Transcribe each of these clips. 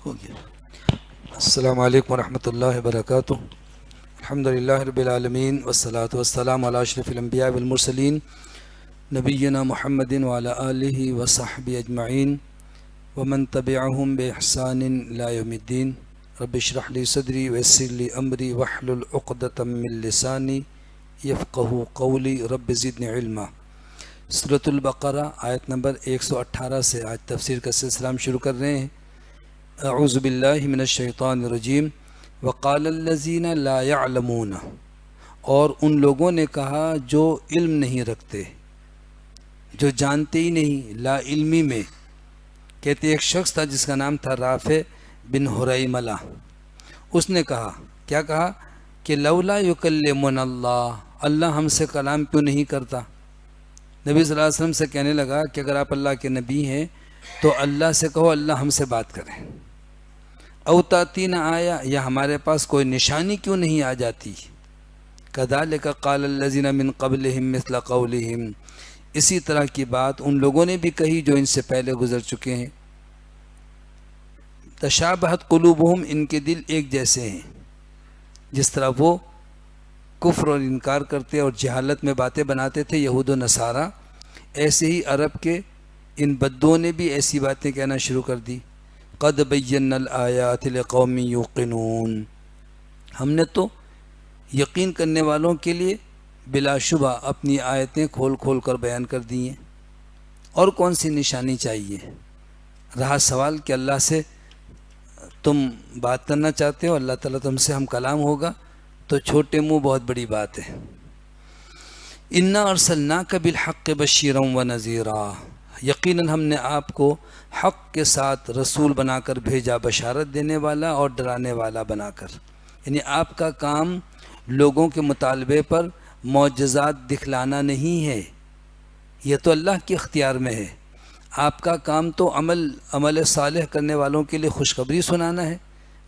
ہو گیا۔ السلام علیکم ورحمۃ اللہ وبرکاتہ۔ الحمدللہ رب العالمین والصلاة والسلام علی اشرف الانبیاء والمرسلین نبینا محمد وعلی آلہ وصحبہ اجمعین ومن تبعہم بإحسان الی یوم الدین۔ رب اشرح لی صدری ویسر لی امری واحلل عقدۃ من لسانی یفقہوا قولی رب زدنی علما۔ سورۃ البقرہ آیت نمبر 118 سے آج تفسیر کا سلسلہ ہم شروع کر رہے ہیں۔ اعوذ باللہ من الشیطان الرجیم۔ وقال الذین لا يعلمون، اور ان لوگوں نے کہا جو علم نہیں رکھتے، جو جانتے ہی نہیں، لا علمی میں۔ کہتے ایک شخص تھا جس کا نام تھا رافع بن حریملہ، اس نے کہا، کیا کہا کہ لولا یکلمنا اللہ ہم سے کلام کیوں نہیں کرتا۔ نبی صلی اللہ علیہ وسلم سے کہنے لگا کہ اگر آپ اللہ کے نبی ہیں تو اللہ سے کہو اللہ ہم سے بات کریں۔ او تاتینا آیا، یا ہمارے پاس کوئی نشانی کیوں نہیں آ جاتی۔ کذالک قال الذین من قبلہم مثل قولہم، اسی طرح کی بات ان لوگوں نے بھی کہی جو ان سے پہلے گزر چکے ہیں۔ تشابہت قلوبہم، ان کے دل ایک جیسے ہیں، جس طرح وہ کفر اور انکار کرتے اور جہالت میں باتیں بناتے تھے یہود و نصارہ، ایسے ہی عرب کے ان بدوں نے بھی ایسی باتیں کہنا شروع کر دی۔ قد بینا الآیات لقوم یوقنون، ہم نے تو یقین کرنے والوں کے لیے بلا شبہ اپنی آیتیں کھول کھول کر بیان کر دی ہیں، اور کون سی نشانی چاہیے۔ رہا سوال کہ اللہ سے تم بات کرنا چاہتے ہو، اللہ تعالیٰ تم سے ہم کلام ہوگا، تو چھوٹے منہ بہت بڑی بات ہے۔ انا ارسلناک بالحق بشیرا ونذیرا، یقیناً ہم نے آپ کو حق کے ساتھ رسول بنا کر بھیجا، بشارت دینے والا اور ڈرانے والا بنا کر۔ یعنی آپ کا کام لوگوں کے مطالبے پر معجزات دکھلانا نہیں ہے، یہ تو اللہ کے اختیار میں ہے۔ آپ کا کام تو عمل صالح کرنے والوں کے لیے خوشخبری سنانا ہے،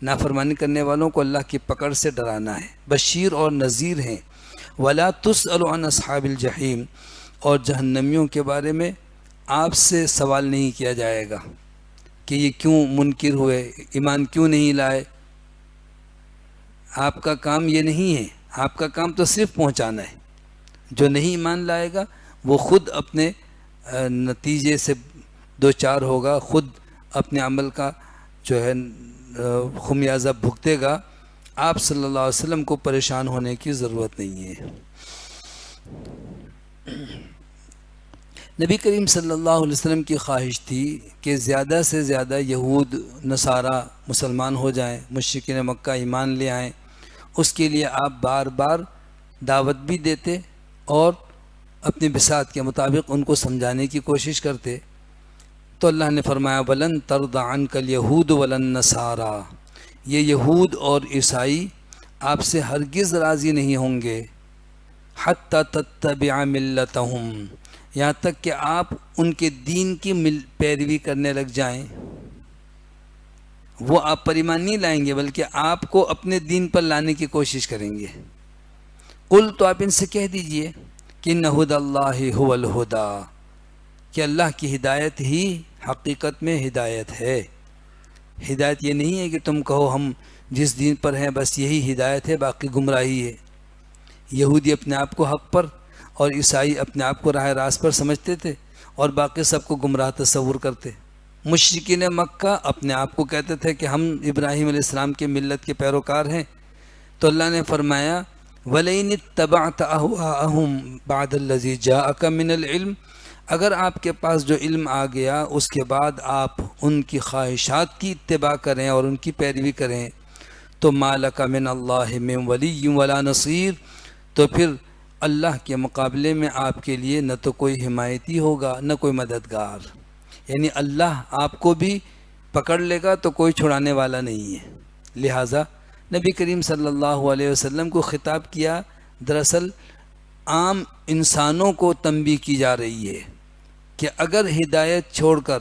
نافرمانی کرنے والوں کو اللہ کی پکڑ سے ڈرانا ہے۔ بشیر اور نذیر ہیں۔ ولا تسأل عن اصحاب الجحیم، اور جہنمیوں کے بارے میں آپ سے سوال نہیں کیا جائے گا کہ یہ کیوں منکر ہوئے، ایمان کیوں نہیں لائے۔ آپ کا کام یہ نہیں ہے، آپ کا کام تو صرف پہنچانا ہے۔ جو نہیں ایمان لائے گا وہ خود اپنے نتیجے سے دوچار ہوگا، خود اپنے عمل کا جو ہے خمیازہ بھگتے گا۔ آپ صلی اللہ علیہ وسلم کو پریشان ہونے کی ضرورت نہیں ہے۔ نبی کریم صلی اللہ علیہ وسلم کی خواہش تھی کہ زیادہ سے زیادہ یہود نصارہ مسلمان ہو جائیں، مشرکین مکہ ایمان لے آئیں۔ اس کے لیے آپ بار بار دعوت بھی دیتے اور اپنی بساط کے مطابق ان کو سمجھانے کی کوشش کرتے۔ تو اللہ نے فرمایا وَلَن تَرْضَ عَنْكَ الْيَهُودُ وَلَا النَّصَارَىٰ، یہ یہود اور عیسائی آپ سے ہرگز راضی نہیں ہوں گے، حَتَّى تَتَّبِعَ مِلَّتَهُمْ، یہاں تک کہ آپ ان کے دین کی پیروی کرنے لگ جائیں۔ وہ آپ پر ایمان نہیں لائیں گے بلکہ آپ کو اپنے دین پر لانے کی کوشش کریں گے۔ قل، تو آپ ان سے کہہ دیجئے کہ اِنَّ هُدَى اللَّهِ هُوَ الْهُدَىٰ، کہ اللہ کی ہدایت ہی حقیقت میں ہدایت ہے۔ ہدایت یہ نہیں ہے کہ تم کہو ہم جس دین پر ہیں بس یہی ہدایت ہے، باقی گمراہی ہے۔ یہودی اپنے آپ کو حق پر اور عیسائی اپنے آپ کو راہ راست پر سمجھتے تھے اور باقی سب کو گمراہ تصور کرتے۔ مشرکین مکہ اپنے آپ کو کہتے تھے کہ ہم ابراہیم علیہ السلام کے ملت کے پیروکار ہیں۔ تو اللہ نے فرمایا وَلَئِنِ اتَّبَعْتَ أَهْوَاءَهُمْ بَعْدَ الَّذِي جَاءَكَ مِنَ الْعِلْمِ، اگر آپ کے پاس جو علم آ گیا اس کے بعد آپ ان کی خواہشات کی اتباع کریں اور ان کی پیروی کریں، تو مَا لَكَ مِنَ اللَّهِ مِن وَلِيٍّ وَلَا نَصِيرٍ، تو پھر اللہ کے مقابلے میں آپ کے لیے نہ تو کوئی حمایتی ہوگا نہ کوئی مددگار۔ یعنی اللہ آپ کو بھی پکڑ لے گا تو کوئی چھڑانے والا نہیں ہے۔ لہٰذا نبی کریم صلی اللہ علیہ وسلم کو خطاب کیا، دراصل عام انسانوں کو تنبیہ کی جا رہی ہے کہ اگر ہدایت چھوڑ کر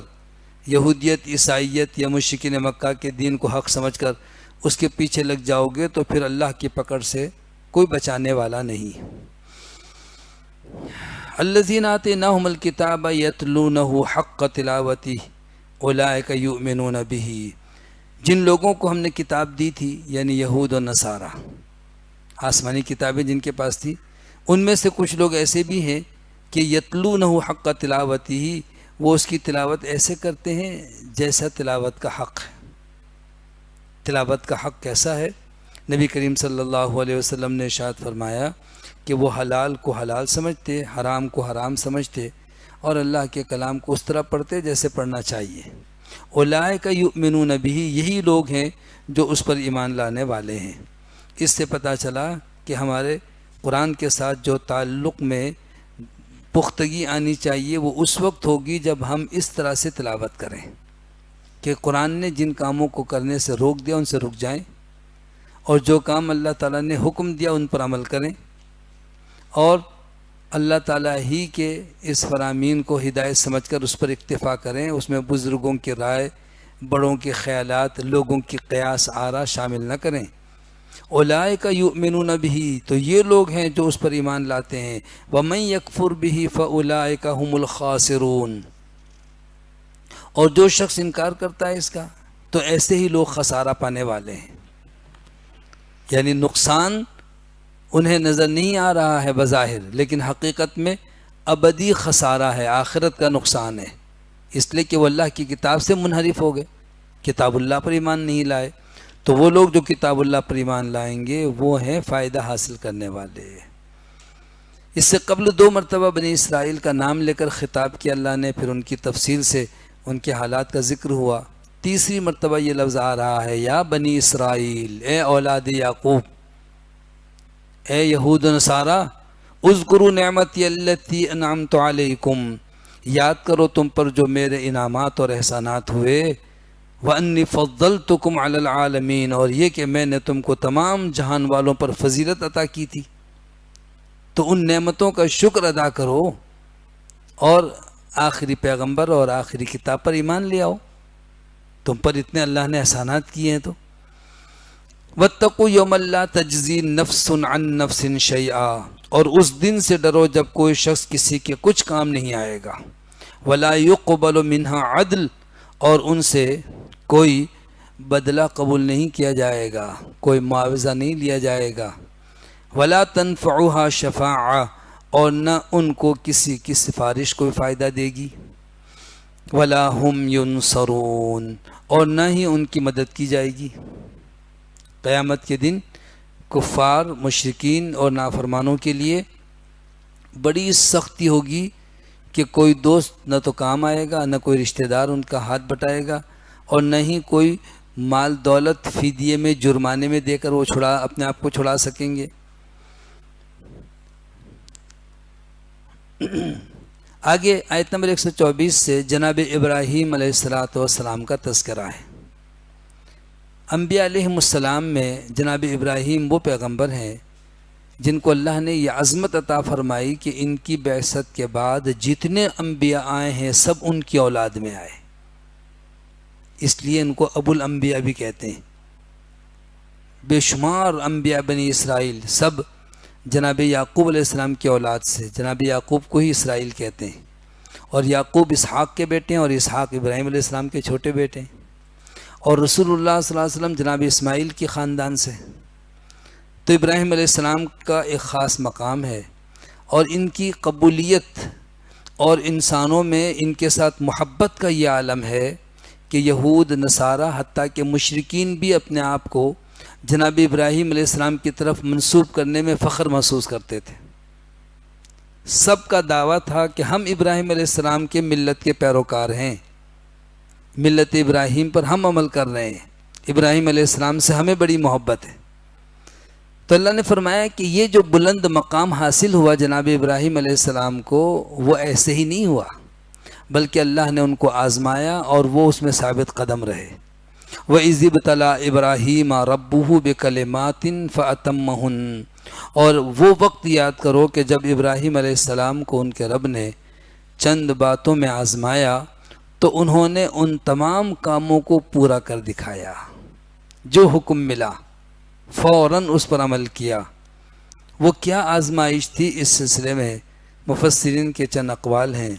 یہودیت، عیسائیت یا مشرکین مکہ کے دین کو حق سمجھ کر اس کے پیچھے لگ جاؤ گے تو پھر اللہ کی پکڑ سے کوئی بچانے والا نہیں۔ الذین آتیناہم الکتاب یتلونہ حق تلاوتہ اولئک یؤمنون بہ، جن لوگوں کو ہم نے کتاب دی تھی یعنی یہود و نصارہ، آسمانی کتابیں جن کے پاس تھی، ان میں سے کچھ لوگ ایسے بھی ہیں کہ یتلونہ حق تلاوتہ، وہ اس کی تلاوت ایسے کرتے ہیں جیسا تلاوت کا حق ہے۔ تلاوت کا حق کیسا ہے؟ نبی کریم صلی اللہ علیہ وسلم نے ارشاد فرمایا کہ وہ حلال کو حلال سمجھتے، حرام کو حرام سمجھتے، اور اللہ کے کلام کو اس طرح پڑھتے جیسے پڑھنا چاہیے۔ اولئک یؤمنون بہ، یہی لوگ ہیں جو اس پر ایمان لانے والے ہیں۔ اس سے پتہ چلا کہ ہمارے قرآن کے ساتھ جو تعلق میں پختگی آنی چاہیے وہ اس وقت ہوگی جب ہم اس طرح سے تلاوت کریں کہ قرآن نے جن کاموں کو کرنے سے روک دیا ان سے رک جائیں، اور جو کام اللہ تعالیٰ نے حکم دیا ان پر عمل کریں، اور اللہ تعالیٰ ہی کے اس فرامین کو ہدایت سمجھ کر اس پر اکتفا کریں، اس میں بزرگوں کی رائے، بڑوں کے خیالات، لوگوں کی قیاس آرا شامل نہ کریں۔ اولئک یؤمنون بہ، تو یہ لوگ ہیں جو اس پر ایمان لاتے ہیں۔ ومن یکفر بہ فاولئک هم الخاسرون، اور جو شخص انکار کرتا ہے اس کا تو ایسے ہی لوگ خسارہ پانے والے ہیں۔ یعنی نقصان انہیں نظر نہیں آ رہا ہے بظاہر، لیکن حقیقت میں ابدی خسارہ ہے، آخرت کا نقصان ہے، اس لیے کہ وہ اللہ کی کتاب سے منحرف ہو گئے، کتاب اللہ پر ایمان نہیں لائے۔ تو وہ لوگ جو کتاب اللہ پر ایمان لائیں گے وہ ہیں فائدہ حاصل کرنے والے۔ اس سے قبل 2 مرتبہ بنی اسرائیل کا نام لے کر خطاب کیا اللہ نے، پھر ان کی تفصیل سے ان کے حالات کا ذکر ہوا۔ تیسری مرتبہ یہ لفظ آ رہا ہے، یا بنی اسرائیل، اے اولاد یعقوب، اے یہود و نصارہ، اذکروا نعمتی التی انعمت علیکم، یاد کرو تم پر جو میرے انعامات اور احسانات ہوئے، وانی فضلتکم علی العالمین، اور یہ کہ میں نے تم کو تمام جہان والوں پر فضیلت عطا کی تھی۔ تو ان نعمتوں کا شکر ادا کرو اور آخری پیغمبر اور آخری کتاب پر ایمان لے آؤ، تم پر اتنے اللہ نے احسانات کیے ہیں۔ تو واتقوا یوما لا تجزی نفس عن نفس شیئا، اور اس دن سے ڈرو جب کوئی شخص کسی کے کچھ کام نہیں آئے گا، ولا یقبل منہا عدل، اور ان سے کوئی بدلہ قبول نہیں کیا جائے گا، کوئی معاوضہ نہیں لیا جائے گا، ولا تنفعها شفاعہ، اور نہ ان کو کسی کی سفارش کوئی فائدہ دے گی، ولا هم ینصرون، اور نہ ہی ان کی مدد کی جائے گی۔ قیامت کے دن کفار، مشرکین اور نافرمانوں کے لیے بڑی سختی ہوگی کہ کوئی دوست نہ تو کام آئے گا، نہ کوئی رشتہ دار ان کا ہاتھ بٹائے گا، اور نہ ہی کوئی مال دولت فدیے میں، جرمانے میں دے کر وہ اپنے آپ کو چھڑا سکیں گے۔ آگے آیت نمبر 124 سے جناب ابراہیم علیہ السلام کا تذکرہ ہے۔ انبیاء علیہ السلام میں جناب ابراہیم وہ پیغمبر ہیں جن کو اللہ نے یہ عظمت عطا فرمائی کہ ان کی بعثت کے بعد جتنے انبیاء آئے ہیں سب ان کی اولاد میں آئے، اس لیے ان کو ابو الانبیاء بھی کہتے ہیں۔ بے شمار انبیاء بنی اسرائیل سب جناب یعقوب علیہ السلام کی اولاد سے، جناب یعقوب کو ہی اسرائیل کہتے ہیں، اور یعقوب اسحاق کے بیٹے ہیں، اور اسحاق ابراہیم علیہ السلام کے چھوٹے بیٹے ہیں، اور رسول اللہ صلی اللہ علیہ وسلم جناب اسماعیل کی خاندان سے۔ تو ابراہیم علیہ السلام کا ایک خاص مقام ہے، اور ان کی قبولیت اور انسانوں میں ان کے ساتھ محبت کا یہ عالم ہے کہ یہود، نصارہ، حتیٰ کہ مشرکین بھی اپنے آپ کو جناب ابراہیم علیہ السلام کی طرف منسوب کرنے میں فخر محسوس کرتے تھے۔ سب کا دعویٰ تھا کہ ہم ابراہیم علیہ السلام کے ملت کے پیروکار ہیں، ملت ابراہیم پر ہم عمل کر رہے ہیں، ابراہیم علیہ السلام سے ہمیں بڑی محبت ہے۔ تو اللہ نے فرمایا کہ یہ جو بلند مقام حاصل ہوا جناب ابراہیم علیہ السلام کو، وہ ایسے ہی نہیں ہوا، بلکہ اللہ نے ان کو آزمایا اور وہ اس میں ثابت قدم رہے۔ وَإِذِ ابْتَلَىٰ إِبْرَاهِيمَ رَبُّهُ بِكَلِمَاتٍ فَأَتَمَّهُنَّ، اور وہ وقت یاد کرو کہ جب ابراہیم علیہ السلام کو ان کے رب نے چند باتوں میں آزمایا تو انہوں نے ان تمام کاموں کو پورا کر دکھایا، جو حکم ملا فوراً اس پر عمل کیا۔ وہ کیا آزمائش تھی؟ اس سلسلے میں مفسرین کے چند اقوال ہیں۔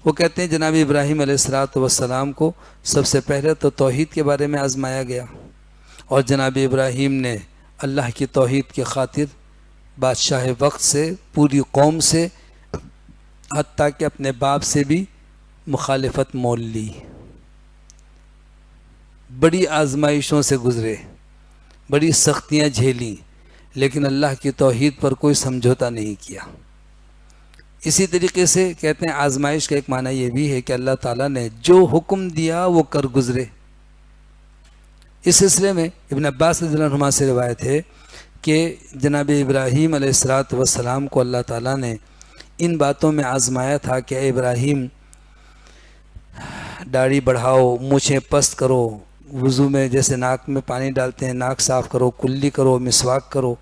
وہ کہتے ہیں جناب ابراہیم علیہ السلام کو سب سے پہلے تو توحید کے بارے میں آزمایا گیا، اور جناب ابراہیم نے اللہ کی توحید کی خاطر بادشاہ وقت سے، پوری قوم سے، حتیٰ کہ اپنے باپ سے بھی مخالفت مول لی، بڑی آزمائشوں سے گزرے، بڑی سختیاں جھیلیں، لیکن اللہ کی توحید پر کوئی سمجھوتا نہیں کیا۔ اسی طریقے سے کہتے ہیں آزمائش کا ایک معنی یہ بھی ہے کہ اللہ تعالیٰ نے جو حکم دیا وہ کر گزرے۔ اس سلسلے میں ابن عباس رضی اللہ عنہما سے روایت ہے کہ جناب ابراہیم علیہ السلام کو اللہ تعالیٰ نے ان باتوں میں آزمایا تھا کہ اے ابراہیم، داڑھی بڑھاؤ، مونچھیں پست کرو، وضو میں جیسے ناک میں پانی ڈالتے ہیں ناک صاف کرو، کلی کرو، مسواک کرو۔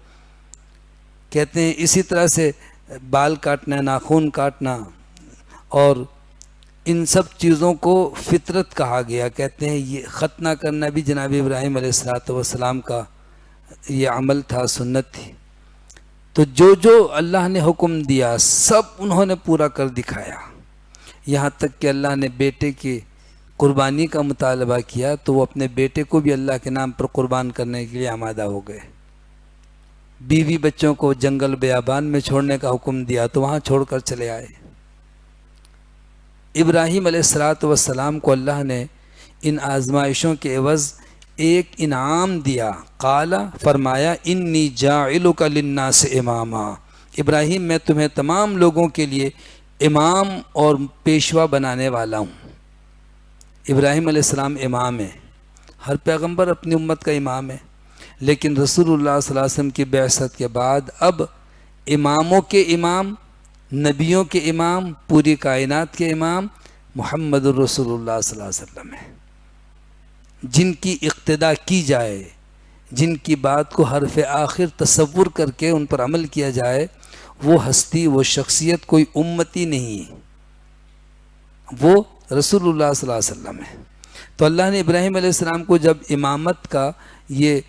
کہتے ہیں اسی طرح سے بال کاٹنا، ناخن کاٹنا، اور ان سب چیزوں کو فطرت کہا گیا۔ کہتے ہیں یہ ختنہ کرنا بھی جناب ابراہیم علیہ السلام کا یہ عمل تھا، سنت تھی۔ تو جو اللہ نے حکم دیا سب انہوں نے پورا کر دکھایا، یہاں تک کہ اللہ نے بیٹے کی قربانی کا مطالبہ کیا تو وہ اپنے بیٹے کو بھی اللہ کے نام پر قربان کرنے کے لیے آمادہ ہو گئے۔ بیوی بچوں کو جنگل بیابان میں چھوڑنے کا حکم دیا تو وہاں چھوڑ کر چلے آئے۔ ابراہیم علیہ السلام کو اللہ نے ان آزمائشوں کے عوض ایک انعام دیا۔ قال، فرمایا، انی جاعلک للناس اماما، ابراہیم میں تمہیں تمام لوگوں کے لیے امام اور پیشوا بنانے والا ہوں۔ ابراہیم علیہ السلام امام ہے، ہر پیغمبر اپنی امت کا امام ہے، لیکن رسول اللہ صلی اللہ علیہ وسلم کی بعثت کے بعد اب اماموں کے امام، نبیوں کے امام، پوری کائنات کے امام محمد الرسول اللہ صلی اللہ علیہ وسلم ہے، جن کی اقتداء کی جائے، جن کی بات کو حرف آخر تصور کر کے ان پر عمل کیا جائے، وہ ہستی، وہ شخصیت کوئی امتی نہیں ہے، وہ رسول اللہ صلی اللہ علیہ وسلم ہے۔ تو اللہ نے ابراہیم علیہ السلام کو جب امامت کا یہ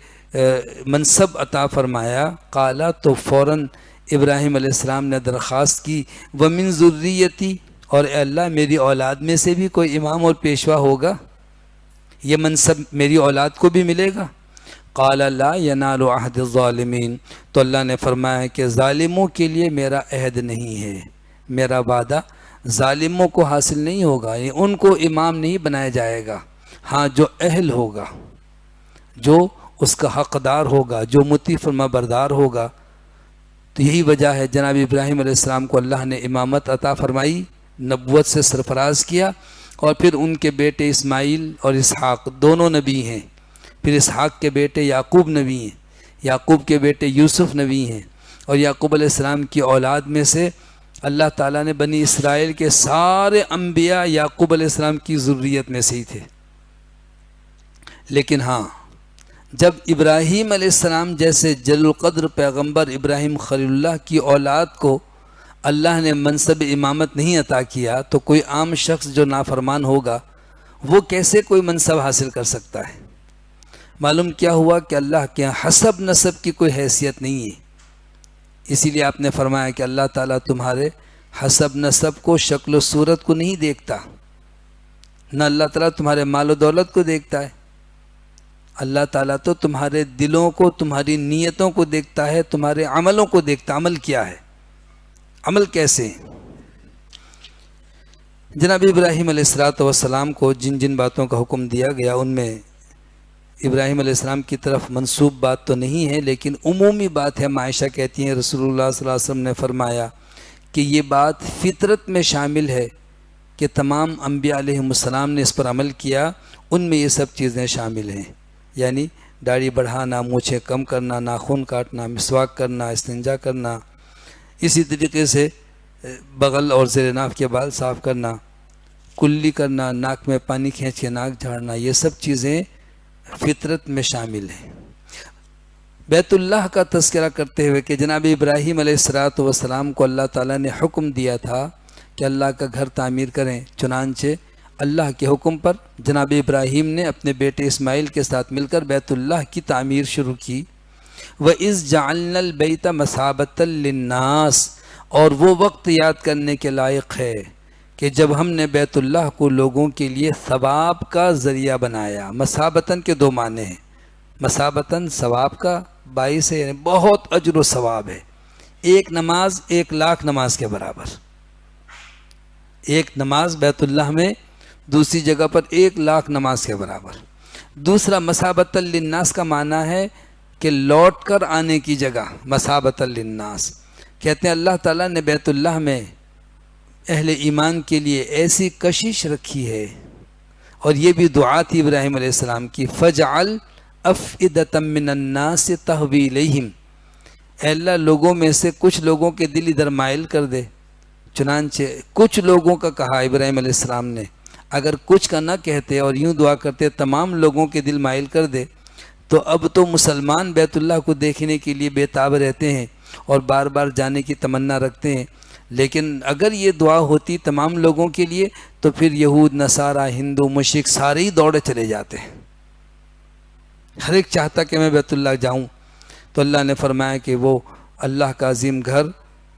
منصب عطا فرمایا، قالا، تو فوراً ابراہیم علیہ السلام نے درخواست کی، وَمِن ذُرِّيَّتِي، اور اے اللہ میری اولاد میں سے بھی کوئی امام اور پیشوا ہوگا، یہ منصب میری اولاد کو بھی ملے گا؟ قال لا ینال عہد الظالمین، تو اللہ نے فرمایا کہ ظالموں کے لیے میرا عہد نہیں ہے، میرا وعدہ ظالموں کو حاصل نہیں ہوگا، یعنی ان کو امام نہیں بنایا جائے گا، ہاں جو اہل ہوگا، جو اس کا حقدار ہوگا، جو مطیع فرما بردار ہوگا۔ تو یہی وجہ ہے جناب ابراہیم علیہ السلام کو اللہ نے امامت عطا فرمائی، نبوت سے سرفراز کیا، اور پھر ان کے بیٹے اسماعیل اور اسحاق دونوں نبی ہیں، پھر اسحاق کے بیٹے یعقوب نبی ہیں، یعقوب کے بیٹے یوسف نبی ہیں، اور یعقوب علیہ السلام کی اولاد میں سے اللہ تعالیٰ نے بنی اسرائیل کے سارے انبیاء یعقوب علیہ السلام کی ذریت میں سے ہی تھے۔ لیکن ہاں، جب ابراہیم علیہ السلام جیسے جلیل القدر پیغمبر ابراہیم خلیل اللہ کی اولاد کو اللہ نے منصب امامت نہیں عطا کیا، تو کوئی عام شخص جو نافرمان ہوگا وہ کیسے کوئی منصب حاصل کر سکتا ہے؟ معلوم کیا ہوا کہ اللہ کے یہاں حسب نسب کی کوئی حیثیت نہیں ہے، اسی لیے آپ نے فرمایا کہ اللہ تعالیٰ تمہارے حسب نسب کو، شکل و صورت کو نہیں دیکھتا، نہ اللہ تعالیٰ تمہارے مال و دولت کو دیکھتا ہے، اللہ تعالیٰ تو تمہارے دلوں کو، تمہاری نیتوں کو دیکھتا ہے، تمہارے عملوں کو دیکھتا، عمل کیا ہے، عمل کیسے۔ جناب ابراہیم علیہ السلام کو جن جن باتوں کا حکم دیا گیا ان میں ابراہیم علیہ السلام کی طرف منسوب بات تو نہیں ہے، لیکن عمومی بات ہے۔ عائشہ کہتی ہیں رسول اللہ صلی اللہ علیہ وسلم نے فرمایا کہ یہ بات فطرت میں شامل ہے کہ تمام انبیاء علیہ السلام نے اس پر عمل کیا، ان میں یہ سب چیزیں شامل ہیں، یعنی داڑھی بڑھانا، مونچھیں کم کرنا، ناخن کاٹنا، مسواک کرنا، استنجا کرنا، اسی طریقے سے بغل اور زیر ناف کے بال صاف کرنا، کلی کرنا، ناک میں پانی کھینچ کے ناک جھاڑنا، یہ سب چیزیں فطرت میں شامل ہیں۔ بیت اللہ کا تذکرہ کرتے ہوئے کہ جناب ابراہیم علیہ السلام کو اللہ تعالیٰ نے حکم دیا تھا کہ اللہ کا گھر تعمیر کریں، چنانچہ اللہ کے حکم پر جناب ابراہیم نے اپنے بیٹے اسماعیل کے ساتھ مل کر بیت اللہ کی تعمیر شروع کی۔ وَإِذْ جَعَلْنَا الْبَيْتَ مَثَابَةً لِلنَّاسِ، اور وہ وقت یاد کرنے کے لائق ہے کہ جب ہم نے بیت اللہ کو لوگوں کے لیے ثواب کا ذریعہ بنایا۔ مثابتاً کے دو معنی ہیں، مسابتاً ثواب کا باعث ہے، یعنی بہت اجر و ثواب ہے. ایک نماز 1,00,000 نماز کے برابر. ایک نماز بیت اللہ میں دوسری جگہ پر 1,00,000 نماز کے برابر. دوسرا مسابۃ للناس کا معنی ہے کہ لوٹ کر آنے کی جگہ. مسابۃ للناس کہتے ہیں اللہ تعالیٰ نے بیت اللہ میں اہل ایمان کے لیے ایسی کشش رکھی ہے، اور یہ بھی دعا تھی ابراہیم علیہ السلام کی، فَجْعَلْ أَفْئِدَةً مِّنَ النَّاسِ تَهْوِي إِلَيْهِمْ، اے اللہ لوگوں میں سے کچھ لوگوں کے دل ادھر مائل کر دے. چنانچہ کچھ لوگوں کا کہا ابراہیم علیہ السلام نے، اگر کچھ کا نہ کہتے اور یوں دعا کرتے تمام لوگوں کے دل مائل کر دے تو اب تو مسلمان بیت اللہ کو دیکھنے کے لیے بے تاب رہتے ہیں اور بار بار جانے کی تمنا رکھتے ہیں. لیکن اگر یہ دعا ہوتی تمام لوگوں کے لیے تو پھر یہود، نصارہ، ہندو، مشرک سارے ہی دوڑے چلے جاتے ہیں. ہر ایک چاہتا کہ میں بیت اللہ جاؤں. تو اللہ نے فرمایا کہ وہ اللہ کا عظیم گھر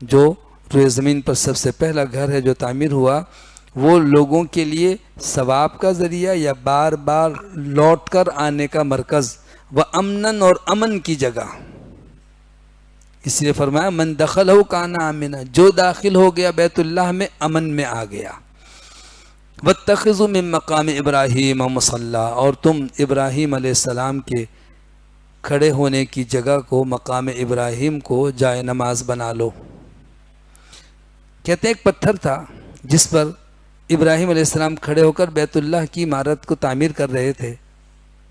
جو روئے زمین پر سب سے پہلا گھر ہے جو تعمیر ہوا، وہ لوگوں کے لیے ثواب کا ذریعہ یا بار بار لوٹ کر آنے کا مرکز، و امنن اور امن کی جگہ. اس لیے فرمایا من دخلہ کان آمنا، جو داخل ہو گیا بیت اللہ میں امن میں آ گیا. واتخذوا من مقام ابراہیم مصلی، اور تم ابراہیم علیہ السلام کے کھڑے ہونے کی جگہ کو، مقام ابراہیم کو جائے نماز بنا لو. کہتے ہیں ایک پتھر تھا جس پر ابراہیم علیہ السلام کھڑے ہو کر بیت اللہ کی عمارت کو تعمیر کر رہے تھے.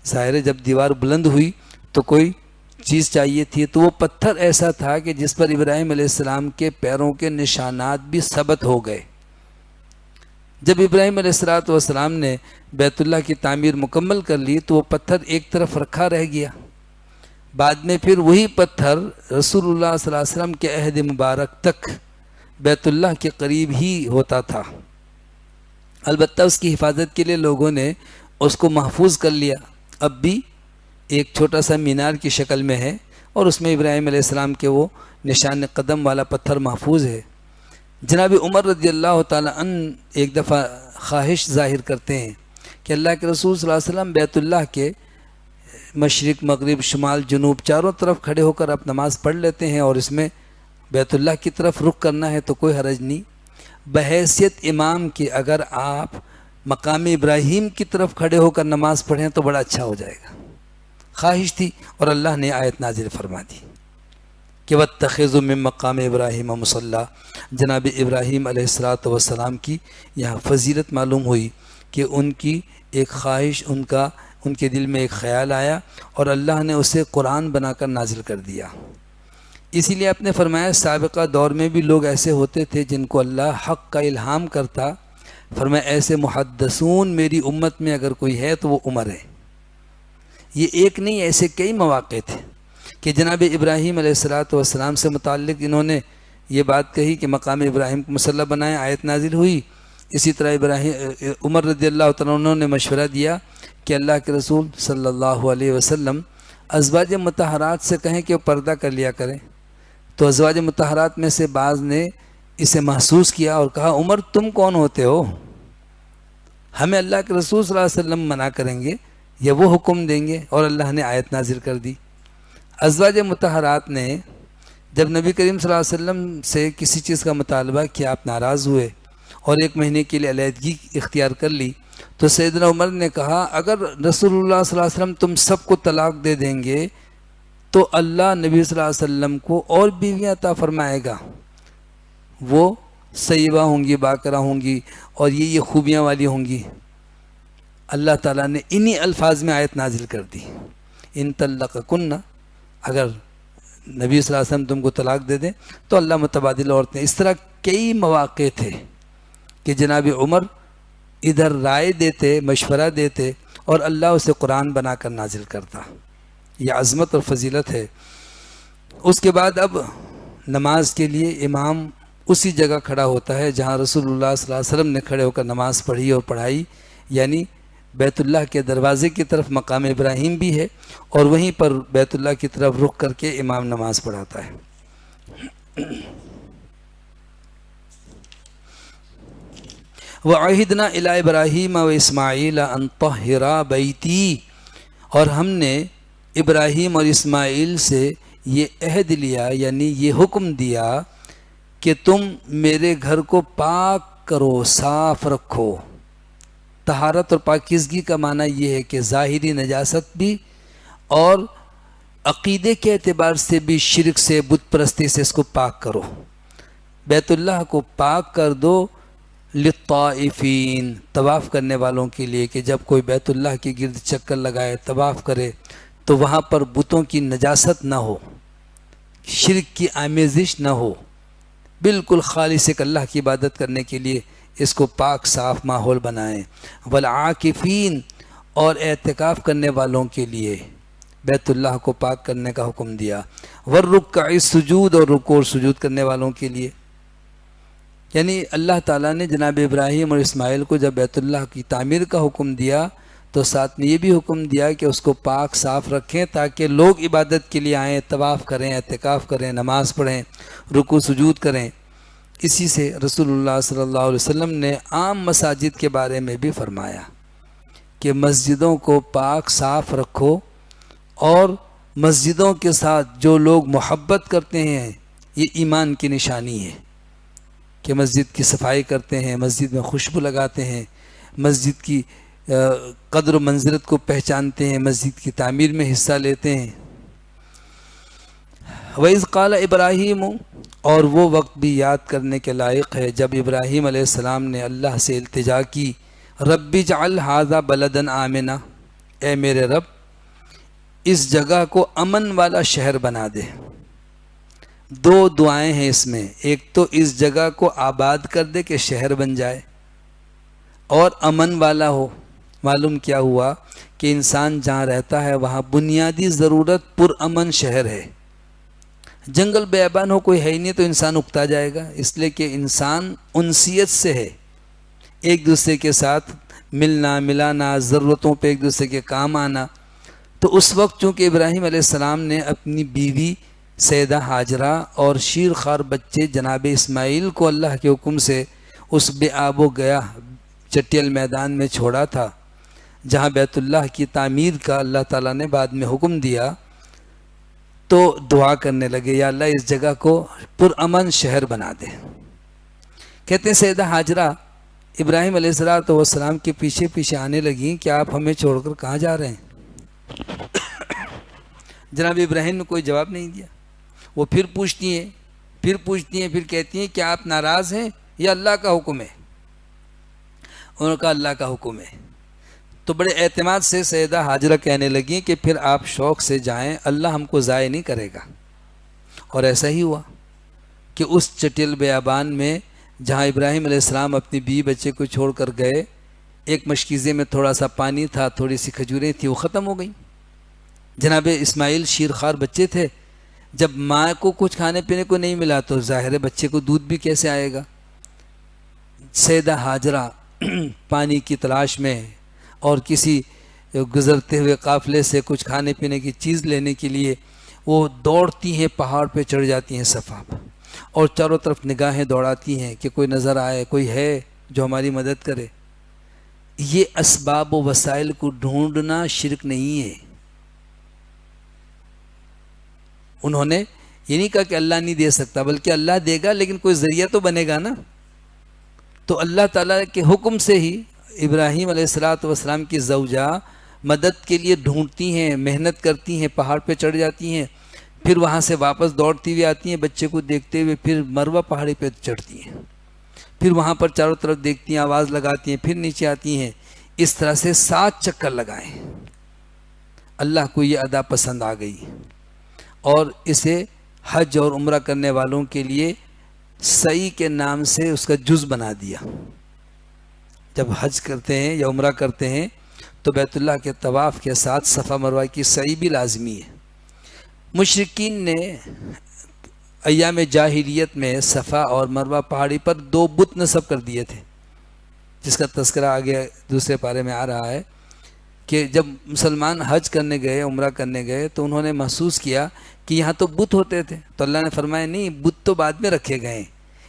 ظاہر ہے جب دیوار بلند ہوئی تو کوئی چیز چاہیے تھی، تو وہ پتھر ایسا تھا کہ جس پر ابراہیم علیہ السلام کے پیروں کے نشانات بھی ثبت ہو گئے. جب ابراہیم علیہ السلام نے بیت اللہ کی تعمیر مکمل کر لی تو وہ پتھر ایک طرف رکھا رہ گیا. بعد میں پھر وہی پتھر رسول اللہ صلی اللہ علیہ وسلم کے عہد مبارک تک بیت اللہ کے قریب ہی ہوتا تھا. البتہ اس کی حفاظت کے لیے لوگوں نے اس کو محفوظ کر لیا. اب بھی ایک چھوٹا سا مینار کی شکل میں ہے اور اس میں ابراہیم علیہ السلام کے وہ نشان قدم والا پتھر محفوظ ہے. جناب عمر رضی اللہ تعالیٰ عنہ ایک دفعہ خواہش ظاہر کرتے ہیں کہ اللہ کے رسول صلی اللہ علیہ وسلم بیت اللہ کے مشرق، مغرب، شمال، جنوب چاروں طرف کھڑے ہو کر آپ نماز پڑھ لیتے ہیں، اور اس میں بیت اللہ کی طرف رخ کرنا ہے تو کوئی حرج نہیں. بحیثیت امام کی اگر آپ مقام ابراہیم کی طرف کھڑے ہو کر نماز پڑھیں تو بڑا اچھا ہو جائے گا. خواہش تھی اور اللہ نے آیت نازل فرما دی کہ وَاتَّخِذُوا مِن مَقَامِ إِبْرَاهِيمَ مُصَلَّى. جناب ابراہیم علیہ السلام کی یہاں فضیلت معلوم ہوئی کہ ان کی ایک خواہش، ان کے دل میں ایک خیال آیا اور اللہ نے اسے قرآن بنا کر نازل کر دیا. اسی لیے آپ نے فرمایا سابقہ دور میں بھی لوگ ایسے ہوتے تھے جن کو اللہ حق کا الہام کرتا. فرمایا ایسے محدثون میری امت میں اگر کوئی ہے تو وہ عمر ہے. یہ ایک نہیں، ایسے کئی مواقع تھے کہ جناب ابراہیم علیہ السلام سے متعلق انہوں نے یہ بات کہی کہ مقام ابراہیم کو مصلی بنائیں، آیت نازل ہوئی. اسی طرح عمر رضی اللہ تعالیٰ عنہ نے مشورہ دیا کہ اللہ کے رسول صلی اللہ علیہ وسلم ازواج مطہرات سے کہیں کہ وہ پردہ کر لیا کریں. تو ازواج مطہرات میں سے بعض نے اسے محسوس کیا اور کہا عمر تم کون ہوتے ہو، ہمیں اللہ کے رسول صلی اللہ علیہ وسلم منع کریں گے یا وہ حکم دیں گے؟ اور اللہ نے آیت نازل کر دی. ازواج مطہرات نے جب نبی کریم صلی اللہ علیہ وسلم سے کسی چیز کا مطالبہ کیا، آپ ناراض ہوئے اور 1 مہینے کے لیے علیحدگی اختیار کر لی، تو سیدنا عمر نے کہا اگر رسول اللہ صلی اللہ علیہ وسلم تم سب کو طلاق دے دیں گے تو اللہ نبی صلی اللہ علیہ وسلم کو اور بیویاں عطا فرمائے گا، وہ سیبہ ہوں گی، باکرہ ہوں گی اور یہ خوبیاں والی ہوں گی. اللہ تعالیٰ نے انہی الفاظ میں آیت نازل کر دی ان طلقکن، اگر نبی صلی اللہ علیہ وسلم تم کو طلاق دے دیں تو اللہ متبادل عورتیں. اس طرح کئی مواقع تھے کہ جناب عمر ادھر رائے دیتے، مشورہ دیتے اور اللہ اسے قرآن بنا کر نازل کرتا. یہ عظمت اور فضیلت ہے. اس کے بعد اب نماز کے لیے امام اسی جگہ کھڑا ہوتا ہے جہاں رسول اللہ صلی اللہ علیہ وسلم نے کھڑے ہو کر نماز پڑھی اور پڑھائی، یعنی بیت اللہ کے دروازے کی طرف مقام ابراہیم بھی ہے اور وہیں پر بیت اللہ کی طرف رخ کر کے امام نماز پڑھاتا ہے. وَعَهِدْنَا إِلَىٰ إِبْرَاهِيمَ وَإِسْمَاعِيلَ أَن طَهِّرَا بَيْتِي، اور ہم نے ابراہیم اور اسماعیل سے یہ عہد لیا، یعنی یہ حکم دیا کہ تم میرے گھر کو پاک کرو، صاف رکھو۔ طہارت اور پاکیزگی کا معنی یہ ہے کہ ظاہری نجاست بھی اور عقیدے کے اعتبار سے بھی شرک سے، بت پرستی سے اس کو پاک کرو۔ بیت اللہ کو پاک کر دو للطائفین، طواف کرنے والوں کے لیے، کہ جب کوئی بیت اللہ کے گرد چکر لگائے، طواف کرے، تو وہاں پر بتوں کی نجاست نہ ہو، شرک کی آمیزش نہ ہو، بالکل خالص ایک اللہ کی عبادت کرنے کے لیے اس کو پاک صاف ماحول بنائیں۔ والعاکفین، اور اعتکاف کرنے والوں کے لیے بیت اللہ کو پاک کرنے کا حکم دیا۔ والرکع السجود، اور رکوع اور سجود کرنے والوں کے لیے، یعنی اللہ تعالیٰ نے جناب ابراہیم اور اسماعیل کو جب بیت اللہ کی تعمیر کا حکم دیا تو ساتھ میں یہ بھی حکم دیا کہ اس کو پاک صاف رکھیں تاکہ لوگ عبادت کے لیے آئیں، طواف کریں، اعتکاف کریں، نماز پڑھیں، رکوع سجود کریں۔ اسی سے رسول اللہ صلی اللہ علیہ وسلم نے عام مساجد کے بارے میں بھی فرمایا کہ مسجدوں کو پاک صاف رکھو، اور مسجدوں کے ساتھ جو لوگ محبت کرتے ہیں یہ ایمان کی نشانی ہے کہ مسجد کی صفائی کرتے ہیں، مسجد میں خوشبو لگاتے ہیں، مسجد کی قدر و منزلت کو پہچانتے ہیں، مسجد کی تعمیر میں حصہ لیتے ہیں۔ وَإِذْ قَالَ ابراہیم، اور وہ وقت بھی یاد کرنے کے لائق ہے جب ابراہیم علیہ السلام نے اللہ سے التجا کی، رب اجعل ھذا بلدا آمنا، اے میرے رب اس جگہ کو امن والا شہر بنا دے۔ دو دعائیں ہیں اس میں، ایک تو اس جگہ کو آباد کر دے کہ شہر بن جائے، اور امن والا ہو۔ معلوم کیا ہوا کہ انسان جہاں رہتا ہے وہاں بنیادی ضرورت پرامن شہر ہے۔ جنگل بیابان ہو، کوئی ہے ہی نہیں تو انسان اکتا جائے گا، اس لیے کہ انسان انسیت سے ہے، ایک دوسرے کے ساتھ ملنا ملانا، ضرورتوں پہ ایک دوسرے کے کام آنا۔ تو اس وقت چونکہ ابراہیم علیہ السلام نے اپنی بیوی سیدہ ہاجرہ اور شیر خوار بچے جناب اسماعیل کو اللہ کے حکم سے اس بے آب و گیا چٹیل میدان میں چھوڑا تھا جہاں بیت اللہ کی تعمیر کا اللہ تعالیٰ نے بعد میں حکم دیا، تو دعا کرنے لگے یا اللہ اس جگہ کو پرامن شہر بنا دے۔ کہتے ہیں سیدہ ہاجرہ ابراہیم علیہ السلام کے پیچھے پیچھے آنے لگیں کہ آپ ہمیں چھوڑ کر کہاں جا رہے ہیں؟ جناب ابراہیم نے کوئی جواب نہیں دیا۔ وہ پھر پوچھتی ہیں، پھر کہتی ہیں کہ آپ ناراض ہیں یا اللہ کا حکم ہے؟ انہوں نے کہا اللہ کا حکم ہے۔ تو بڑے اعتماد سے سیدہ ہاجرہ کہنے لگیں کہ پھر آپ شوق سے جائیں، اللہ ہم کو ضائع نہیں کرے گا۔ اور ایسا ہی ہوا کہ اس چٹیل بیابان میں جہاں ابراہیم علیہ السلام اپنی بیوی بچے کو چھوڑ کر گئے، ایک مشکیزے میں تھوڑا سا پانی تھا، تھوڑی سی کھجوریں تھیں، وہ ختم ہو گئیں۔ جناب اسماعیل شیرخوار بچے تھے، جب ماں کو کچھ کھانے پینے کو نہیں ملا تو ظاہر ہے بچے کو دودھ بھی کیسے آئے گا۔ سیدہ ہاجرہ پانی کی تلاش میں اور کسی گزرتے ہوئے قافلے سے کچھ کھانے پینے کی چیز لینے کے لیے وہ دوڑتی ہیں، پہاڑ پہ چڑھ جاتی ہیں صفا پر، اور چاروں طرف نگاہیں دوڑاتی ہیں کہ کوئی نظر آئے، کوئی ہے جو ہماری مدد کرے۔ یہ اسباب و وسائل کو ڈھونڈنا شرک نہیں ہے۔ انہوں نے یہ نہیں کہا کہ اللہ نہیں دے سکتا، بلکہ اللہ دے گا لیکن کوئی ذریعہ تو بنے گا نا۔ تو اللہ تعالیٰ کے حکم سے ہی ابراہیم علیہ السلام کی زوجہ مدد کے لیے ڈھونڈتی ہیں، محنت کرتی ہیں، پہاڑ پہ چڑھ جاتی ہیں، پھر وہاں سے واپس دوڑتی ہوئی آتی ہیں بچے کو دیکھتے ہوئے، پھر مروہ پہاڑی پہ چڑھتی ہیں، پھر وہاں پر چاروں طرف دیکھتی ہیں، آواز لگاتی ہیں، پھر نیچے آتی ہیں۔ اس طرح سے 7 چکر لگائیں۔ اللہ کو یہ ادا پسند آ گئی اور اسے حج اور عمرہ کرنے والوں کے لیے سعی کے نام سے اس کا جز بنا دیا۔ جب حج کرتے ہیں یا عمرہ کرتے ہیں تو بیت اللہ کے طواف کے ساتھ صفا مروہ کی سعی بھی لازمی ہے۔ مشرکین نے ایام جاہلیت میں صفا اور مروہ پہاڑی پر 2 بت نصب کر دیے تھے، جس کا تذکرہ آگے دوسرے پارے میں آ رہا ہے کہ جب مسلمان حج کرنے گئے، عمرہ کرنے گئے تو انہوں نے محسوس کیا کہ یہاں تو بت ہوتے تھے، تو اللہ نے فرمایا نہیں، بت تو بعد میں رکھے گئے ہیں،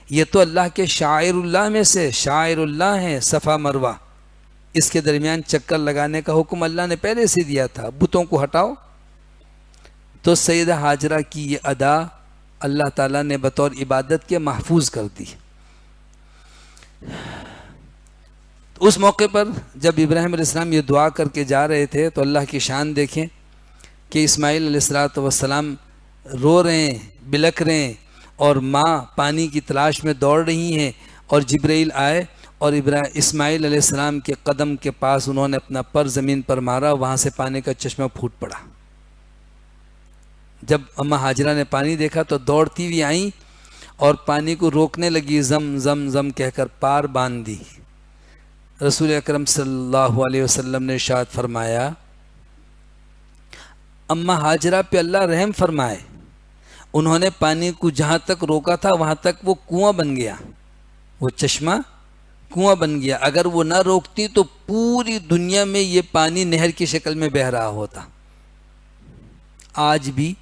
یہ تو اللہ کے شاعر اللہ میں سے شاعر اللہ ہیں صفا مروہ، اس کے درمیان چکر لگانے کا حکم اللہ نے پہلے سے دیا تھا، بتوں کو ہٹاؤ تو سیدہ ہاجرہ کی یہ ادا اللہ تعالیٰ نے بطور عبادت کے محفوظ کر دی۔ اس موقع پر جب ابراہیم علیہ السلام یہ دعا کر کے جا رہے تھے تو اللہ کی شان دیکھیں کہ اسماعیل علیہ السلام رو رہے ہیں، بلک رہے ہیں، اور ماں پانی کی تلاش میں دوڑ رہی ہیں، اور جبرائیل آئے اور اسماعیل علیہ السلام کے قدم کے پاس انہوں نے اپنا پر زمین پر مارا، وہاں سے پانی کا چشمہ پھوٹ پڑا۔ جب اماں ہاجرہ نے پانی دیکھا تو دوڑتی ہوئی آئیں اور پانی کو روکنے لگی، زم زم زم کہہ کر پار باندھ دی۔ رسول اکرم صلی اللہ علیہ وسلم نے ارشاد فرمایا، اماں ہاجرہ پہ اللہ رحم فرمائے، انہوں نے پانی کو جہاں تک روکا تھا وہاں تک وہ کنواں بن گیا، وہ چشمہ کنواں بن گیا۔ اگر وہ نہ روکتی تو پوری دنیا میں یہ پانی نہر کی شکل میں بہہ رہا ہوتا۔ آج بھی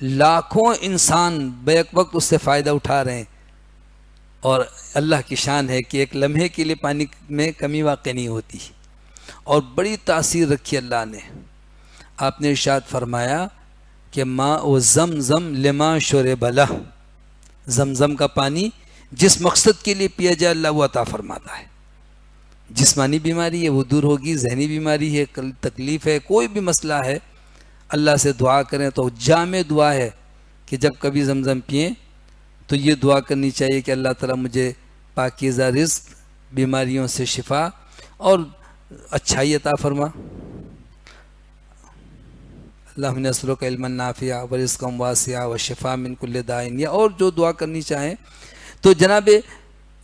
لاکھوں انسان بیک وقت اس سے فائدہ اٹھا رہے ہیں، اور اللہ کی شان ہے کہ ایک لمحے کے لیے پانی میں کمی واقع نہیں ہوتی، اور بڑی تاثیر رکھی اللہ نے۔ آپ نے ارشاد فرمایا کہ ماء و زمزم لما شرب لہ، زمزم کا پانی جس مقصد کے لیے پیا جائے اللہ وہ عطا فرماتا ہے۔ جسمانی بیماری ہے وہ دور ہوگی، ذہنی بیماری ہے، تکلیف ہے، کوئی بھی مسئلہ ہے، اللہ سے دعا کریں تو جامع دعا ہے کہ جب کبھی زمزم پئیں تو یہ دعا کرنی چاہیے کہ اللہ تعالیٰ مجھے پاکیزہ رزق، بیماریوں سے شفا اور اچھائی عطا فرما۔ اللہم نسألک علما نافعا ورزقا واسعا وشفاء من کل داء، یا اور جو دعا کرنی چاہیں۔ تو جناب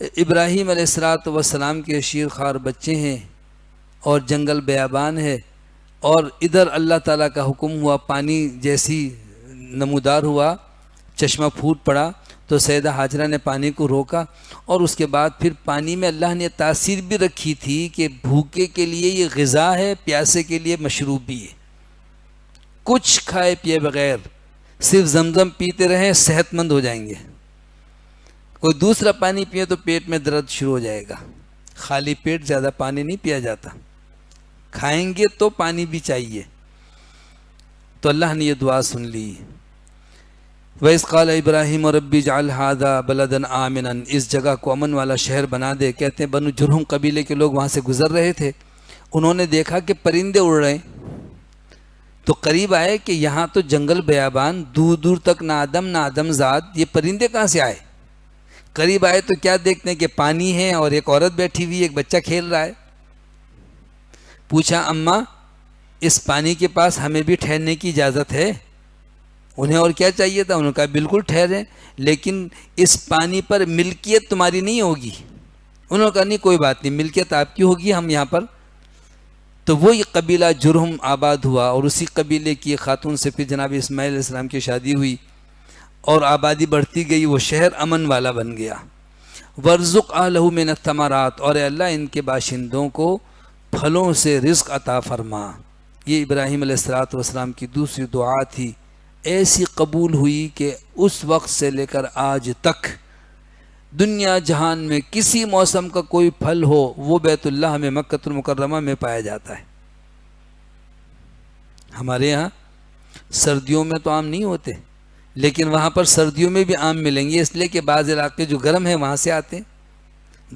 ابراہیم علیہ السلام کے شیر خوار بچے ہیں، اور جنگل بیابان ہے، اور ادھر اللہ تعالیٰ کا حکم ہوا، پانی جیسی نمودار ہوا، چشمہ پھوٹ پڑا، تو سیدہ ہاجرہ نے پانی کو روکا، اور اس کے بعد پھر پانی میں اللہ نے تاثیر بھی رکھی تھی کہ بھوکے کے لیے یہ غذا ہے، پیاسے کے لیے مشروب بھی ہے۔ کچھ کھائے پیے بغیر صرف زمزم پیتے رہیں، صحت مند ہو جائیں گے۔ کوئی دوسرا پانی پیے تو پیٹ میں درد شروع ہو جائے گا۔ خالی پیٹ زیادہ پانی نہیں پیا جاتا، کھائیں گے تو پانی بھی چاہیے۔ تو اللہ نے یہ دعا سن لی۔ وَإِذْ قَالَ إِبْرَاهِيمُ رَبِّ اجْعَلْ هَذَا بَلَدًا آمِنًا، اس جگہ کو امن والا شہر بنا دے۔ کہتے ہیں بنو جرہم قبیلے کے لوگ وہاں سے گزر رہے تھے، انہوں نے دیکھا کہ پرندے اڑ رہے ہیں، تو قریب آئے کہ یہاں تو جنگل بیابان، دور دور تک نہ آدم نہ آدم زاد، یہ پرندے کہاں سے آئے؟ قریب آئے تو کیا دیکھتے ہیں کہ پانی ہے اور ایک عورت بیٹھی ہوئی، ایک بچہ کھیل رہا ہے۔ پوچھا اماں اس پانی کے پاس ہمیں بھی ٹھہرنے کی اجازت ہے؟ انہیں اور کیا چاہیے تھا؟ انہوں نے کہا بالکل ٹھہریں، لیکن اس پانی پر ملکیت تمہاری نہیں ہوگی۔ انہوں نے کہا نہیں کوئی بات نہیں، ملکیت آپ کی ہوگی، ہم یہاں پر۔ تو وہی قبیلہ جرہم آباد ہوا، اور اسی قبیلے کی خاتون سے پھر جناب اسماعیل علیہ السلام کی شادی ہوئی، اور آبادی بڑھتی گئی، وہ شہر امن والا بن گیا۔ وَارْزُقْ أَهْلَهُ مِنَ الثَّمَرَاتِ، اور اے اللہ ان کے باشندوں کو پھلوں سے رزق عطا فرما۔ یہ ابراہیم علیہ السلام کی دوسری دعا تھی، ایسی قبول ہوئی کہ اس وقت سے لے کر آج تک دنیا جہان میں کسی موسم کا کوئی پھل ہو وہ بیت اللہ میں مکہ المکرمہ میں پایا جاتا ہے۔ ہمارے یہاں سردیوں میں تو آم نہیں ہوتے، لیکن وہاں پر سردیوں میں بھی آم ملیں گے، اس لیے کہ بعض علاقے جو گرم ہیں وہاں سے آتے ہیں۔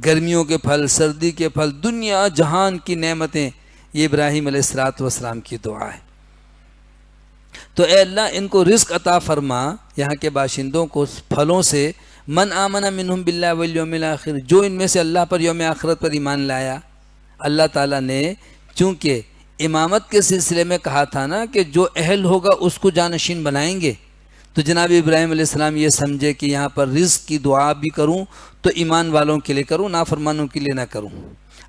گرمیوں کے پھل، سردی کے پھل، دنیا جہان کی نعمتیں، یہ ابراہیم علیہ السلام کی دعا ہے۔ تو اے اللہ ان کو رزق عطا فرما، یہاں کے باشندوں کو پھلوں سے، من آمن منہم باللہ والیوم الاخر، جو ان میں سے اللہ پر یوم آخرت پر ایمان لایا۔ اللہ تعالیٰ نے چونکہ امامت کے سلسلے میں کہا تھا نا کہ جو اہل ہوگا اس کو جانشین بنائیں گے، تو جناب ابراہیم علیہ السلام یہ سمجھے کہ یہاں پر رزق کی دعا بھی کروں تو ایمان والوں کے لیے کروں، نافرمانوں کے لیے نہ کروں۔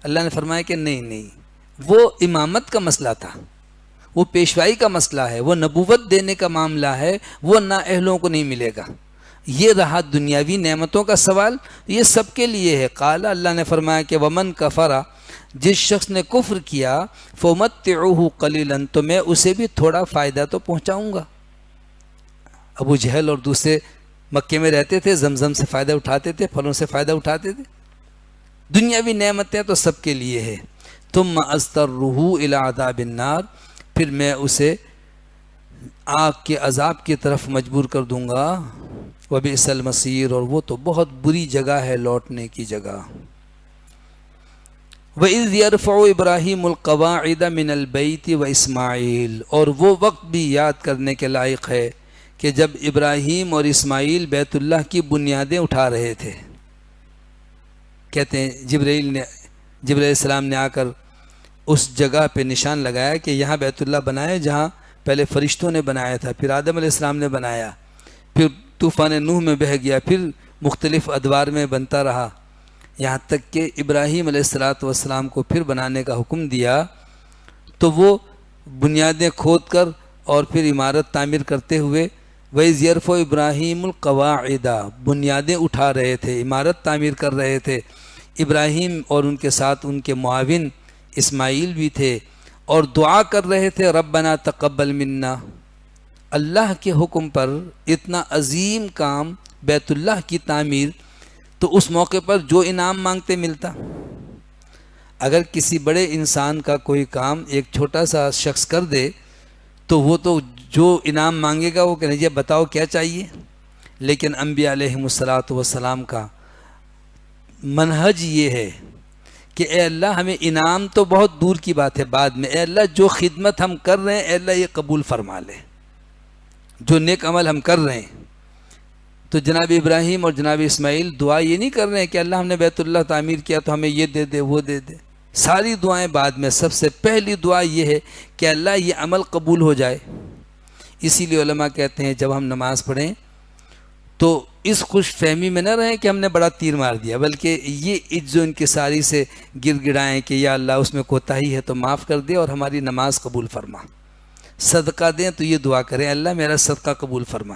اللہ نے فرمایا کہ نہیں، وہ امامت کا مسئلہ تھا، وہ پیشوائی کا مسئلہ ہے، وہ نبوت دینے کا معاملہ ہے، وہ نا اہلوں کو نہیں ملے گا۔ یہ رہا دنیاوی نعمتوں کا سوال، یہ سب کے لیے ہے۔ قال، اللہ نے فرمایا کہ ومن کفر، جس شخص نے کفر کیا، فمتعوہ قلیلا، تو میں اسے بھی تھوڑا فائدہ تو پہنچاؤں گا۔ ابو جہل اور دوسرے مکے میں رہتے تھے، زمزم سے فائدہ اٹھاتے تھے، پھلوں سے فائدہ اٹھاتے تھے، دنیاوی نعمتیں تو سب کے لیے ہے۔ ثم اضطرہ الی عذاب النار، پھر میں اسے آگ کے عذاب کی طرف مجبور کر دوں گا، وبئس المصیر، اور وہ تو بہت بری جگہ ہے لوٹنے کی جگہ۔ وَإِذْ يَرْفَعُ إِبْرَاهِيمُ الْقَوَاعِدَ مِنَ الْبَيْتِ وَإِسْمَاعِيلُ، اور وہ وقت بھی یاد کرنے کے لائق ہے کہ جب ابراہیم اور اسماعیل بیت اللہ کی بنیادیں اٹھا رہے تھے۔ کہتے ہیں جبرائیل علیہ السلام نے آ کر اس جگہ پہ نشان لگایا کہ یہاں بیت اللہ بنایا جہاں پہلے فرشتوں نے بنایا تھا، پھر آدم علیہ السلام نے بنایا، پھر طوفان نوح میں بہہ گیا، پھر مختلف ادوار میں بنتا رہا، یہاں تک کہ ابراہیم علیہ السلام کو پھر بنانے کا حکم دیا۔ تو وہ بنیادیں کھود کر اور پھر عمارت تعمیر کرتے ہوئے وَإِذْ يَرْفَعُ إِبْرَاهِيمُ الْقَوَاعِدَ، بنیادیں اٹھا رہے تھے، عمارت تعمیر کر رہے تھے۔ ابراہیم اور ان کے ساتھ ان کے معاون اسماعیل بھی تھے، اور دعا کر رہے تھے ربنا تقبل منا۔ اللہ کے حکم پر اتنا عظیم کام بیت اللہ کی تعمیر، تو اس موقع پر جو انعام مانگتے ملتا۔ اگر کسی بڑے انسان کا کوئی کام ایک چھوٹا سا شخص کر دے تو وہ تو جو انعام مانگے گا وہ کہنے یہ بتاؤ کیا چاہیے۔ لیکن انبیاء علیہم السلام کا منہج یہ ہے کہ اے اللہ ہمیں انعام تو بہت دور کی بات ہے، بعد میں اے اللہ جو خدمت ہم کر رہے ہیں اے اللہ یہ قبول فرما لے، جو نیک عمل ہم کر رہے ہیں۔ تو جناب ابراہیم اور جناب اسماعیل دعا یہ نہیں کر رہے ہیں کہ اللہ ہم نے بیت اللہ تعمیر کیا تو ہمیں یہ دے دے وہ دے دے، ساری دعائیں بعد میں، سب سے پہلی دعا یہ ہے کہ اللہ یہ عمل قبول ہو جائے۔ اسی لیے علماء کہتے ہیں جب ہم نماز پڑھیں تو اس خوش فہمی میں نہ رہیں کہ ہم نے بڑا تیر مار دیا، بلکہ یہ عجز و انکساری سے گر گڑائیں کہ یا اللہ اس میں کوتاہی ہے تو معاف کر دے اور ہماری نماز قبول فرما۔ صدقہ دیں تو یہ دعا کریں اللہ میرا صدقہ قبول فرما،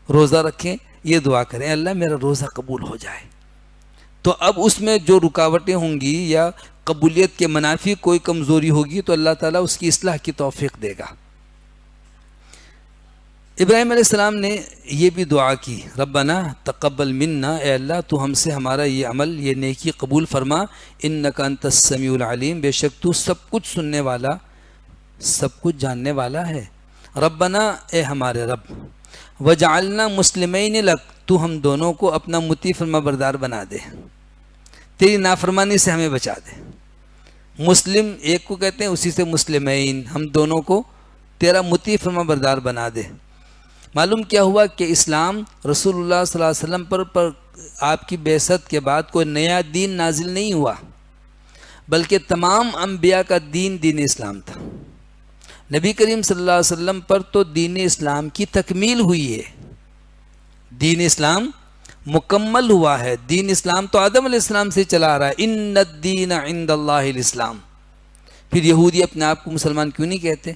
روزہ رکھیں یہ دعا کریں اللہ میرا روزہ قبول ہو جائے۔ تو اب اس میں جو رکاوٹیں ہوں گی یا قبولیت کے منافی کوئی کمزوری ہوگی تو اللہ تعالیٰ اس کی اصلاح کی توفیق دے گا۔ ابراہیم علیہ السلام نے یہ بھی دعا کی ربنا تقبل منا، اے اللہ تو ہم سے ہمارا یہ عمل یہ نیکی قبول فرما، انک انت السمیع العلیم، بے شک تو سب کچھ سننے والا سب کچھ جاننے والا ہے۔ ربنا اے ہمارے رب، وجعلنا مسلمین لک، تو ہم دونوں کو اپنا مطیع فرما بردار بنا دے، تیری نافرمانی سے ہمیں بچا دے۔ مسلم ایک کو کہتے ہیں، اسی سے مسلمین، ہم دونوں کو تیرا مطیع فرما بردار بنا دے۔ معلوم کیا ہوا کہ اسلام رسول اللہ صلی اللہ علیہ وسلم پر آپ کی بعثت کے بعد کوئی نیا دین نازل نہیں ہوا، بلکہ تمام انبیاء کا دین اسلام تھا۔ نبی کریم صلی اللہ علیہ وسلم پر تو دین اسلام کی تکمیل ہوئی ہے، دین اسلام مکمل ہوا ہے۔ دین اسلام تو آدم علیہ السلام سے چلا آ رہا ہے، ان الدین عند اللہ الاسلام۔ پھر یہودی اپنے آپ کو مسلمان کیوں نہیں کہتے؟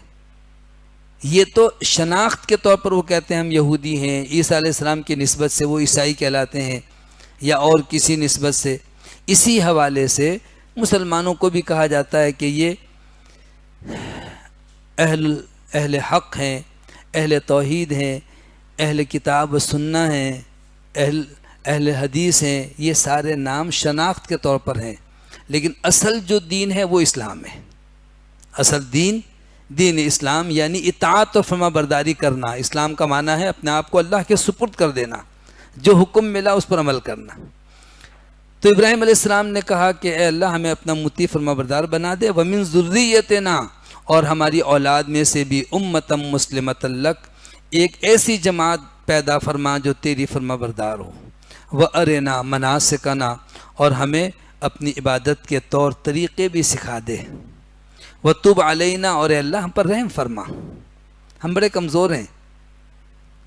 یہ تو شناخت کے طور پر وہ کہتے ہیں ہم یہودی ہیں، عیسیٰ علیہ السلام کی نسبت سے وہ عیسائی کہلاتے ہیں یا اور کسی نسبت سے۔ اسی حوالے سے مسلمانوں کو بھی کہا جاتا ہے کہ یہ اہل حق ہیں، اہل توحید ہیں، اہل کتاب و سنہ ہیں، اہل حدیث ہیں۔ یہ سارے نام شناخت کے طور پر ہیں، لیکن اصل جو دین ہے وہ اسلام ہے۔ اصل دین اسلام یعنی اطاعت و فرما برداری کرنا۔ اسلام کا معنی ہے اپنے آپ کو اللہ کے سپرد کر دینا، جو حکم ملا اس پر عمل کرنا۔ تو ابراہیم علیہ السلام نے کہا کہ اے اللہ ہمیں اپنا مطیع فرما بردار بنا دے، وَمِن ذُرِّيَّتِنَا، اور ہماری اولاد میں سے بھی اُمَّةً مُسْلِمَةً لَكَ، ایک ایسی جماعت پیدا فرما جو تیری فرما بردار ہو، وَأَرِنَا مَنَاسِكَنَا، اور ہمیں اپنی عبادت کے طور طریقے بھی سکھا دے، وَتُبْ عَلَيْنَا، اور اے اللہ ہم پر رحم فرما، ہم بڑے کمزور ہیں،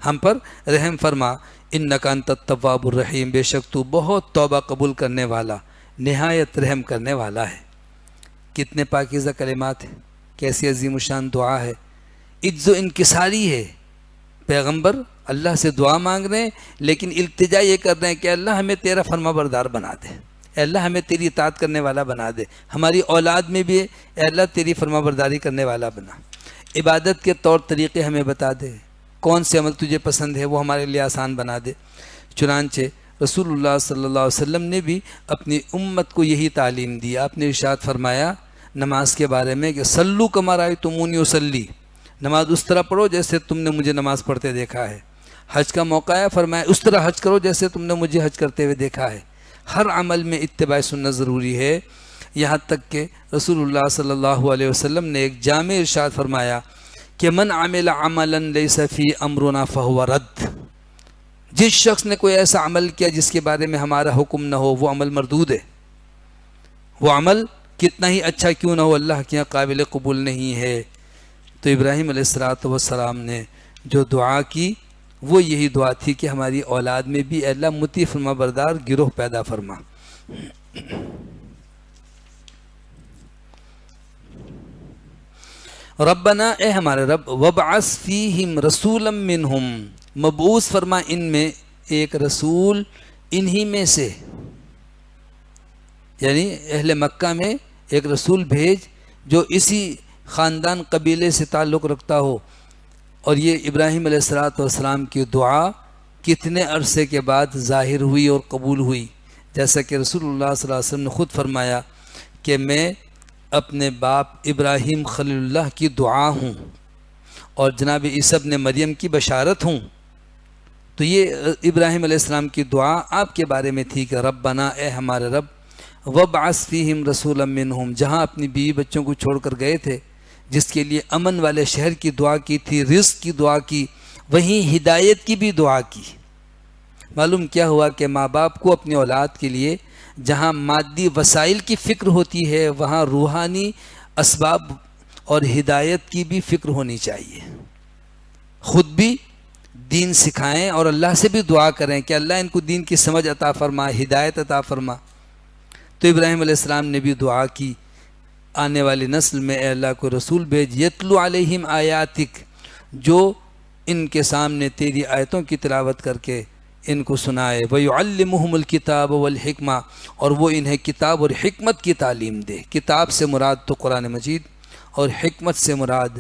ہم پر رحم فرما، اِنَّكَ أَنْتَ التَّوَّابُ الرَّحِيمُ، بے شک تو بہت توبہ قبول کرنے والا، نہایت رحم کرنے والا ہے۔ کتنے پاکیزہ کلمات ہیں، کیسی عظیم الشان دعا ہے، عجز و انکساری ہے۔ پیغمبر اللہ سے دعا مانگ رہے ہیں لیکن التجا یہ کر رہے ہیں کہ اللہ ہمیں تیرا فرما بردار بنا دے، اے اللہ ہمیں تیری اطاعت کرنے والا بنا دے، ہماری اولاد میں بھی اے اللہ تیری فرما برداری کرنے والا بنا، عبادت کے طور طریقے ہمیں بتا دے، کون سے عمل تجھے پسند ہے وہ ہمارے لیے آسان بنا دے۔ چنانچہ رسول اللہ صلی اللہ علیہ وسلم نے بھی اپنی امت کو یہی تعلیم دی۔ آپ نے ارشاد فرمایا نماز کے بارے میں کہ صلو کما رأیتمونی اصلی، نماز اس طرح پڑھو جیسے تم نے مجھے نماز پڑھتے دیکھا ہے۔ حج کا موقع ہے، فرمایا اس طرح حج کرو جیسے تم نے مجھے حج کرتے ہوئے دیکھا ہے۔ ہر عمل میں اتباع سنت ضروری ہے، یہاں تک کہ رسول اللہ صلی اللہ علیہ وسلم نے ایک جامع ارشاد فرمایا کہ من عمل عملا لیس فی امرنا فہو رد، جس شخص نے کوئی ایسا عمل کیا جس کے بارے میں ہمارا حکم نہ ہو وہ عمل مردود ہے، وہ عمل کتنا ہی اچھا کیوں نہ ہو اللہ کے یہاں قابل قبول نہیں ہے۔ تو ابراہیم علیہ السلام نے جو دعا کی وہ یہی دعا تھی کہ ہماری اولاد میں بھی اے اللہ مطیع فرما بردار گروہ پیدا فرما۔ ربنا، اے ہمارے رب، وابعث فیہم رسولا منہم، مبعوث فرما ان میں ایک رسول انہی میں سے، یعنی اہل مکہ میں ایک رسول بھیج جو اسی خاندان قبیلے سے تعلق رکھتا ہو۔ اور یہ ابراہیم علیہ السلام کی دعا کتنے عرصے کے بعد ظاہر ہوئی اور قبول ہوئی، جیسا کہ رسول اللہ صلی اللہ علیہ وسلم نے خود فرمایا کہ میں اپنے باپ ابراہیم خلیل اللہ کی دعا ہوں اور جناب عیسی ابن مریم کی بشارت ہوں۔ تو یہ ابراہیم علیہ السلام کی دعا آپ کے بارے میں تھی کہ ربنا، اے ہمارے رب، وابعث فیہم رسولا منہم، جہاں اپنی بیوی بچوں کو چھوڑ کر گئے تھے، جس کے لیے امن والے شہر کی دعا کی تھی، رزق کی دعا کی، وہیں ہدایت کی بھی دعا کی۔ معلوم کیا ہوا کہ ماں باپ کو اپنی اولاد کے لیے جہاں مادی وسائل کی فکر ہوتی ہے وہاں روحانی اسباب اور ہدایت کی بھی فکر ہونی چاہیے۔ خود بھی دین سکھائیں اور اللہ سے بھی دعا کریں کہ اللہ ان کو دین کی سمجھ عطا فرما، ہدایت عطا فرما۔ تو ابراہیم علیہ السلام نے بھی دعا کی آنے والی نسل میں اے اللہ کو رسول بھیج، یتلو علیہم آیاتک، جو ان کے سامنے تیری آیتوں کی تلاوت کر کے ان کو سنائے، وَيُعَلِّمُهُمُ الْكِتَابَ وَالْحِکْمَةَ، اور وہ انہیں کتاب اور حکمت کی تعلیم دے۔ کتاب سے مراد تو قرآن مجید اور حکمت سے مراد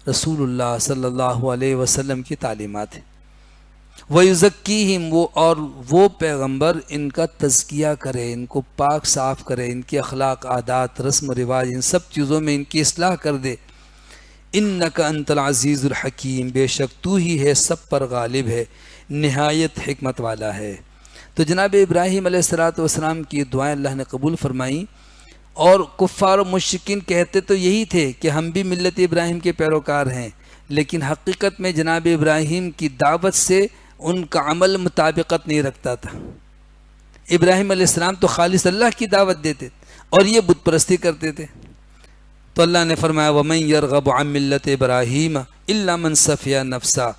رسول اللہ صلی اللہ علیہ وسلم کی تعلیمات ہیں۔ وَيُزَكِّيهِمْ، اور وہ پیغمبر ان کا تزکیہ کرے، ان کو پاک صاف کرے، ان کے اخلاق، عادات، رسم و رواج، ان سب چیزوں میں ان کی اصلاح کر دے۔ اِنَّكَ أَنْتَ الْعَزِيزُ الْحَكِيمُ، بے شک تو ہی ہے سب پر غالب ہے، نہایت حکمت والا ہے۔ تو جناب ابراہیم علیہ السلام کی دعائیں اللہ نے قبول فرمائیں، اور کفار و مشرکین کہتے تو یہی تھے کہ ہم بھی ملت ابراہیم کے پیروکار ہیں، لیکن حقیقت میں جناب ابراہیم کی دعوت سے ان کا عمل مطابقت نہیں رکھتا تھا۔ ابراہیم علیہ السلام تو خالص اللہ کی دعوت دیتے اور یہ بت پرستی کرتے تھے۔ تو اللہ نے فرمایا وَمَن يَرْغَبُ عَن مِّلَّةِ إِبْرَاهِيمَ إِلَّا مَن سَفِيَ نَفْسَهُ،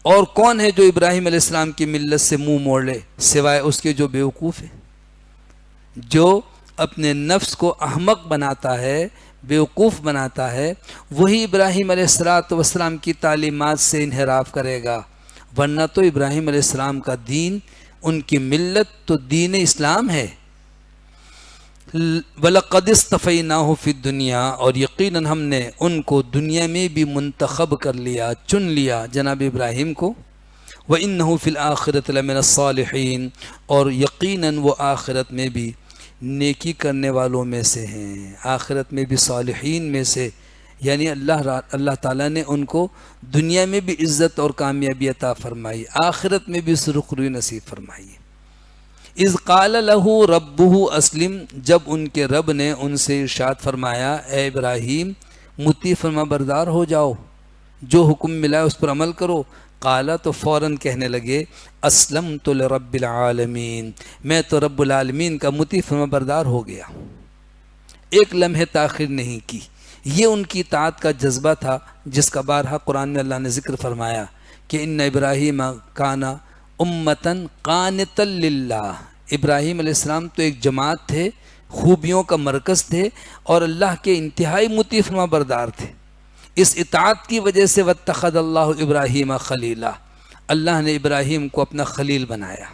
اور کون ہے جو ابراہیم علیہ السلام کی ملت سے منہ موڑ لے سوائے اس کے جو بیوقوف ہے، جو اپنے نفس کو احمق بناتا ہے، بیوقوف بناتا ہے، وہی ابراہیم علیہ السلام کی تعلیمات سے انحراف کرے گا۔ ورنہ تو ابراہیم علیہ السلام کا دین، ان کی ملت تو دین اسلام ہے۔ وَلَقَدِ اصْطَفَيْنَاهُ فِي الدُّنْيَا، اور یقیناً ہم نے ان کو دنیا میں بھی منتخب کر لیا، چن لیا جناب ابراہیم کو۔ وَإِنَّهُ فِي الْآخِرَةِ لَمِنَ الصَّالِحِينَ، اور یقیناً وہ آخرت میں بھی نیکی کرنے والوں میں سے ہیں، آخرت میں بھی صالحین میں سے، یعنی اللہ تعالیٰ نے ان کو دنیا میں بھی عزت اور کامیابی عطا فرمائی، آخرت میں بھی سرخروی نصیب فرمائی۔ اذ قال له ربه اسلم، جب ان کے رب نے ان سے ارشاد فرمایا اے ابراہیم مطیع فرما بردار ہو جاؤ، جو حکم ملا اس پر عمل کرو۔ قالا، تو فوراً کہنے لگے اسلمت لرب العالمین، میں تو رب العالمین کا مطیع فرما بردار ہو گیا، ایک لمحے تاخیر نہیں کی۔ یہ ان کی اطاعت کا جذبہ تھا جس کا بارہا قرآن میں اللہ نے ذکر فرمایا کہ ان ابراہیم کان امتاً قانتا للہ، ابراہیم علیہ السلام تو ایک جماعت تھے، خوبیوں کا مرکز تھے اور اللہ کے انتہائی مطیع فرما بردار تھے۔ اس اطاعت کی وجہ سے واتخذ اللہ ابراہیم خلیلا، اللہ نے ابراہیم کو اپنا خلیل بنایا۔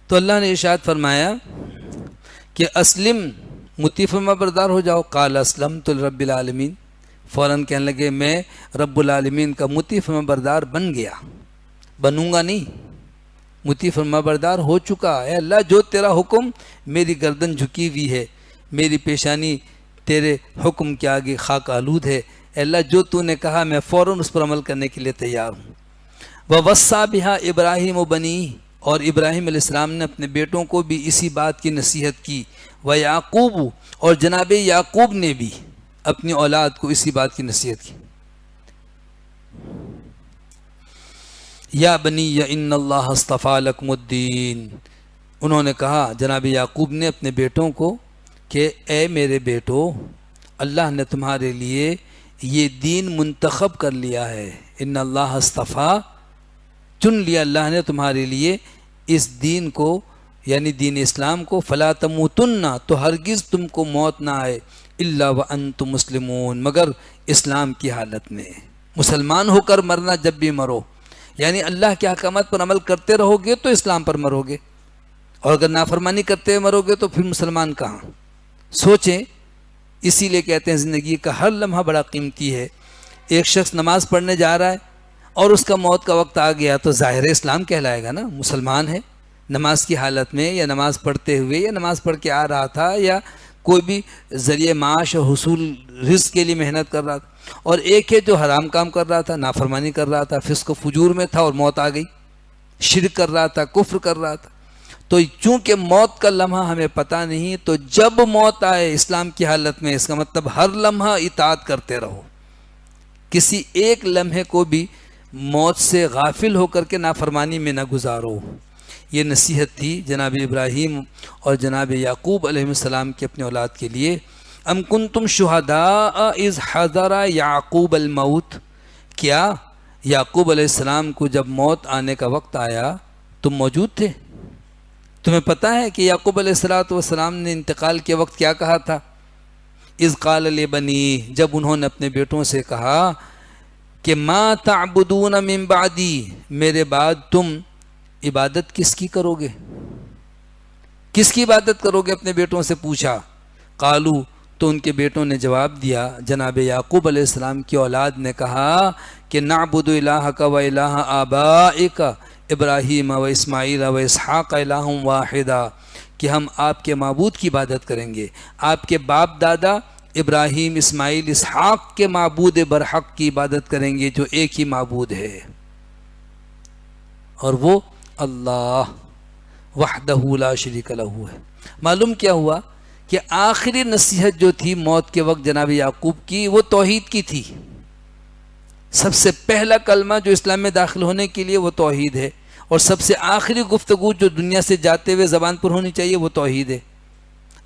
تو اللہ نے ارشاد فرمایا کہ اسلم، مطیع فرما بردار ہو جاؤ۔ قال اسلمت لرب العالمین، فوراً کہنے لگے میں رب العالمین کا مطیع فرما بردار بن گیا، بنوں گا نہیں، مطیع فرما بردار ہو چکا۔ اے اللہ جو تیرا حکم، میری گردن جھکی ہوئی ہے، میری پیشانی تیرے حکم کے آگے خاک آلود ہے، اے اللہ جو تو نے کہا میں فوراً اس پر عمل کرنے کے لیے تیار ہوں۔ وَوَصَّى بِهَا إِبْرَاهِيمُ بَنِيهِ، اور ابراہیم علیہ السلام نے اپنے بیٹوں کو بھی اسی بات کی نصیحت کی، وَيَعْقُوبُ، اور جناب یعقوب نے بھی اپنی اولاد کو اسی بات کی نصیحت کی۔ یا بنی ان اللہ اصطفیٰ لکم الدین، انہوں نے کہا جناب یعقوب نے اپنے بیٹوں کو کہ اے میرے بیٹو، اللہ نے تمہارے لیے یہ دین منتخب کر لیا ہے، ان اللہ اصطفیٰ، چن لیا اللہ نے تمہارے لیے اس دین کو، یعنی دین اسلام کو، فلا تموتن، تو ہرگز تم کو موت نہ آئے، الا وانتم مسلمون، مگر اسلام کی حالت میں، مسلمان ہو کر مرنا جب بھی مرو، یعنی اللہ کے احکامات پر عمل کرتے رہو گے تو اسلام پر مرو گے، اور اگر نافرمانی کرتے مرو گے تو پھر مسلمان کہاں؟ سوچیں، اسی لیے کہتے ہیں زندگی کا ہر لمحہ بڑا قیمتی ہے۔ ایک شخص نماز پڑھنے جا رہا ہے اور اس کا موت کا وقت آ گیا تو ظاہر اسلام کہلائے گا نا، مسلمان ہے، نماز کی حالت میں یا نماز پڑھتے ہوئے یا نماز پڑھ کے آ رہا تھا یا کوئی بھی ذریعہ معاش اور حصول رزق کے لیے محنت کر رہا تھا، اور ایک ہے جو حرام کام کر رہا تھا، نافرمانی کر رہا تھا، فسق و فجور میں تھا اور موت آ گئی، شرک کر رہا تھا، کفر کر رہا تھا۔ تو چونکہ موت کا لمحہ ہمیں پتہ نہیں، تو جب موت آئے اسلام کی حالت میں، اس کا مطلب ہر لمحہ اطاعت کرتے رہو، کسی ایک لمحے کو بھی موت سے غافل ہو کر کے نافرمانی میں نہ گزارو۔ یہ نصیحت تھی جناب ابراہیم اور جناب یعقوب علیہ السلام کے اپنے اولاد کے لیے۔ ام کنتم شہداء اذ حضر یعقوب الموت، کیا یعقوب علیہ السلام کو جب موت آنے کا وقت آیا تم موجود تھے؟ تمہیں پتہ ہے کہ یعقوب علیہ السلام نے انتقال کے وقت کیا کہا تھا؟ اذ قال لبنی، جب انہوں نے اپنے بیٹوں سے کہا کہ ما تعبدون من بعدی، میرے بعد تم عبادت کس کی کرو گے؟ کس کی عبادت کرو گے؟ اپنے بیٹوں سے پوچھا۔ قالو، تو ان کے بیٹوں نے جواب دیا، جناب یعقوب علیہ السلام کی اولاد نے کہا کہ نعبد الہک و الہ آبائک ابراہیم و اسماعیل و اسحاق الہ واحدا، کہ ہم آپ کے معبود کی عبادت کریں گے، آپ کے باپ دادا ابراہیم، اسماعیل، اسحاق کے معبود برحق کی عبادت کریں گے جو ایک ہی معبود ہے، اور وہ اللہ وحدہ لا شریک لہ ہے۔ معلوم کیا ہوا کہ آخری نصیحت جو تھی موت کے وقت جناب یعقوب کی، وہ توحید کی تھی۔ سب سے پہلا کلمہ جو اسلام میں داخل ہونے کے لیے وہ توحید ہے، اور سب سے آخری گفتگو جو دنیا سے جاتے ہوئے زبان پر ہونی چاہیے وہ توحید ہے۔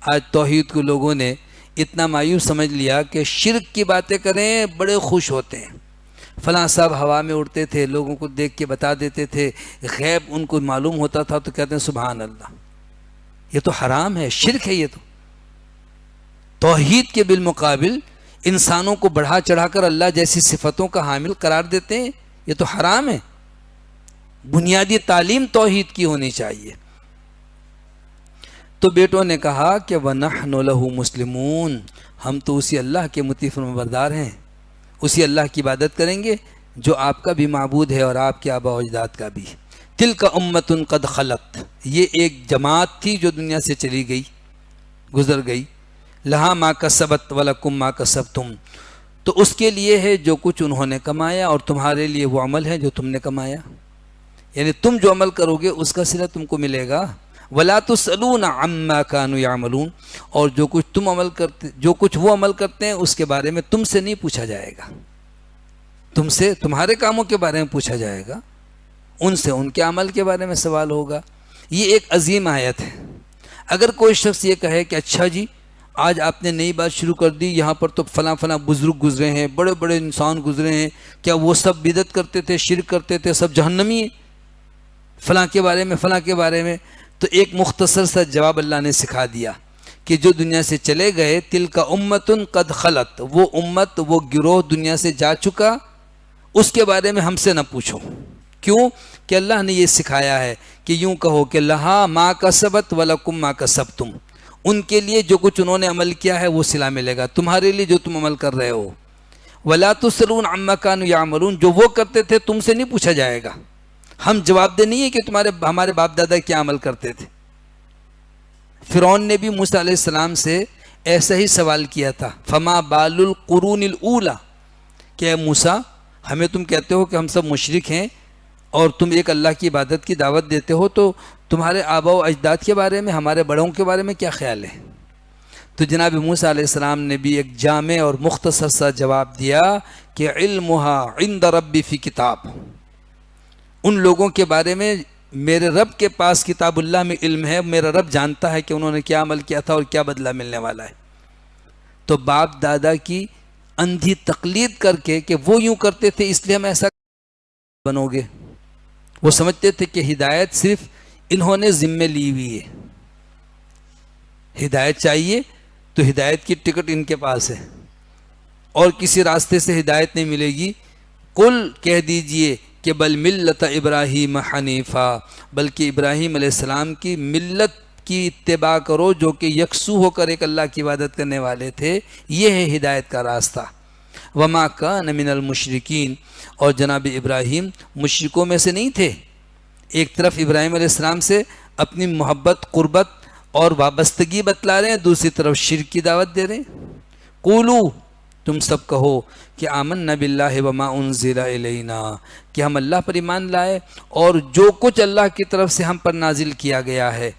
آج توحید کو لوگوں نے اتنا مایوس سمجھ لیا کہ شرک کی باتیں کریں بڑے خوش ہوتے ہیں۔ فلاں صاحب ہوا میں اڑتے تھے، لوگوں کو دیکھ کے بتا دیتے تھے، غیب ان کو معلوم ہوتا تھا تو کہتے ہیں سبحان اللہ۔ یہ تو حرام ہے، شرک ہے۔ یہ تو توحید کے بالمقابل انسانوں کو بڑھا چڑھا کر اللہ جیسی صفتوں کا حامل قرار دیتے ہیں، یہ تو حرام ہے۔ بنیادی تعلیم توحید کی ہونی چاہیے۔ تو بیٹوں نے کہا کہ وَنَحْنُ لَهُ مُسْلِمُونَ، ہم تو اسی اللہ کے مطیع فرمانبردار ہیں، اسی اللہ کی عبادت کریں گے جو آپ کا بھی معبود ہے اور آپ کے آباء و اجداد کا بھی۔ تِلْكَ أُمَّةٌ قَدْ خَلَتْ، یہ ایک جماعت تھی جو دنیا سے چلی گئی، گزر گئی۔ لَهَا مَا كَسَبَتْ وَلَكُمْ مَا كَسَبْتُمْ، تو اس کے لیے ہے جو کچھ انہوں نے کمایا اور تمہارے لیے وہ عمل ہے جو تم نے کمایا، یعنی تم جو عمل کرو گے اس کا صلہ تم کو ملے گا۔ وَلَا تُسْأَلُونَ عَمَّا كَانُوا يَعْمَلُونَ، اور جو کچھ تم عمل کرتے، جو کچھ وہ عمل کرتے ہیں اس کے بارے میں تم سے نہیں پوچھا جائے گا، تم سے تمہارے کاموں کے بارے میں پوچھا جائے گا، ان سے ان کے عمل کے بارے میں سوال ہوگا۔ یہ ایک عظیم آیت ہے۔ اگر کوئی شخص یہ کہے کہ اچھا جی آج آپ نے نئی بات شروع کر دی، یہاں پر تو فلاں فلاں بزرگ گزرے ہیں، بڑے بڑے انسان گزرے ہیں، کیا وہ سب بدعت کرتے تھے، شرک کرتے تھے، سب جہنمی ہیں، فلاں کے بارے میں فلاں کے بارے میں؟ تو ایک مختصر سا جواب اللہ نے سکھا دیا کہ جو دنیا سے چلے گئے، تِلْكَ أُمَّةٌ قَدْ خَلَتْ، وہ امت، وہ گروہ دنیا سے جا چکا، اس کے بارے میں ہم سے نہ پوچھو۔ کیوں؟ کہ اللہ نے یہ سکھایا ہے کہ یوں کہو کہ لَهَا مَا كَسَبَتْ وَلَكُمْ مَا كَسَبْتُمْ، ان کے لیے جو کچھ انہوں نے عمل کیا ہے وہ صلہ ملے گا، تمہارے لیے جو تم عمل کر رہے ہو۔ وَلَا تُسْأَلُونَ عَمَّا كَانُوا يَعْمَلُونَ، جو وہ کرتے تھے تم سے نہیں پوچھا جائے گا۔ ہم جواب دہ نہیں ہے کہ ہمارے باپ دادا کیا عمل کرتے تھے۔ فرعون نے بھی موسیٰ علیہ السلام سے ایسا ہی سوال کیا تھا، فما بال القرون الاولی، کہ اے موسیٰ ہمیں تم کہتے ہو کہ ہم سب مشرک ہیں اور تم ایک اللہ کی عبادت کی دعوت دیتے ہو، تو تمہارے آبا و اجداد کے بارے میں، ہمارے بڑوں کے بارے میں کیا خیال ہے؟ تو جناب موسیٰ علیہ السلام نے بھی ایک جامع اور مختصر سا جواب دیا کہ علمها عند ربی فی کتاب، ان لوگوں کے بارے میں میرے رب کے پاس کتاب اللہ میں علم ہے، میرا رب جانتا ہے کہ انہوں نے کیا عمل کیا تھا اور کیا بدلہ ملنے والا ہے۔ تو باپ دادا کی اندھی تقلید کر کے کہ وہ یوں کرتے تھے اس لیے ہم ایسا بنو گے، وہ سمجھتے تھے کہ ہدایت صرف انہوں نے ذمہ لی ہوئی ہے، ہدایت چاہیے تو ہدایت کی ٹکٹ ان کے پاس ہے اور کسی راستے سے ہدایت نہیں ملے گی۔ قل کہہ دیجئے کہ بل ملت ابراہیم حنیفہ، بلکہ ابراہیم علیہ السلام کی ملت کی اتباع کرو جو کہ یکسو ہو کر ایک اللہ کی عبادت کرنے والے تھے، یہ ہے ہدایت کا راستہ۔ وما کان من المشرکین، اور جناب ابراہیم مشرکوں میں سے نہیں تھے۔ ایک طرف ابراہیم علیہ السلام سے اپنی محبت، قربت اور وابستگی بتلا رہے ہیں، دوسری طرف شرک کی دعوت دے رہے ہیں۔ قولو، تم سب کہو کہ آمنا باللہ وما انزل الینا، کہ ہم اللہ پر ایمان لائے اور جو کچھ اللہ کی طرف سے ہم پر نازل کیا گیا ہے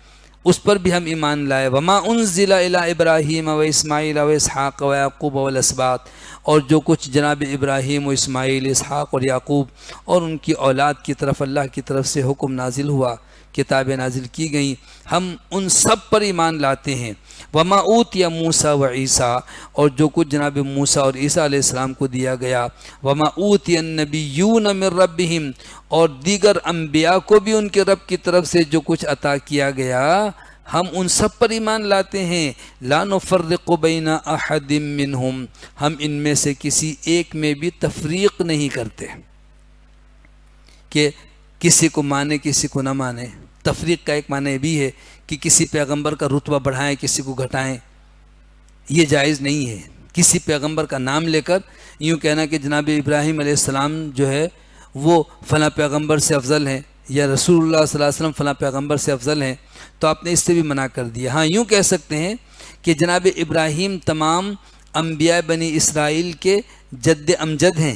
اس پر بھی ہم ایمان لائے۔ وما انزل الی ابراہیم و اسماعیل و اسحاق و یعقوب والاسباط، اور جو کچھ جناب ابراہیم و اسماعیل، اسحاق اور یعقوب اور ان کی اولاد کی طرف اللہ کی طرف سے حکم نازل ہوا، کتابیں نازل کی گئیں، ہم ان سب پر ایمان لاتے ہیں۔ وما اوتی موسیٰ و عیسیٰ، اور جو کچھ جناب موسیٰ اور عیسیٰ علیہ السلام کو دیا گیا۔ وما اوتی النبیون من ربہم، اور دیگر انبیاء کو بھی ان کے رب کی طرف سے جو کچھ عطا کیا گیا، ہم ان سب پر ایمان لاتے ہیں۔ لا نفرق بین احد منہم، ہم ان میں سے کسی ایک میں بھی تفریق نہیں کرتے کہ کسی کو مانے کسی کو نہ مانے۔ تفریق کا ایک معنی بھی ہے کہ کسی پیغمبر کا رتبہ بڑھائیں کسی کو گھٹائیں، یہ جائز نہیں ہے۔ کسی پیغمبر کا نام لے کر یوں کہنا کہ جناب ابراہیم علیہ السلام جو ہے وہ فلاں پیغمبر سے افضل ہیں، یا رسول اللہ صلی اللہ علیہ وسلم فلاں پیغمبر سے افضل ہیں، تو آپ نے اس سے بھی منع کر دیا۔ ہاں یوں کہہ سکتے ہیں کہ جناب ابراہیم تمام انبیاء بنی اسرائیل کے جد امجد ہیں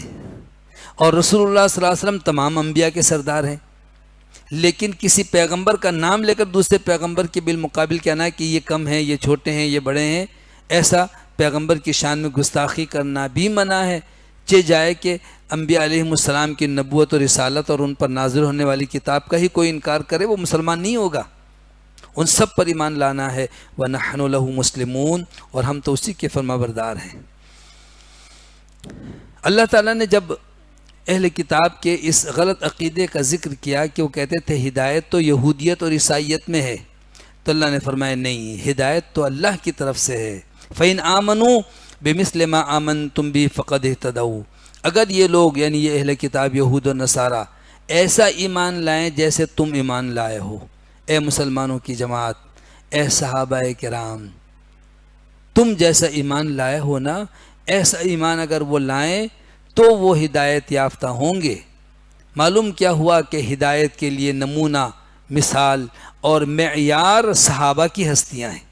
اور رسول اللہ صلی اللہ علیہ وسلم تمام انبیاء کے سردار ہیں، لیکن کسی پیغمبر کا نام لے کر دوسرے پیغمبر کے بالمقابل کہنا ہے کہ یہ کم ہیں، یہ چھوٹے ہیں، یہ بڑے ہیں، ایسا پیغمبر کی شان میں گستاخی کرنا بھی منع ہے۔ چہ جائے کہ انبیاء علیہ السلام کی نبوت و رسالت اور ان پر نازل ہونے والی کتاب کا ہی کوئی انکار کرے، وہ مسلمان نہیں ہوگا۔ ان سب پر ایمان لانا ہے۔ وَنَحْنُ لَهُ مُسْلِمُونَ، اور ہم تو اسی کے فرما بردار ہیں۔ اللہ تعالیٰ نے جب اہل کتاب کے اس غلط عقیدے کا ذکر کیا کہ وہ کہتے تھے ہدایت تو یہودیت اور عیسائیت میں ہے، تو اللہ نے فرمایا نہیں، ہدایت تو اللہ کی طرف سے ہے۔ فَإِنْ آمَنُوا بِمِثْلِ مَا آمَنْتُمْ بِهِ فَقَدِ اهْتَدَوْا، اگر یہ لوگ یعنی یہ اہل کتاب یہود و نصارہ ایسا ایمان لائیں جیسے تم ایمان لائے ہو، اے مسلمانوں کی جماعت، اے صحابہ کرام، تم جیسا ایمان لائے ہو نا، ایسا ایمان اگر وہ لائیں تو وہ ہدایت یافتہ ہوں گے۔ معلوم کیا ہوا کہ ہدایت کے لیے نمونہ، مثال اور معیار صحابہ کی ہستیاں ہیں۔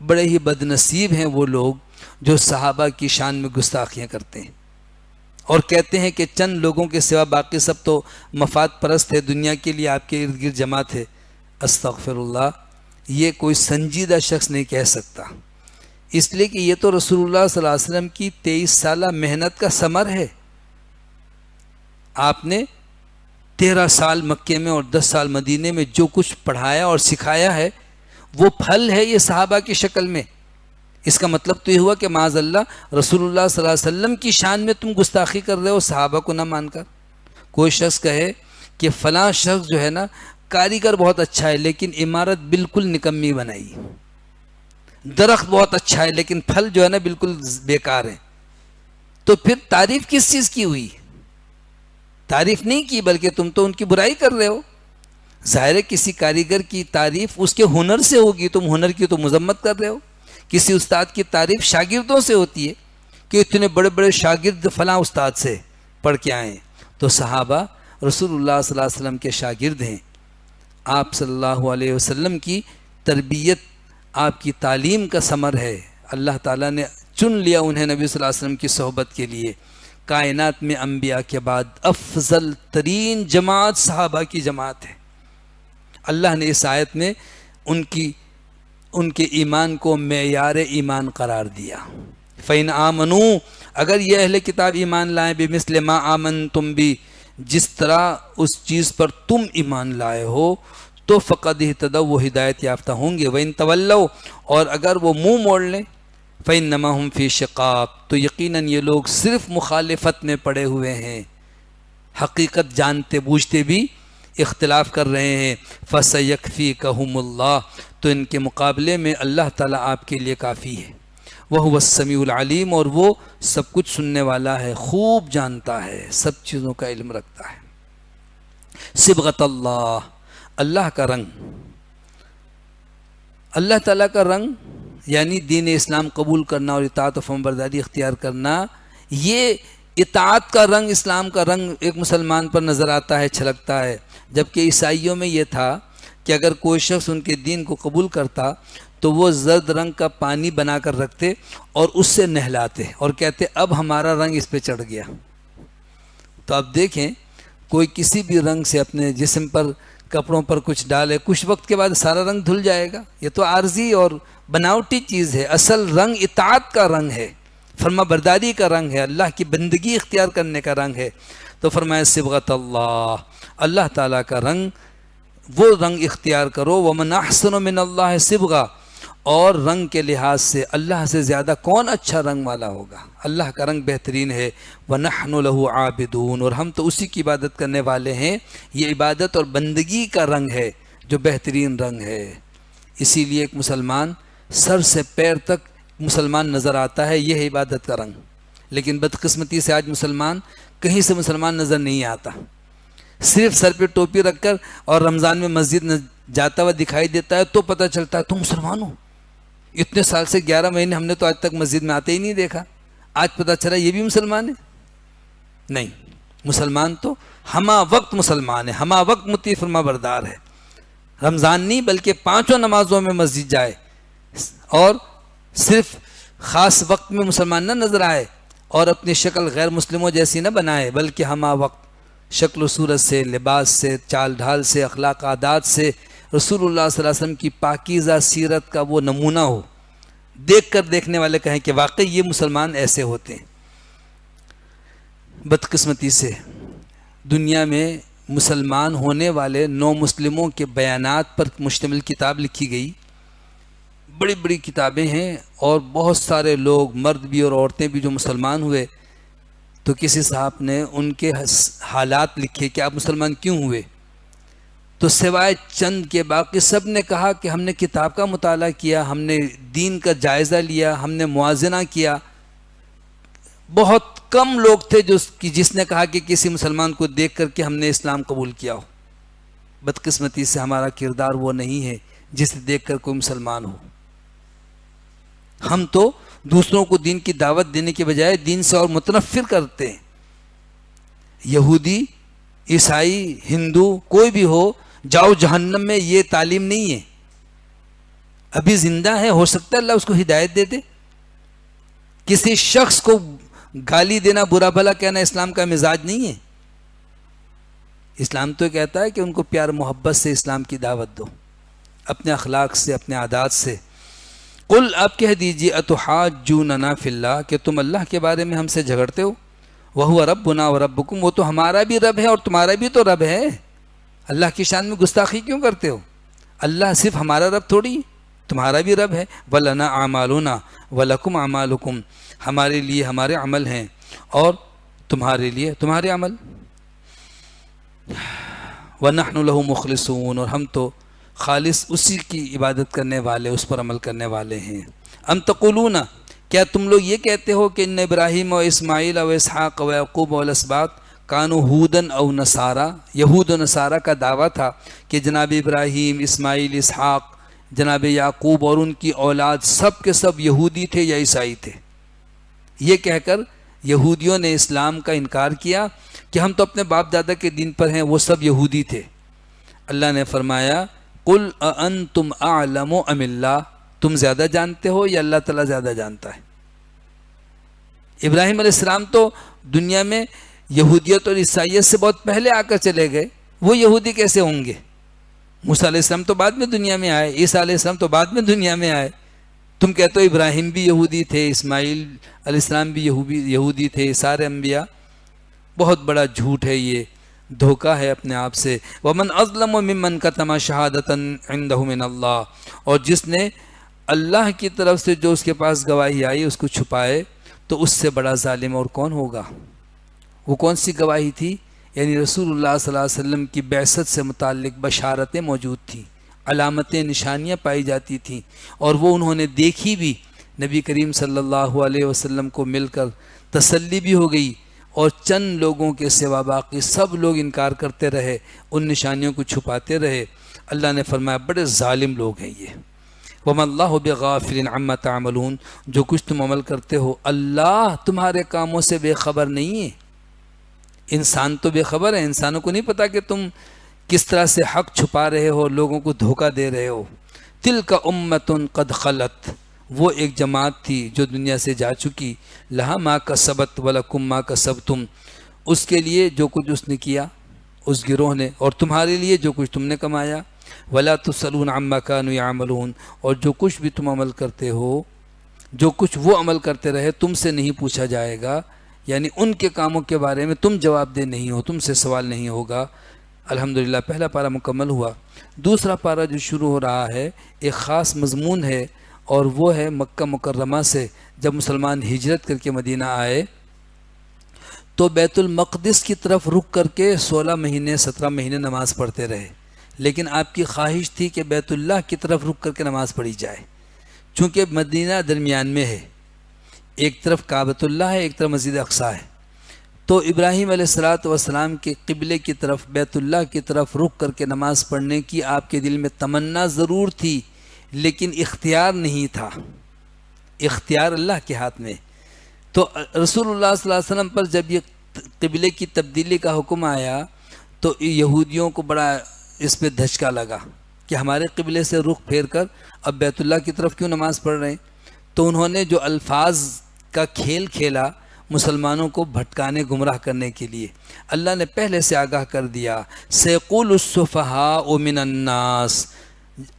بڑے ہی بد نصیب ہیں وہ لوگ جو صحابہ کی شان میں گستاخیاں کرتے ہیں اور کہتے ہیں کہ چند لوگوں کے سوا باقی سب تو مفاد پرست ہے، دنیا کے لیے آپ کے ارد گرد جماعت ہے۔ استغفر اللہ، یہ کوئی سنجیدہ شخص نہیں کہہ سکتا، اس لیے کہ یہ تو رسول اللہ صلی اللہ علیہ وسلم کی 23 سالہ محنت کا ثمر ہے۔ آپ نے 13 سال مکے میں اور 10 سال مدینے میں جو کچھ پڑھایا اور سکھایا ہے وہ پھل ہے یہ صحابہ کی شکل میں۔ اس کا مطلب تو یہ ہوا کہ معاذ اللہ رسول اللہ صلی اللہ علیہ وسلم کی شان میں تم گستاخی کر رہے ہو صحابہ کو نہ مان کر۔ کوئی شخص کہے کہ فلاں شخص جو ہے نا کاریگر بہت اچھا ہے لیکن عمارت بالکل نکمی بنائی، درخت بہت اچھا ہے لیکن پھل جو ہے نا بالکل بیکار ہے، تو پھر تعریف کس چیز کی ہوئی؟ تعریف نہیں کی بلکہ تم تو ان کی برائی کر رہے ہو۔ ظاہر ہے کسی کاریگر کی تعریف اس کے ہنر سے ہوگی، تم ہنر کی تو مذمت کر رہے ہو۔ کسی استاد کی تعریف شاگردوں سے ہوتی ہے کہ اتنے بڑے بڑے شاگرد فلاں استاد سے پڑھ کے آئے ہیں، تو صحابہ رسول اللہ صلی اللہ علیہ وسلم کے شاگرد ہیں۔ آپ صلی اللہ علیہ وسلم کی تربیت، آپ کی تعلیم کا ثمر ہے۔ اللہ تعالیٰ نے چن لیا انہیں نبی صلی اللہ علیہ وسلم کی صحبت کے لیے. کائنات میں انبیاء کے بعد افضل ترین جماعت صحابہ کی جماعت ہے. اللہ نے اس آیت میں ان کے ایمان کو معیار ایمان قرار دیا. فَإِنْ آمَنُوا، اگر یہ اہل کتاب ایمان لائیں بِمِثْلِ مَا آمَنْتُمْ بِهِ، جس طرح اس چیز پر تم ایمان لائے ہو، تو فقد اہتدوا، وہ ہدایت یافتہ ہوں گے. وَإِن تَوَلَّوْا، اور اگر وہ منہ موڑ لیں، فَإِنَّمَا هُمْ فِي شِقَاقٍ، تو یقیناً یہ لوگ صرف مخالفت میں پڑے ہوئے ہیں، حقیقت جانتے بوجھتے بھی اختلاف کر رہے ہیں. فَسَيَكْفِيكَهُمُ اللَّهُ، تو ان کے مقابلے میں اللہ تعالیٰ آپ کے لیے کافی ہے. وَهُوَ السَّمِيعُ الْعَلِيمُ، اور وہ سب کچھ سننے والا ہے، خوب جانتا ہے، سب چیزوں کا علم رکھتا ہے. صبغۃ اللہ، اللہ کا رنگ، اللہ تعالیٰ کا رنگ یعنی دین اسلام قبول کرنا اور اطاعت و فرمانبرداری اختیار کرنا. یہ اطاعت کا رنگ، اسلام کا رنگ ایک مسلمان پر نظر آتا ہے، چھلکتا ہے. جبکہ عیسائیوں میں یہ تھا کہ اگر کوئی شخص ان کے دین کو قبول کرتا تو وہ زرد رنگ کا پانی بنا کر رکھتے اور اس سے نہلاتے اور کہتے اب ہمارا رنگ اس پہ چڑھ گیا. تو آپ دیکھیں کوئی کسی بھی رنگ سے اپنے جسم پر، کپڑوں پر کچھ ڈالے، کچھ وقت کے بعد سارا رنگ دھل جائے گا. یہ تو عارضی اور بناوٹی چیز ہے. اصل رنگ اطاعت کا رنگ ہے، فرما برداری کا رنگ ہے، اللہ کی بندگی اختیار کرنے کا رنگ ہے. تو فرمایا صبغۃ اللہ، اللہ تعالیٰ کا رنگ، وہ رنگ اختیار کرو. ومن احسن من اللہ صبغہ، اور رنگ کے لحاظ سے اللہ سے زیادہ کون اچھا رنگ والا ہوگا. اللہ کا رنگ بہترین ہے. وَنَحْنُ لَهُ عَابِدُونَ، اور ہم تو اسی کی عبادت کرنے والے ہیں. یہ عبادت اور بندگی کا رنگ ہے جو بہترین رنگ ہے. اسی لیے ایک مسلمان سر سے پیر تک مسلمان نظر آتا ہے، یہ ہے عبادت کا رنگ. لیکن بدقسمتی سے آج مسلمان کہیں سے مسلمان نظر نہیں آتا. صرف سر پہ ٹوپی رکھ کر اور رمضان میں مسجد جاتا ہوا دکھائی دیتا ہے تو پتہ چلتا ہے تم مسلمان ہو. اتنے سال سے 11 مہینے ہم نے تو آج تک مسجد میں آتے ہی نہیں دیکھا، آج پتہ چلا یہ بھی مسلمان ہے. نہیں، مسلمان تو ہمہ وقت مسلمان ہے، ہمہ وقت مطیع فرما بردار ہے. رمضان نہیں بلکہ 5 نمازوں میں مسجد جائے اور صرف خاص وقت میں مسلمان نہ نظر آئے اور اپنی شکل غیر مسلموں جیسی نہ بنائے، بلکہ ہمہ وقت شکل و صورت سے، لباس سے، چال ڈھال سے، اخلاق عادات سے رسول اللہ صلی اللہ علیہ وسلم کی پاکیزہ سیرت کا وہ نمونہ ہو، دیکھ کر دیکھنے والے کہیں کہ واقعی یہ مسلمان ایسے ہوتے ہیں. بدقسمتی سے دنیا میں مسلمان ہونے والے نو مسلموں کے بیانات پر مشتمل کتاب لکھی گئی. بڑی بڑی کتابیں ہیں اور بہت سارے لوگ، مرد بھی اور عورتیں بھی جو مسلمان ہوئے، تو کسی صاحب نے ان کے حالات لکھے کہ آپ مسلمان کیوں ہوئے. تو سوائے چند کے باقی سب نے کہا کہ ہم نے کتاب کا مطالعہ کیا، ہم نے دین کا جائزہ لیا، ہم نے موازنہ کیا. بہت کم لوگ تھے جس نے کہا کہ کسی مسلمان کو دیکھ کر کے ہم نے اسلام قبول کیا ہو. بدقسمتی سے ہمارا کردار وہ نہیں ہے جسے دیکھ کر کوئی مسلمان ہو. ہم تو دوسروں کو دین کی دعوت دینے کے بجائے دین سے اور متنفر کرتے ہیں. یہودی، عیسائی، ہندو، کوئی بھی ہو، جاؤ جہنم میں، یہ تعلیم نہیں ہے. ابھی زندہ ہے، ہو سکتا ہے اللہ اس کو ہدایت دے دے. کسی شخص کو گالی دینا، برا بھلا کہنا اسلام کا مزاج نہیں ہے. اسلام تو کہتا ہے کہ ان کو پیار محبت سے اسلام کی دعوت دو، اپنے اخلاق سے، اپنے عادات سے. قل، آپ کہہ دیجئے، اتحاجوننا فی اللہ، کہ تم اللہ کے بارے میں ہم سے جھگڑتے ہو. وَهُوَ رَبُّنَا وَرَبُّكُمْ، وہ تو ہمارا بھی رب ہے اور تمہارا بھی تو رب ہے. اللہ کی شان میں گستاخی کیوں کرتے ہو؟ اللہ صرف ہمارا رب تھوڑی، تمہارا بھی رب ہے. وَلَنَا أَعْمَالُنَا وَلَكُمْ أَعْمَالُكُمْ، ہمارے لیے ہمارے عمل ہیں اور تمہارے لیے تمہارے عمل. وَنَحْنُ لَهُ مُخْلِصُونَ، اور ہم تو خالص اسی کی عبادت کرنے والے، اس پر عمل کرنے والے ہیں. ام تقولون، کیا تم لوگ یہ کہتے ہو کہ ان ابراہیم و اسماعیل و اسحاق و یعقوب و الاسباط کانوا ہودن او نصارا، یہود و نصارہ کا دعویٰ تھا کہ جناب ابراہیم، اسماعیل، اسحاق، جناب یعقوب اور ان کی اولاد سب کے سب یہودی تھے یا عیسائی تھے. یہ کہہ کر یہودیوں نے اسلام کا انکار کیا کہ ہم تو اپنے باپ دادا کے دین پر ہیں، وہ سب یہودی تھے. اللہ نے فرمایا قل اانتم اعلم ام اللہ، تم زیادہ جانتے ہو یا اللہ تعالیٰ زیادہ جانتا ہے؟ ابراہیم علیہ السلام تو دنیا میں یہودیت اور عیسائیت سے بہت پہلے آ کر چلے گئے، وہ یہودی کیسے ہوں گے؟ موسیٰ علیہ السلام تو بعد میں دنیا میں آئے، عیسیٰ علیہ السلام تو بعد میں دنیا میں آئے۔ تم کہتے ہو ابراہیم بھی یہودی تھے، اسماعیل علیہ السلام بھی یہودی تھے، سارے انبیاء۔ بہت بڑا جھوٹ ہے، یہ دھوکہ ہے اپنے آپ سے۔ وَمَنْ أَظْلَمُ مِمَّنْ كَتَمَ شَهَادَةً عِنْدَهُ مِنَ اللَّهِ، اور جس نے اللہ کی طرف سے جو اس کے پاس گواہی آئی اس کو چھپائے تو اس سے بڑا ظالم اور کون ہوگا؟ وہ کون سی گواہی تھی؟ یعنی رسول اللہ صلی اللہ علیہ وسلم کی بعثت سے متعلق بشارتیں موجود تھیں، علامتیں نشانیاں پائی جاتی تھیں، اور وہ انہوں نے دیکھی بھی۔ نبی کریم صلی اللہ علیہ وسلم کو مل کر تسلی بھی ہو گئی، اور چند لوگوں کے سوا باقی سب لوگ انکار کرتے رہے، ان نشانیوں کو چھپاتے رہے۔ اللہ نے فرمایا بڑے ظالم لوگ ہیں یہ۔ وَمَا اللَّهُ بِغَافِلٍ عَمَّا تَعْمَلُونَ، جو کچھ تم عمل کرتے ہو اللہ تمہارے کاموں سے بے خبر نہیں ہے۔ انسان تو بے خبر ہے، انسانوں کو نہیں پتا کہ تم کس طرح سے حق چھپا رہے ہو، لوگوں کو دھوکہ دے رہے ہو۔ تِلْكَ أُمَّةٌ قَدْ خَلَتْ، وہ ایک جماعت تھی جو دنیا سے جا چکی، لَهَا مَا كَسَبَتْ وَلَكُمْ مَا كَسَبْتُمْ، اس کے لیے جو کچھ اس نے کیا، اس گروہ نے، اور تمہارے لیے جو کچھ تم نے کمایا۔ وَلَا تُسْأَلُونَ عَمَّا كَانُوا يَعْمَلُونَ، اور جو کچھ بھی تم عمل کرتے ہو، جو کچھ وہ عمل کرتے رہے تم سے نہیں پوچھا جائے گا، یعنی ان کے کاموں کے بارے میں تم جواب دہ نہیں ہو، تم سے سوال نہیں ہوگا۔ الحمدللہ پہلا پارہ مکمل ہوا۔ دوسرا پارہ جو شروع ہو رہا ہے ایک خاص مضمون ہے، اور وہ ہے مکہ مکرمہ سے جب مسلمان ہجرت کر کے مدینہ آئے تو بیت المقدس کی طرف رخ کر کے 16 مہینے 17 مہینے نماز پڑھتے رہے، لیکن آپ کی خواہش تھی کہ بیت اللہ کی طرف رخ کر کے نماز پڑھی جائے، چونکہ مدینہ درمیان میں ہے، ایک طرف کعبۃ اللہ ہے، ایک طرف مسجد اقصیٰ ہے۔ تو ابراہیم علیہ السلام کے قبلے کی طرف بیت اللہ کی طرف رخ کر کے نماز پڑھنے کی آپ کے دل میں تمنا ضرور تھی، لیکن اختیار نہیں تھا، اختیار اللہ کے ہاتھ میں۔ تو رسول اللہ صلی اللہ علیہ وسلم پر جب یہ قبلے کی تبدیلی کا حکم آیا تو یہودیوں کو بڑا اس پہ دھچکا لگا کہ ہمارے قبلے سے رخ پھیر کر اب بیت اللہ کی طرف کیوں نماز پڑھ رہے ہیں؟ تو انہوں نے جو الفاظ کا کھیل کھیلا مسلمانوں کو بھٹکانے گمراہ کرنے کے لیے، اللہ نے پہلے سے آگاہ کر دیا، سیقول السفہاء من الناس،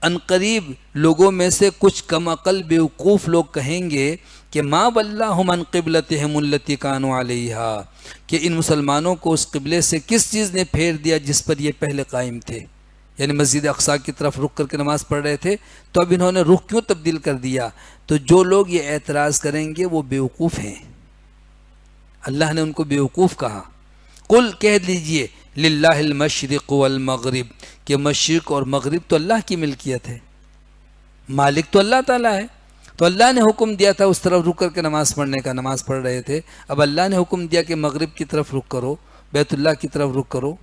عنقریب لوگوں میں سے کچھ کم عقل بیوقوف لوگ کہیں گے کہ ما ولاہم عن قبلتہم التی کانوا علیہا، کہ ان مسلمانوں کو اس قبلے سے کس چیز نے پھیر دیا جس پر یہ پہلے قائم تھے، یعنی مسجد اقصیٰ کی طرف رخ کر کے نماز پڑھ رہے تھے، تو اب انہوں نے رخ کیوں تبدیل کر دیا؟ تو جو لوگ یہ اعتراض کریں گے وہ بیوقوف ہیں، اللہ نے ان کو بیوقوف کہا۔ قل کہہ دیجئے للہ المشرق والمغرب، کہ مشرق اور مغرب تو اللہ کی ملکیت ہے، مالک تو اللہ تعالیٰ ہے، تو اللہ نے حکم دیا تھا اس طرف رک کر کے نماز پڑھنے کا، نماز پڑھ رہے تھے، اب اللہ نے حکم دیا کہ مغرب کی طرف رک کرو، بیت اللہ کی طرف رک کرو۔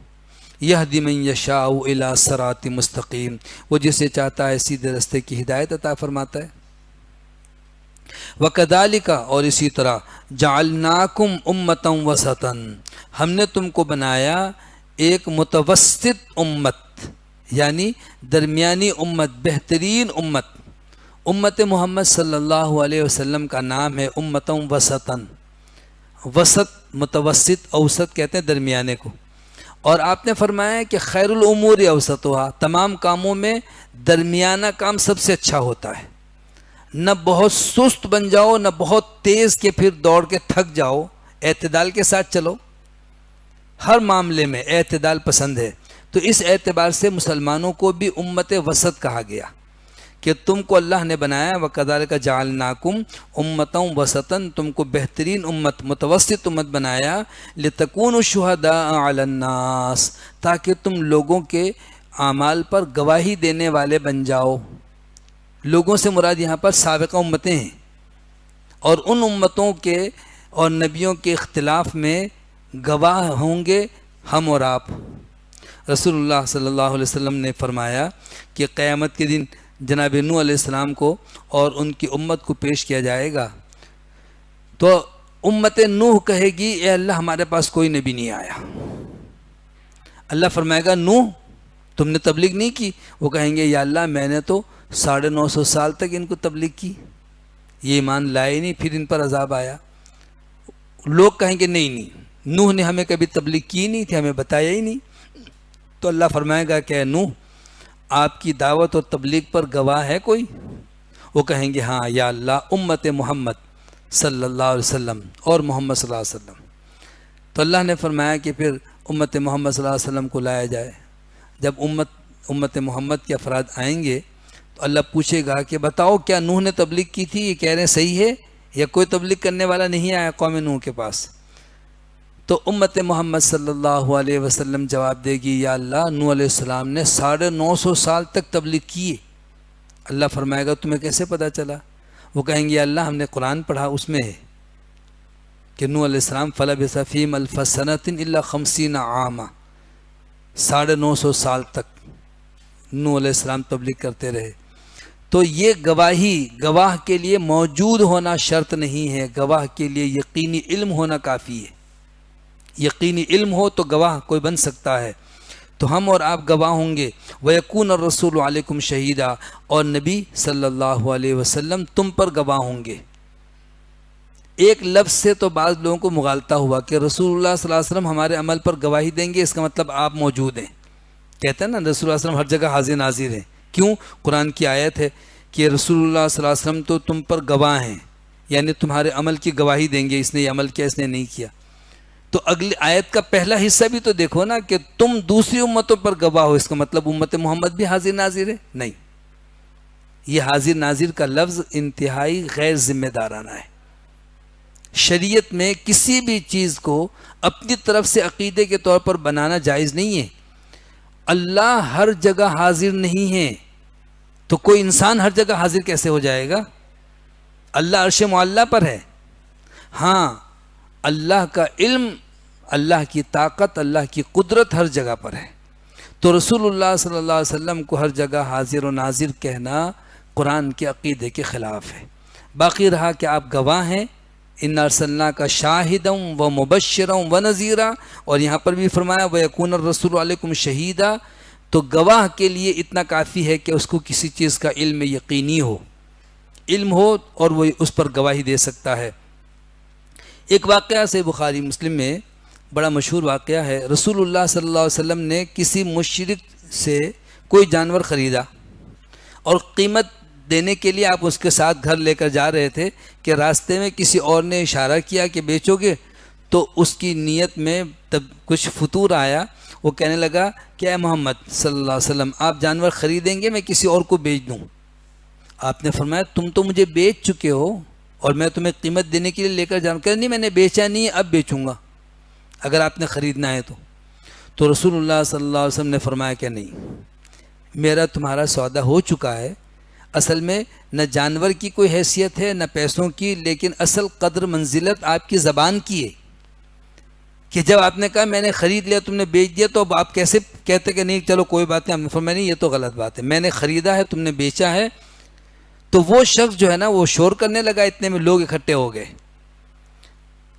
یہدی من یشاء الی صراط مستقیم، وہ جسے چاہتا ہے سیدھے رستے کی ہدایت عطا فرماتا ہے۔ وَكَذَلِكَ، اور اسی طرح جعلناکم امتا وسطا، ہم نے تم کو بنایا ایک متوسط امت، یعنی درمیانی امت، بہترین امت۔ امت محمد صلی اللہ علیہ وسلم کا نام ہے امتا وسطا، وسط متوسط، اوسط کہتے ہیں درمیانے کو، اور آپ نے فرمایا کہ خیر الامور اوسطها، تمام کاموں میں درمیانہ کام سب سے اچھا ہوتا ہے، نہ بہت سست بن جاؤ نہ بہت تیز کہ پھر دوڑ کے تھک جاؤ، اعتدال کے ساتھ چلو، ہر معاملے میں اعتدال پسند ہے۔ تو اس اعتبار سے مسلمانوں کو بھی امت وسط کہا گیا کہ تم کو اللہ نے بنایا، وَكَذَلِكَ جَعَلْنَاكُمْ أُمَّةً وَسَطًا، تم کو بہترین امت، متوسط امت بنایا، لِتَكُونُوا شُهَدَاءَ عَلَى النَّاسِ، تاکہ تم لوگوں کے اعمال پر گواہی دینے والے بن جاؤ۔ لوگوں سے مراد یہاں پر سابقہ امتیں ہیں، اور ان امتوں کے اور نبیوں کے اختلاف میں گواہ ہوں گے ہم اور آپ۔ رسول اللہ صلی اللہ علیہ وسلم نے فرمایا کہ قیامت کے دن جناب نوح علیہ السلام کو اور ان کی امت کو پیش کیا جائے گا، تو امت نوح کہے گی اے اللہ ہمارے پاس کوئی نبی نہیں آیا۔ اللہ فرمائے گا نوح تم نے تبلیغ نہیں کی؟ وہ کہیں گے یا اللہ میں نے تو 950 سال تک ان کو تبلیغ کی، یہ ایمان لائے نہیں، پھر ان پر عذاب آیا۔ لوگ کہیں گے نہیں نوح نے ہمیں کبھی تبلیغ کی نہیں تھی، ہمیں بتایا ہی نہیں، تو اللہ فرمائے گا کہ نوح آپ کی دعوت اور تبلیغ پر گواہ ہے کوئی؟ وہ کہیں گے ہاں یا اللہ امت محمد صلی اللہ علیہ وسلم اور محمد صلی اللہ علیہ وسلم۔ تو اللہ نے فرمایا کہ پھر امت محمد صلی اللہ علیہ وسلم کو لایا جائے۔ جب امت محمد کے افراد آئیں گے تو اللہ پوچھے گا کہ بتاؤ کیا نوح نے تبلیغ کی تھی؟ یہ کہہ رہے ہیں صحیح ہے، یا کوئی تبلیغ کرنے والا نہیں آیا قوم نوح کے پاس؟ تو امت محمد صلی اللہ علیہ وسلم جواب دے گی یا اللہ نوح علیہ السلام نے 950 سال تک تبلیغ کی۔ اللہ فرمائے گا تمہیں کیسے پتہ چلا؟ وہ کہیں گے اللہ ہم نے قرآن پڑھا، اس میں ہے کہ نوح علیہ السلام فلبث فیہم الف سنۃ الا 50 عاما، 950 سال تک نوح علیہ السلام تبلیغ کرتے رہے۔ تو یہ گواہ کے لیے موجود ہونا شرط نہیں ہے، گواہ کے لیے یقینی علم ہونا کافی ہے۔ یقینی علم ہو تو گواہ کوئی بن سکتا ہے۔ تو ہم اور آپ گواہ ہوں گے۔ وَيَكُونَ الرَّسُولُ عَلَيْكُمْ شَهِيدًا، اور نبی صلی اللہ علیہ وسلم تم پر گواہ ہوں گے۔ ایک لفظ سے تو بعض لوگوں کو مغالطہ ہوا کہ رسول اللہ صلی اللہ علیہ وسلم ہمارے عمل پر گواہی دیں گے، اس کا مطلب آپ موجود ہیں۔ کہتے ہیں نا رسول اللہ صلی اللہ علیہ وسلم ہر جگہ حاضر ناظر ہیں۔ کیوں؟ قرآن کی آیت ہے کہ رسول اللہ صلی اللہ علیہ وسلم تو تم پر گواہ ہیں، یعنی تمہارے عمل کی گواہی دیں گے، اس نے یہ عمل کیا، اس نے نہیں کیا۔ تو اگلی آیت کا پہلا حصہ بھی تو دیکھو نا کہ تم دوسری امتوں پر گواہ ہو، اس کا مطلب امت محمد بھی حاضر ناظر ہے؟ نہیں، یہ حاضر ناظر کا لفظ انتہائی غیر ذمہ دارانہ ہے۔ شریعت میں کسی بھی چیز کو اپنی طرف سے عقیدے کے طور پر بنانا جائز نہیں ہے۔ اللہ ہر جگہ حاضر نہیں ہے، تو کوئی انسان ہر جگہ حاضر کیسے ہو جائے گا؟ اللہ عرش معلیٰ پر ہے۔ ہاں، اللہ کا علم، اللہ کی طاقت، اللہ کی قدرت ہر جگہ پر ہے۔ تو رسول اللہ صلی اللہ علیہ وسلم کو ہر جگہ حاضر و ناظر کہنا قرآن کے عقیدے کے خلاف ہے۔ باقی رہا کہ آپ گواہ ہیں، اِنَّا أَرْسَلْنَاكَ شَاهِدًا وَمُبَشِّرًا وَنَذِيرًا، اور یہاں پر بھی فرمایا وَيَكُونَ الرَّسُولُ عَلَيْكُمْ شَهِيدًا۔ تو گواہ کے لیے اتنا کافی ہے کہ اس کو کسی چیز کا علم یقینی ہو، علم ہو اور وہ اس پر گواہی دے سکتا ہے۔ ایک واقعہ سے بخاری مسلم میں بڑا مشہور واقعہ ہے۔ رسول اللہ صلی اللہ علیہ وسلم نے کسی مشرک سے کوئی جانور خریدا اور قیمت دینے کے لیے آپ اس کے ساتھ گھر لے کر جا رہے تھے کہ راستے میں کسی اور نے اشارہ کیا کہ بیچو گے، تو اس کی نیت میں تب کچھ فطور آیا۔ وہ کہنے لگا کہ اے محمد صلی اللہ علیہ وسلم آپ جانور خریدیں گے، میں کسی اور کو بیچ دوں؟ آپ نے فرمایا تم تو مجھے بیچ چکے ہو اور میں تمہیں قیمت دینے کے لیے لے کر جاؤں۔ کہ نہیں میں نے بیچا نہیں، اب بیچوں گا اگر آپ نے خریدنا ہے تو رسول اللہ صلی اللہ علیہ وسلم نے فرمایا کہ نہیں، میرا تمہارا سودا ہو چکا ہے۔ اصل میں نہ جانور کی کوئی حیثیت ہے نہ پیسوں کی، لیکن اصل قدر منزلت آپ کی زبان کی ہے کہ جب آپ نے کہا میں نے خرید لیا تم نے بیچ دیا، تو اب آپ کیسے کہتے کہ نہیں چلو کوئی بات نہیں؟ ہم نے فرمایا نہیں، یہ تو غلط بات ہے، میں نے خریدا ہے تم نے بیچا ہے۔ تو وہ شخص جو ہے نا وہ شور کرنے لگا، اتنے میں لوگ اکٹھے ہو گئے۔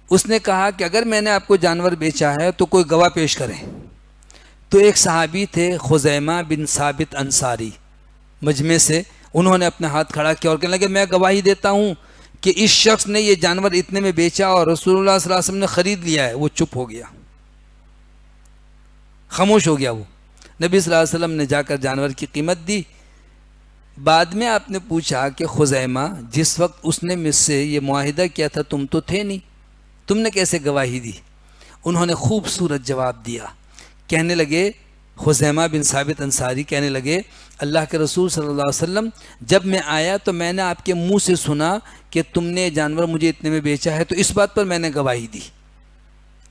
اس نے کہا کہ اگر میں نے آپ کو جانور بیچا ہے تو کوئی گواہ پیش کریں۔ تو ایک صحابی تھے خزیمہ بن ثابت انصاری مجمع سے، انہوں نے اپنا ہاتھ کھڑا کیا اور کہنے لگے میں گواہی دیتا ہوں کہ اس شخص نے یہ جانور اتنے میں بیچا اور رسول اللہ صلی اللہ علیہ وسلم نے خرید لیا ہے۔ وہ چپ ہو گیا، خاموش ہو گیا۔ وہ نبی صلی اللہ علیہ وسلم نے جا کر جانور کی قیمت دی۔ بعد میں آپ نے پوچھا کہ خزیمہ جس وقت اس نے مجھ سے یہ معاہدہ کیا تھا تم تو تھے نہیں، تم نے کیسے گواہی دی؟ انہوں نے خوبصورت جواب دیا، کہنے لگے خزیمہ بن ثابت انصاری کہنے لگے اللہ کے رسول صلی اللہ علیہ وسلم جب میں آیا تو میں نے آپ کے منہ سے سنا کہ تم نے جانور مجھے اتنے میں بیچا ہے، تو اس بات پر میں نے گواہی دی۔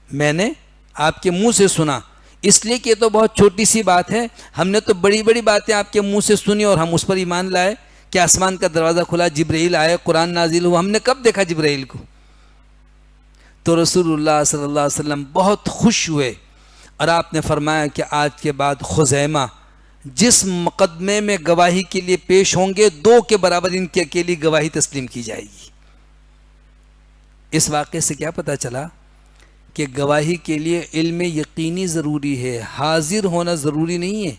میں نے آپ کے منہ سے سنا، اس لیے کہ یہ تو بہت چھوٹی سی بات ہے، ہم نے تو بڑی بڑی باتیں آپ کے منہ سے سنی اور ہم اس پر ایمان لائے کہ آسمان کا دروازہ کھلا، جبرائیل آئے، قرآن نازل ہوا، ہم نے کب دیکھا جبرائیل کو؟ تو رسول اللہ صلی اللہ علیہ وسلم بہت خوش ہوئے اور آپ نے فرمایا کہ آج کے بعد خزیمہ جس مقدمے میں گواہی کے لیے پیش ہوں گے 2 کے برابر ان کی اکیلی گواہی تسلیم کی جائے گی۔ اس واقعے سے کیا پتہ چلا کہ گواہی کے لیے علم یقینی ضروری ہے، حاضر ہونا ضروری نہیں ہے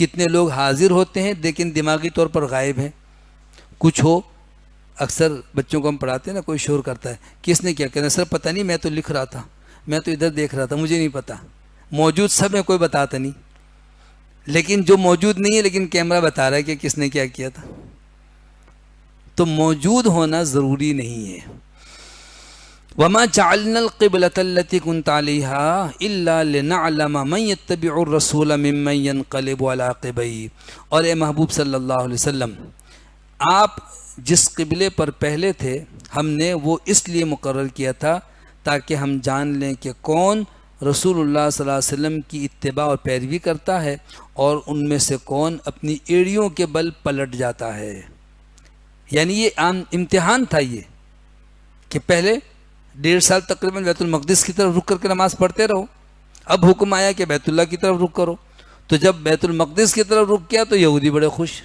کتنے لوگ حاضر ہوتے ہیں لیکن دماغی طور پر غائب ہیں. کچھ ہو، اکثر بچوں کو ہم پڑھاتے ہیں نا، کوئی شور کرتا ہے، کس نے کیا کہنا، سر پتہ نہیں، میں تو لکھ رہا تھا، میں تو ادھر دیکھ رہا تھا، مجھے نہیں پتا. موجود سب ہے، کوئی بتاتا نہیں، لیکن جو موجود نہیں ہے لیکن کیمرہ بتا رہا ہے کہ کس نے کیا کیا تھا. تو موجود ہونا ضروری نہیں ہے. وَمَا جَعَلْنَا الْقِبْلَةَ الَّتِي كُنْتَ عَلَيْهَا إِلَّا لِنَعْلَمَ مَنْ يَتَّبِعُ الرَّسُولَ مِمَّنْ يَنْقَلِبُ عَلَىٰ عَقِبَيْهِ. اور اے محبوب صلی اللہ علیہ وسلم، آپ جس قبلے پر پہلے تھے ہم نے وہ اس لیے مقرر کیا تھا تاکہ ہم جان لیں کہ کون رسول اللہ صلی اللہ علیہ وسلم کی اتباع اور پیروی کرتا ہے اور ان میں سے کون اپنی ایڑیوں کے بل پلٹ جاتا ہے. یعنی یہ عام امتحان تھا یہ، کہ پہلے 1.5 سال تقریباً بیت المقدس کی طرف رک کر کے نماز پڑھتے رہو. اب حکم آیا کہ بیت اللہ کی طرف رک کرو. تو جب بیت المقدس کی طرف رک کیا تو یہودی بڑے خوش،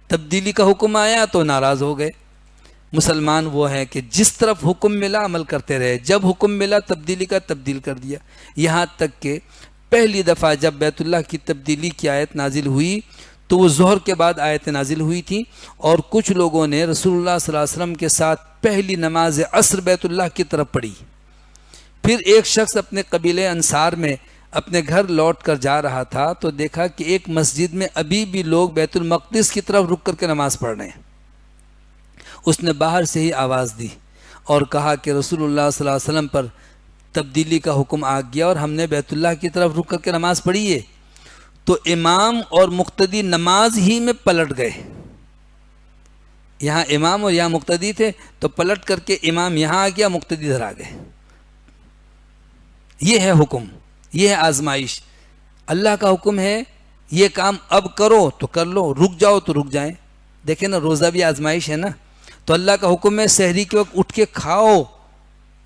تبدیلی کا حکم آیا تو ناراض ہو گئے. مسلمان وہ ہیں کہ جس طرف حکم ملا عمل کرتے رہے، جب حکم ملا تبدیلی کا تبدیل کر دیا. یہاں تک کہ پہلی دفعہ جب بیت اللہ کی تبدیلی کی آیت نازل ہوئی تو وہ ظہر کے بعد آیت نازل ہوئی تھی، اور کچھ لوگوں نے رسول اللہ صلی اللہ علیہ وسلم کے ساتھ پہلی نماز عصر بیت اللہ کی طرف پڑھی. پھر ایک شخص اپنے قبیلے انصار میں اپنے گھر لوٹ کر جا رہا تھا تو دیکھا کہ ایک مسجد میں ابھی بھی لوگ بیت المقدس کی طرف رک کر کے نماز پڑھ رہے ہیں. اس نے باہر سے ہی آواز دی اور کہا کہ رسول اللہ صلی اللہ علیہ وسلم پر تبدیلی کا حکم آ گیا اور ہم نے بیت اللہ کی طرف رک کر کے نماز پڑھی ہے. تو امام اور مقتدی نماز ہی میں پلٹ گئے. یہاں امام اور یہاں مقتدی تھے تو پلٹ کر کے امام یہاں آ گیا، مقتدی ادھر آ گئے. یہ ہے حکم، یہ ہے آزمائش. اللہ کا حکم ہے یہ کام اب کرو تو کر لو، رک جاؤ تو رک جائیں. دیکھیں نا، روزہ بھی آزمائش ہے نا. تو اللہ کا حکم ہے سحری کے وقت اٹھ کے کھاؤ،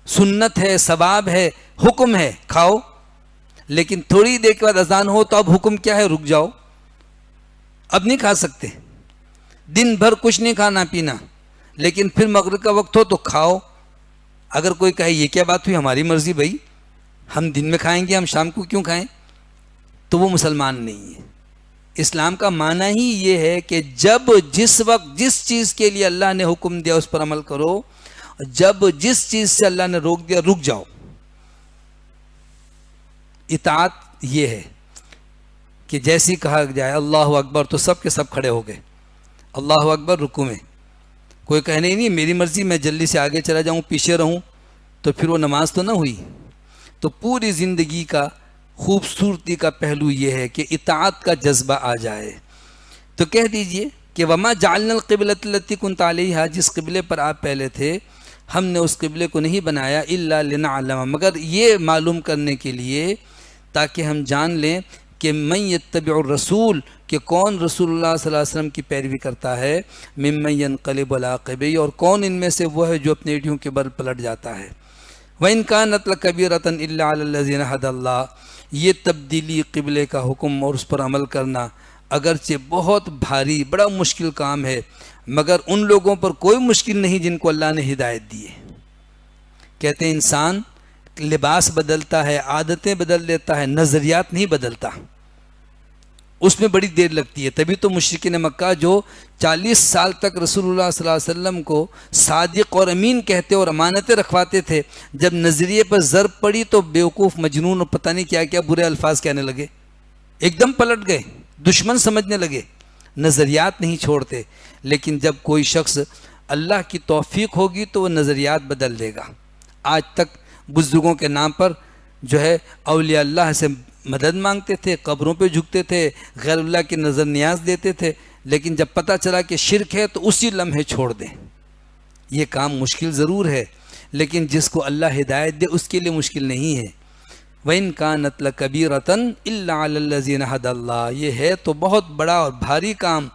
سنت ہے، ثواب ہے، حکم ہے کھاؤ. لیکن تھوڑی دیر کے بعد اذان ہو تو اب حکم کیا ہے، رک جاؤ، اب نہیں کھا سکتے. دن بھر کچھ نہیں کھانا پینا، لیکن پھر مغرب کا وقت ہو تو کھاؤ. اگر کوئی کہے یہ کیا بات ہوئی، ہماری مرضی بھائی، ہم دن میں کھائیں گے، ہم شام کو کیوں کھائیں، تو وہ مسلمان نہیں ہے. اسلام کا معنی ہی یہ ہے کہ جب جس وقت جس چیز کے لیے اللہ نے حکم دیا اس پر عمل کرو، جب جس چیز سے اللہ نے روک دیا رک جاؤ. اطاعت یہ ہے کہ جیسی کہا جائے اللہ اکبر تو سب کے سب کھڑے ہو گئے، اللہ اکبر رکوع میں. کوئی کہنے نہیں میری مرضی، میں جلدی سے آگے چلا جاؤں پیچھے رہوں، تو پھر وہ نماز تو نہ ہوئی. تو پوری زندگی کا خوبصورتی کا پہلو یہ ہے کہ اطاعت کا جذبہ آ جائے. تو کہہ دیجئے کہ وما جعلنا القبلۃ التي كنت عليها، جس قبلے پر آپ پہلے تھے ہم نے اس قبلے کو نہیں بنایا الا لنعلم، مگر یہ معلوم کرنے کے لیے تاکہ ہم جان لیں کہ من یتبع الرسول، کہ کون رسول اللہ صلی اللہ علیہ وسلم کی پیروی کرتا ہے، ممن ینقلب علی عقبیہ، اور کون ان میں سے وہ ہے جو اپنے ایڑیوں کے بل پلٹ جاتا ہے. وَإِن كَانَتْ لَكَبِيرَةً إِلَّا عَلَى الَّذِينَ هَدَى اللَّهُ، یہ تبدیلی قبلے کا حکم اور اس پر عمل کرنا اگرچہ بہت بھاری بڑا مشکل کام ہے، مگر ان لوگوں پر کوئی مشکل نہیں جن کو اللہ نے ہدایت دی ہے. کہتے ہیں انسان لباس بدلتا ہے، عادتیں بدل دیتا ہے، نظریات نہیں بدلتا، اس میں بڑی دیر لگتی ہے. تبھی تو مشرکین مکہ جو 40 سال تک رسول اللہ صلی اللہ علیہ وسلم کو صادق اور امین کہتے اور امانتیں رکھواتے تھے، جب نظریے پر ضرب پڑی تو بیوقوف، مجنون اور پتہ نہیں کیا کیا برے الفاظ کہنے لگے، ایک دم پلٹ گئے، دشمن سمجھنے لگے. نظریات نہیں چھوڑتے، لیکن جب کوئی شخص اللہ کی توفیق ہوگی تو وہ نظریات بدل دے گا. آج تک بزرگوں کے نام پر جو ہے اولیاء اللہ سے مدد مانگتے تھے، قبروں پہ جھکتے تھے، غیر اللہ کی نظر نیاز دیتے تھے، لیکن جب پتہ چلا کہ شرک ہے تو اسی لمحے چھوڑ دیں. یہ کام مشکل ضرور ہے، لیکن جس کو اللہ ہدایت دے اس کے لیے مشکل نہیں ہے. وَإِن كَانَتْ لَكَبِيرَةً إِلَّا عَلَى الَّذِينَ هَدَى اللَّهُ، یہ ہے تو بہت بڑا اور بھاری کام،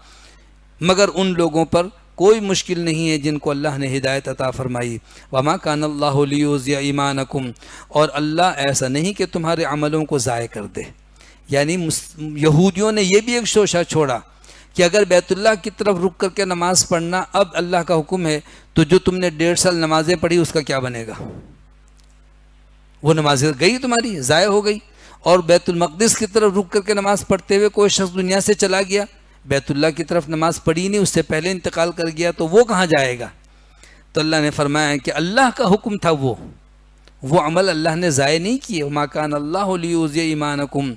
مگر ان لوگوں پر کوئی مشکل نہیں ہے جن کو اللہ نے ہدایت عطا فرمائی. وَمَا كَانَ اللَّهُ لِيُضِيعَ إِيمَانَكُمْ، اور اللہ ایسا نہیں کہ تمہارے عملوں کو ضائع کر دے. یعنی یہودیوں نے یہ بھی ایک شوشہ چھوڑا کہ اگر بیت اللہ کی طرف رک کر کے نماز پڑھنا اب اللہ کا حکم ہے تو جو تم نے 1.5 سال نمازیں پڑھی اس کا کیا بنے گا؟ وہ نمازیں گئی تمہاری، ضائع ہو گئی. اور بیت المقدس کی طرف رک کر کے نماز پڑھتے ہوئے کوئی شخص دنیا سے چلا گیا، بیت اللہ کی طرف نماز پڑھی نہیں، اس سے پہلے انتقال کر گیا، تو وہ کہاں جائے گا؟ تو اللہ نے فرمایا کہ اللہ کا حکم تھا، وہ عمل اللہ نے ضائع نہیں کیے۔ وما کان اللہ لیضیع ایمانکم،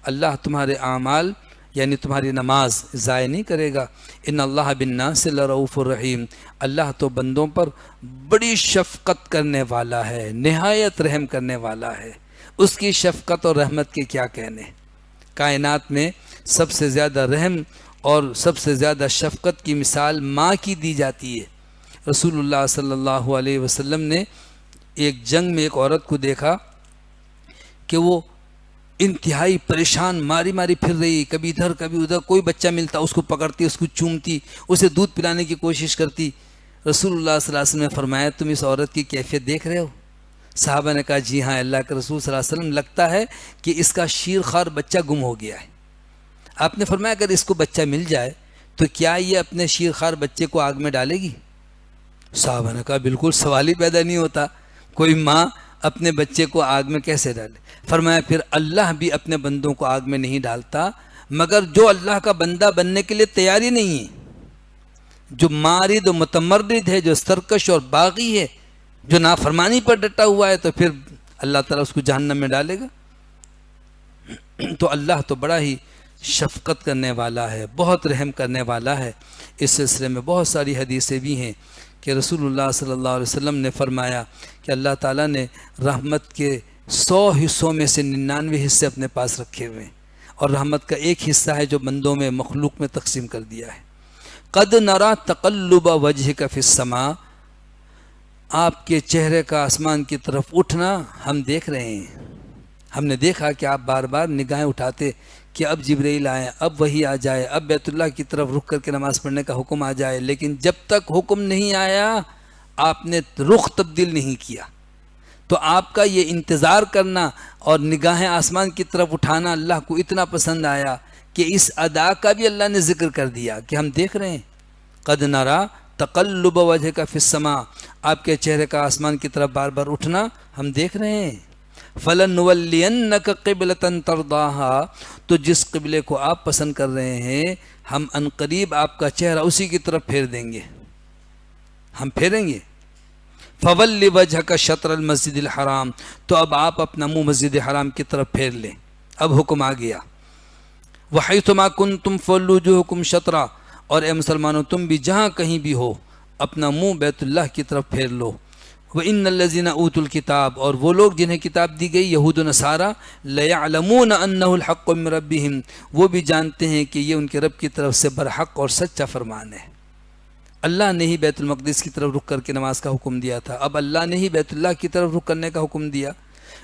اللہ تمہارے اعمال یعنی تمہاری نماز ضائع نہیں کرے گا۔ ان اللہ بالناس لرؤوف الرحیم، اللہ تو بندوں پر بڑی شفقت کرنے والا ہے، نہایت رحم کرنے والا ہے۔ اس کی شفقت اور رحمت کے کیا کہنے، کائنات میں سب سے زیادہ رحم اور سب سے زیادہ شفقت کی مثال ماں کی دی جاتی ہے۔ رسول اللہ صلی اللہ علیہ وسلم نے ایک جنگ میں ایک عورت کو دیکھا کہ وہ انتہائی پریشان ماری ماری پھر رہی، کبھی ادھر کبھی ادھر، کوئی بچہ ملتا اس کو پکڑتی، اس کو چومتی، اسے دودھ پلانے کی کوشش کرتی۔ رسول اللہ صلی اللہ علیہ وسلم نے فرمایا تم اس عورت کی کیفیت دیکھ رہے ہو؟ صحابہ نے کہا جی ہاں اللہ کے رسول صلی اللہ علیہ وسلم، لگتا ہے کہ اس کا شیرخوار بچہ گم ہو گیا ہے۔ آپ نے فرمایا اگر اس کو بچہ مل جائے تو کیا یہ اپنے شیرخوار بچے کو آگ میں ڈالے گی؟ صحابہ نے کہا بالکل سوال ہی پیدا نہیں ہوتا، کوئی ماں اپنے بچے کو آگ میں کیسے ڈالے؟ فرمایا پھر اللہ بھی اپنے بندوں کو آگ میں نہیں ڈالتا مگر جو اللہ کا بندہ بننے کے لیے تیار ہی نہیں ہے، جو مارد و متمرد ہے، جو سرکش اور باغی ہے، جو نافرمانی پر ڈٹا ہوا ہے، تو پھر اللہ تعالیٰ اس کو جہنم میں ڈالے گا۔ تو اللہ تو بڑا ہی شفقت کرنے والا ہے، بہت رحم کرنے والا ہے۔ اس سلسلے میں بہت ساری حدیثیں بھی ہیں کہ رسول اللہ صلی اللہ علیہ وسلم نے فرمایا کہ اللہ تعالیٰ نے رحمت کے 100 حصوں میں سے 99 حصے اپنے پاس رکھے ہوئے ہیں، اور رحمت کا ایک حصہ ہے جو بندوں میں مخلوق میں تقسیم کر دیا ہے۔ قد نرا تقلب وجهک فی السماء، آپ کے چہرے کا آسمان کی طرف اٹھنا ہم دیکھ رہے ہیں۔ ہم نے دیکھا کہ آپ بار بار نگاہیں اٹھاتے کہ اب جبرائیل آئے، اب وحی آ جائے، اب بیت اللہ کی طرف رخ کر کے نماز پڑھنے کا حکم آ جائے، لیکن جب تک حکم نہیں آیا آپ نے رخ تبدیل نہیں کیا۔ تو آپ کا یہ انتظار کرنا اور نگاہیں آسمان کی طرف اٹھانا اللہ کو اتنا پسند آیا کہ اس ادا کا بھی اللہ نے ذکر کر دیا کہ ہم دیکھ رہے ہیں۔ قد نرا تقلب وجهک فی السماء، آپ کے چہرے کا آسمان کی طرف بار بار اٹھنا ہم دیکھ رہے ہیں۔ فَلَنُوَلِّيَنَّكَ قِبْلَةً تَرْضَاهَا، تو جس قبلے کو آپ پسند کر رہے ہیں ہم عنقریب آپ کا چہرہ اسی کی طرف پھیر دیں گے، ہم پھیریں گے۔ فَوَلِّ وَجْهَكَ شَطْرَ الْمَسْجِدِ الْحَرَامِ، تو اب آپ اپنا منہ مسجد حرام کی طرف پھیر لیں، اب حکم آ گیا۔ وَحَيْثُمَا كُنْتُمْ فَوَلُّوا وُجُوهَكُمْ شَطْرًا، اور اے مسلمانوں تم بھی جہاں کہیں بھی ہو اپنا منہ بیت اللہ کی طرف پھیر لو۔ وَإِنَّ الَّذِينَ أُوتُوا الْكِتَابَ، اور وہ لوگ جنہیں کتاب دی گئی یہود و نصارہ، لَيَعْلَمُونَ أَنَّهُ الْحَقُّ مِنْ رَبِّهِمْ، وہ بھی جانتے ہیں کہ یہ ان کے رب کی طرف سے برحق اور سچا فرمان ہے۔ اللہ نے ہی بیت المقدس کی طرف رخ کر کے نماز کا حکم دیا تھا، اب اللہ نے ہی بیت اللہ کی طرف رخ کرنے کا حکم دیا۔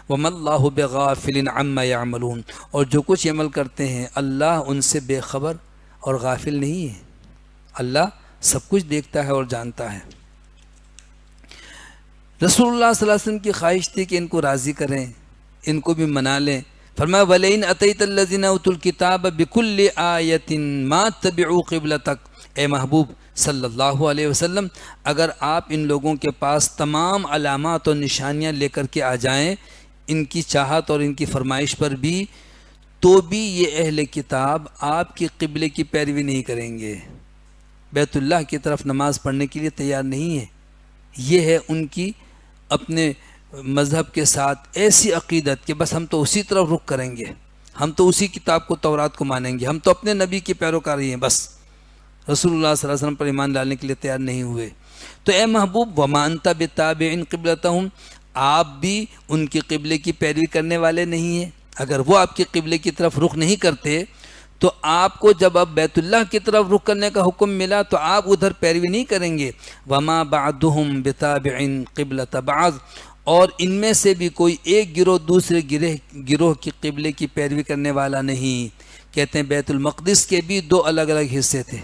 وَمَا اللَّهُ بِغَافِلٍ عَمَّا يَعْمَلُونَ، اور جو کچھ عمل کرتے ہیں اللہ ان سے بے خبر اور غافل نہیں ہے، اللہ سب کچھ دیکھتا ہے اور جانتا ہے۔ رسول اللہ صلی اللہ علیہ وسلم کی خواہش تھی کہ ان کو راضی کریں، ان کو بھی منا لیں۔ فرمایا وَلَئِنْ أَتَيْتَ الَّذِينَ أُوتُوا الْكِتَابَ بِكُلِّ آيَةٍ مَا اتَّبِعُوا قِبْلَتَكَ، اے محبوب صلی اللہ علیہ وسلم اگر آپ ان لوگوں کے پاس تمام علامات اور نشانیاں لے کر کے آ جائیں ان کی چاہت اور ان کی فرمائش پر بھی، تو بھی یہ اہل کتاب آپ کی قبلے کی پیروی نہیں کریں گے، بیت اللہ کی طرف نماز پڑھنے کے لیے تیار نہیں ہے۔ یہ ہے ان کی اپنے مذہب کے ساتھ ایسی عقیدت کہ بس ہم تو اسی طرف رخ کریں گے، ہم تو اسی کتاب کو تورات کو مانیں گے، ہم تو اپنے نبی کی پیروکاری ہیں، بس رسول اللہ صلی اللہ علیہ وسلم پر ایمان ڈالنے کے لیے تیار نہیں ہوئے۔ تو اے محبوب وَمَا أَنْتَ بِتَابِعٍ قِبْلَتَهُمْ، آپ بھی ان کی قبلے کی پیروی کرنے والے نہیں ہیں۔ اگر وہ آپ کے قبلے کی طرف رخ نہیں کرتے تو آپ کو جب اب بیت اللہ کی طرف رخ کرنے کا حکم ملا تو آپ ادھر پیروی نہیں کریں گے۔ وَمَا بَعْدُهُمْ بِتَابِعٍ قِبْلَةَ بَعْضٍ، اور ان میں سے بھی کوئی ایک گروہ دوسرے گروہ کی قبلے کی پیروی کرنے والا نہیں۔ کہتے ہیں بیت المقدس کے بھی دو الگ الگ حصے تھے،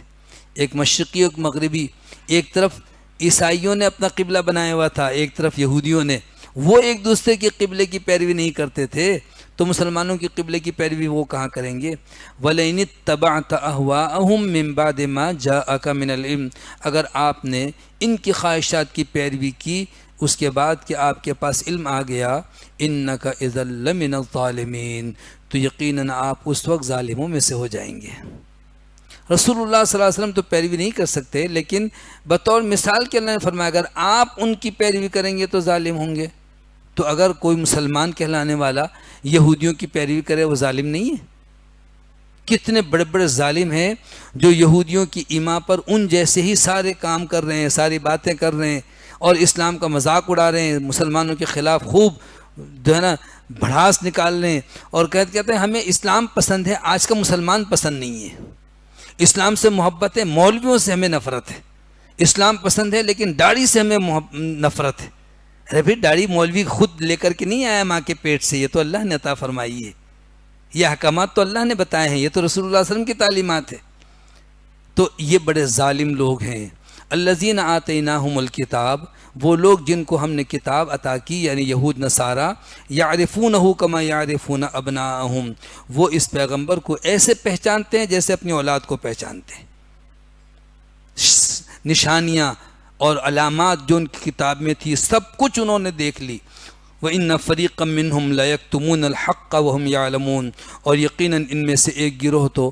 ایک مشرقی اور ایک مغربی، ایک طرف عیسائیوں نے اپنا قبلہ بنایا ہوا تھا، ایک طرف یہودیوں نے، وہ ایک دوسرے کے قبلے کی پیروی نہیں کرتے تھے، تو مسلمانوں کی قبلے کی پیروی وہ کہاں کریں گے؟ وَلَئِنِ اتَّبَعْتَ أَهْوَاءَهُمْ مِنْ بَعْدِ مَا جَاءَكَ مِنَ الْعِلْمِ، اگر آپ نے ان کی خواہشات کی پیروی کی اس کے بعد کہ آپ کے پاس علم آ گیا، انک اذا لمن الظالمین، تو یقیناً آپ اس وقت ظالموں میں سے ہو جائیں گے۔ رسول اللہ صلی اللہ علیہ وسلم تو پیروی نہیں کر سکتے، لیکن بطور مثال کے اللہ نے فرمایا اگر آپ ان کی پیروی کریں گے تو ظالم ہوں گے۔ تو اگر کوئی مسلمان کہلانے والا یہودیوں کی پیروی کرے وہ ظالم نہیں ہے؟ کتنے بڑے بڑے ظالم ہیں جو یہودیوں کی ایما پر ان جیسے ہی سارے کام کر رہے ہیں، ساری باتیں کر رہے ہیں، اور اسلام کا مذاق اڑا رہے ہیں، مسلمانوں کے خلاف خوب جو ہے نا بھڑاس نکال رہے ہیں، اور کہتے ہیں ہمیں اسلام پسند ہے۔ آج کا مسلمان پسند نہیں ہے، اسلام سے محبت ہے، مولویوں سے ہمیں نفرت ہے۔ اسلام پسند ہے لیکن داڑھی سے ہمیں نفرت ہے۔ ارے پھر داڑھی مولوی خود لے کر کے نہیں آیا ماں کے پیٹ سے، یہ تو اللہ نے عطا فرمائی ہے، یہ احکامات تو اللہ نے بتائے ہیں، یہ تو رسول اللہ صلی اللہ علیہ وسلم کی تعلیمات ہے۔ تو یہ بڑے ظالم لوگ ہیں۔ الذین آتیناہم الکتاب، وہ لوگ جن کو ہم نے کتاب عطا کی، یعنی یہود نصارہ، یعرفونہ کما یعرفون ابناءہم، وہ اس پیغمبر کو ایسے پہچانتے ہیں جیسے اپنی اولاد کو پہچانتے ہیں۔ نشانیاں اور علامات جو ان کی کتاب میں تھی سب کچھ انہوں نے دیکھ لی۔ وَإِنَّ فَرِيقًا مِّنْهُمْ لَيَكْتُمُونَ الْحَقَّ وَهُمْ يَعْلَمُونَ، اور یقیناً ان میں سے ایک گروہ تو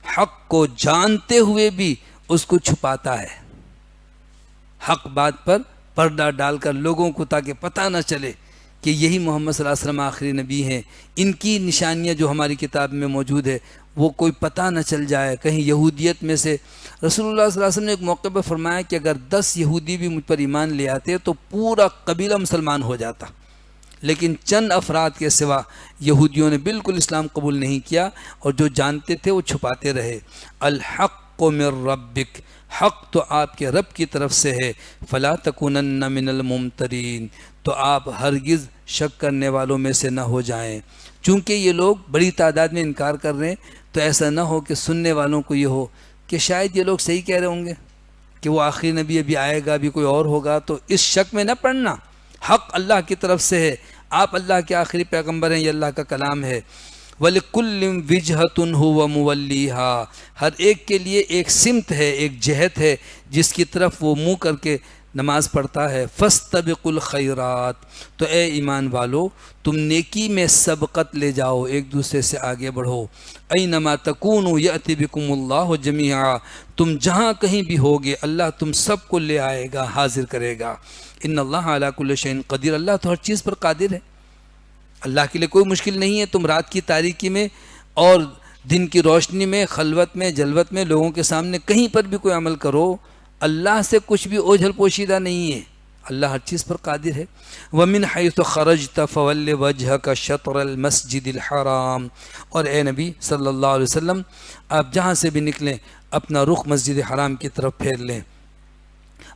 حق کو جانتے ہوئے بھی اس کو چھپاتا ہے، حق بات پر پردہ ڈال کر لوگوں کو تاکہ پتہ نہ چلے کہ یہی محمد صلی اللہ علیہ وسلم آخری نبی ہیں، ان کی نشانیاں جو ہماری کتاب میں موجود ہے وہ کوئی پتہ نہ چل جائے کہیں یہودیت میں سے۔ رسول اللہ صلی اللہ علیہ وسلم نے ایک موقع پر فرمایا کہ اگر 10 یہودی بھی مجھ پر ایمان لے آتے تو پورا قبیلہ مسلمان ہو جاتا، لیکن چند افراد کے سوا یہودیوں نے بالکل اسلام قبول نہیں کیا، اور جو جانتے تھے وہ چھپاتے رہے۔ الحق من ربک، حق تو آپ کے رب کی طرف سے ہے، فلا تکونن من الممترین، تو آپ ہرگز شک کرنے والوں میں سے نہ ہو جائیں۔ چونکہ یہ لوگ بڑی تعداد میں انکار کر رہے ہیں تو ایسا نہ ہو کہ سننے والوں کو یہ ہو کہ شاید یہ لوگ صحیح کہہ رہے ہوں گے کہ وہ آخری نبی ابھی آئے گا، ابھی کوئی اور ہوگا، تو اس شک میں نہ پڑنا۔ حق اللہ کی طرف سے ہے، آپ اللہ کے آخری پیغمبر ہیں، یہ اللہ کا کلام ہے۔ وَلِكُلٍّ وِجْهَةٌ هُوَ مُوَلِّيهَا، ہر ایک کے لیے ایک سمت ہے، ایک جہت ہے جس کی طرف وہ منہ کر کے نماز پڑھتا ہے۔ فَاسْتَبِقُوا الْخَيْرَاتِ، تو اے ایمان والو تم نیکی میں سبقت لے جاؤ، ایک دوسرے سے آگے بڑھو۔ اَيْنَمَا تَكُونُوا يَأْتِ بِكُمُ اللَّهُ جَمِيعًا، تم جہاں کہیں بھی ہوگے اللہ تم سب کو لے آئے گا، حاضر کرے گا۔ ان اللہ علی کل شیء قدیر، اللہ تو ہر چیز پر قادر ہے، اللہ کے لیے کوئی مشکل نہیں ہے۔ تم رات کی تاریکی میں اور دن کی روشنی میں، خلوت میں، جلوت میں، لوگوں کے سامنے کہیں پر بھی کوئی عمل کرو، اللہ سے کچھ بھی اوجھل پوشیدہ نہیں ہے، اللہ ہر چیز پر قادر ہے۔ وَمِنْ حَيْثُ خَرَجْتَ فَوَلِّ وَجْهَكَ شَطْرَ الْمَسْجِدِ الْحَرَامِ، اور اے نبی صلی اللہ علیہ وسلم آپ جہاں سے بھی نکلیں اپنا رخ مسجد حرام کی طرف پھیر لیں۔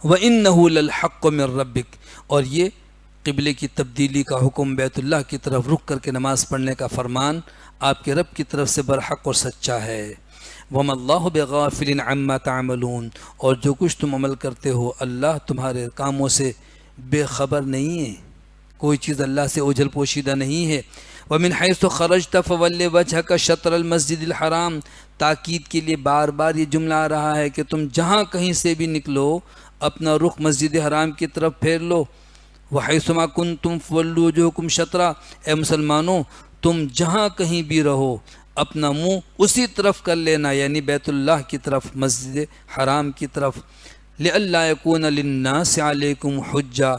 وَإِنَّهُ لَلْحَقُّ مِنْ رَبِّكَ، اور یہ قبلے کی تبدیلی کا حکم، بیت اللہ کی طرف رخ کر کے نماز پڑھنے کا فرمان آپ کے رب کی طرف سے برحق اور سچا ہے۔ وَمَا اللَّهُ بِغَافِلٍ عَمَّا تَعْمَلُونَ، اور جو کچھ تم عمل کرتے ہو اللہ تمہارے کاموں سے بے خبر نہیں ہے، کوئی چیز اللہ سے اوجھل پوشیدہ نہیں ہے۔ وَمِنْ حَيْثُ خَرَجْتَ فَوَلِّ وَجْهَكَ شَطْرَ الْمَسْجِدِ الْحَرَامِ، تاکید کے لیے بار بار یہ جملہ آ رہا ہے کہ تم جہاں کہیں سے بھی نکلو اپنا رخ مسجد حرام کی طرف پھیر لو۔ وَحَيْثُ مَا كُنْتُمْ فَوَلُّوا وُجُوهَكُمْ شَطْرًا، اے مسلمانوں تم جہاں کہیں بھی رہو اپنا منہ اسی طرف کر لینا، یعنی بیت اللہ کی طرف، مسجد حرام کی طرف۔ لِأَلَّا يَكُونَ لِلنَّاسِ عَلَيْكُمْ حُجَّةٌ،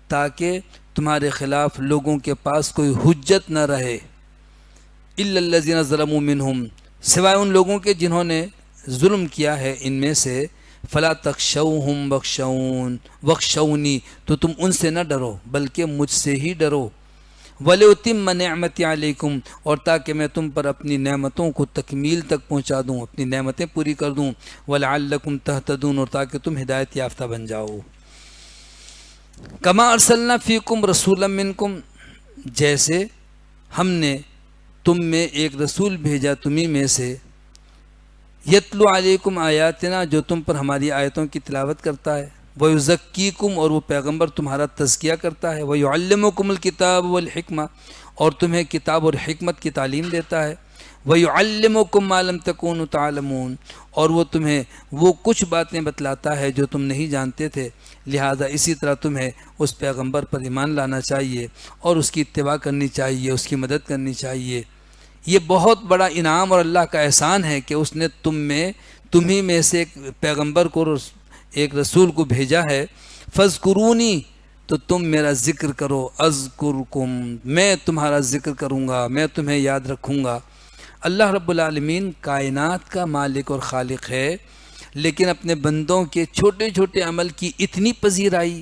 تاکہ تمہارے خلاف لوگوں کے پاس کوئی حجت نہ رہے۔ إِلَّا الَّذِينَ ظَلَمُوا مِنْهُمْ، سوائے ان لوگوں کے جنہوں نے ظلم کیا ہے ان میں سے۔ فلا تخشوہم واخشونی، تو تم ان سے نہ ڈرو بلکہ مجھ سے ہی ڈرو۔ وَلِأُتِمَّ نِعْمَتِي عَلَيْكُمْ، اور تاکہ میں تم پر اپنی نعمتوں کو تکمیل تک پہنچا دوں، اپنی نعمتیں پوری کر دوں۔ وَلَعَلَّكُمْ تَهْتَدُونَ، اور تاکہ تم ہدایت یافتہ بن جاؤ۔ کما ارسلنا فیکم رسولا منکم، جیسے ہم نے تم میں ایک رسول بھیجا تمہیں میں سے، یتلو علیکم آیاتنا، جو تم پر ہماری آیتوں کی تلاوت کرتا ہے، ویزکیکم، اور وہ پیغمبر تمہارا تزکیہ کرتا ہے، ویعلمکم الکتاب والحکمہ، اور تمہیں کتاب اور حکمت کی تعلیم دیتا ہے، وَيُعَلِّمُكُم مَّا لَمْ تَكُونُوا تَعْلَمُونَ، اور وہ تمہیں وہ کچھ باتیں بتلاتا ہے جو تم نہیں جانتے تھے، لہٰذا اسی طرح تمہیں اس پیغمبر پر ایمان لانا چاہیے اور اس کی اتباع کرنی چاہیے، اس کی مدد کرنی چاہیے۔ یہ بہت بڑا انعام اور اللہ کا احسان ہے کہ اس نے تمہیں میں سے ایک پیغمبر کو، ایک رسول کو بھیجا ہے۔ فَاذْكُرُونِی، تو تم میرا ذکر کرو، اذکرکم، میں تمہارا ذکر کروں گا، میں تمہیں یاد رکھوں گا۔ اللہ رب العالمین کائنات کا مالک اور خالق ہے، لیکن اپنے بندوں کے چھوٹے چھوٹے عمل کی اتنی پذیرائی،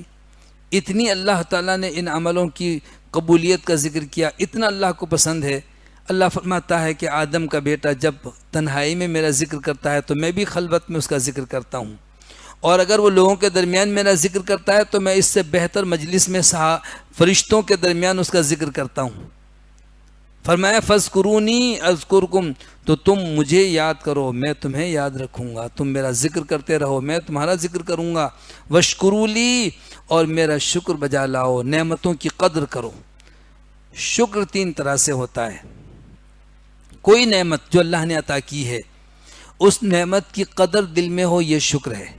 اتنی اللہ تعالیٰ نے ان عملوں کی قبولیت کا ذکر کیا، اتنا اللہ کو پسند ہے۔ اللہ فرماتا ہے کہ آدم کا بیٹا جب تنہائی میں میرا ذکر کرتا ہے تو میں بھی خلوت میں اس کا ذکر کرتا ہوں، اور اگر وہ لوگوں کے درمیان میرا ذکر کرتا ہے تو میں اس سے بہتر مجلس میں فرشتوں کے درمیان اس کا ذکر کرتا ہوں۔ فرمایا فَاذْكُرُونِی اذکرکم، تو تم مجھے یاد کرو، میں تمہیں یاد رکھوں گا، تم میرا ذکر کرتے رہو، میں تمہارا ذکر کروں گا۔ وَاشْكُرُوا لِی، اور میرا شکر بجا لاؤ، نعمتوں کی قدر کرو۔ شکر تین طرح سے ہوتا ہے۔ کوئی نعمت جو اللہ نے عطا کی ہے، اس نعمت کی قدر دل میں ہو، یہ شکر ہے۔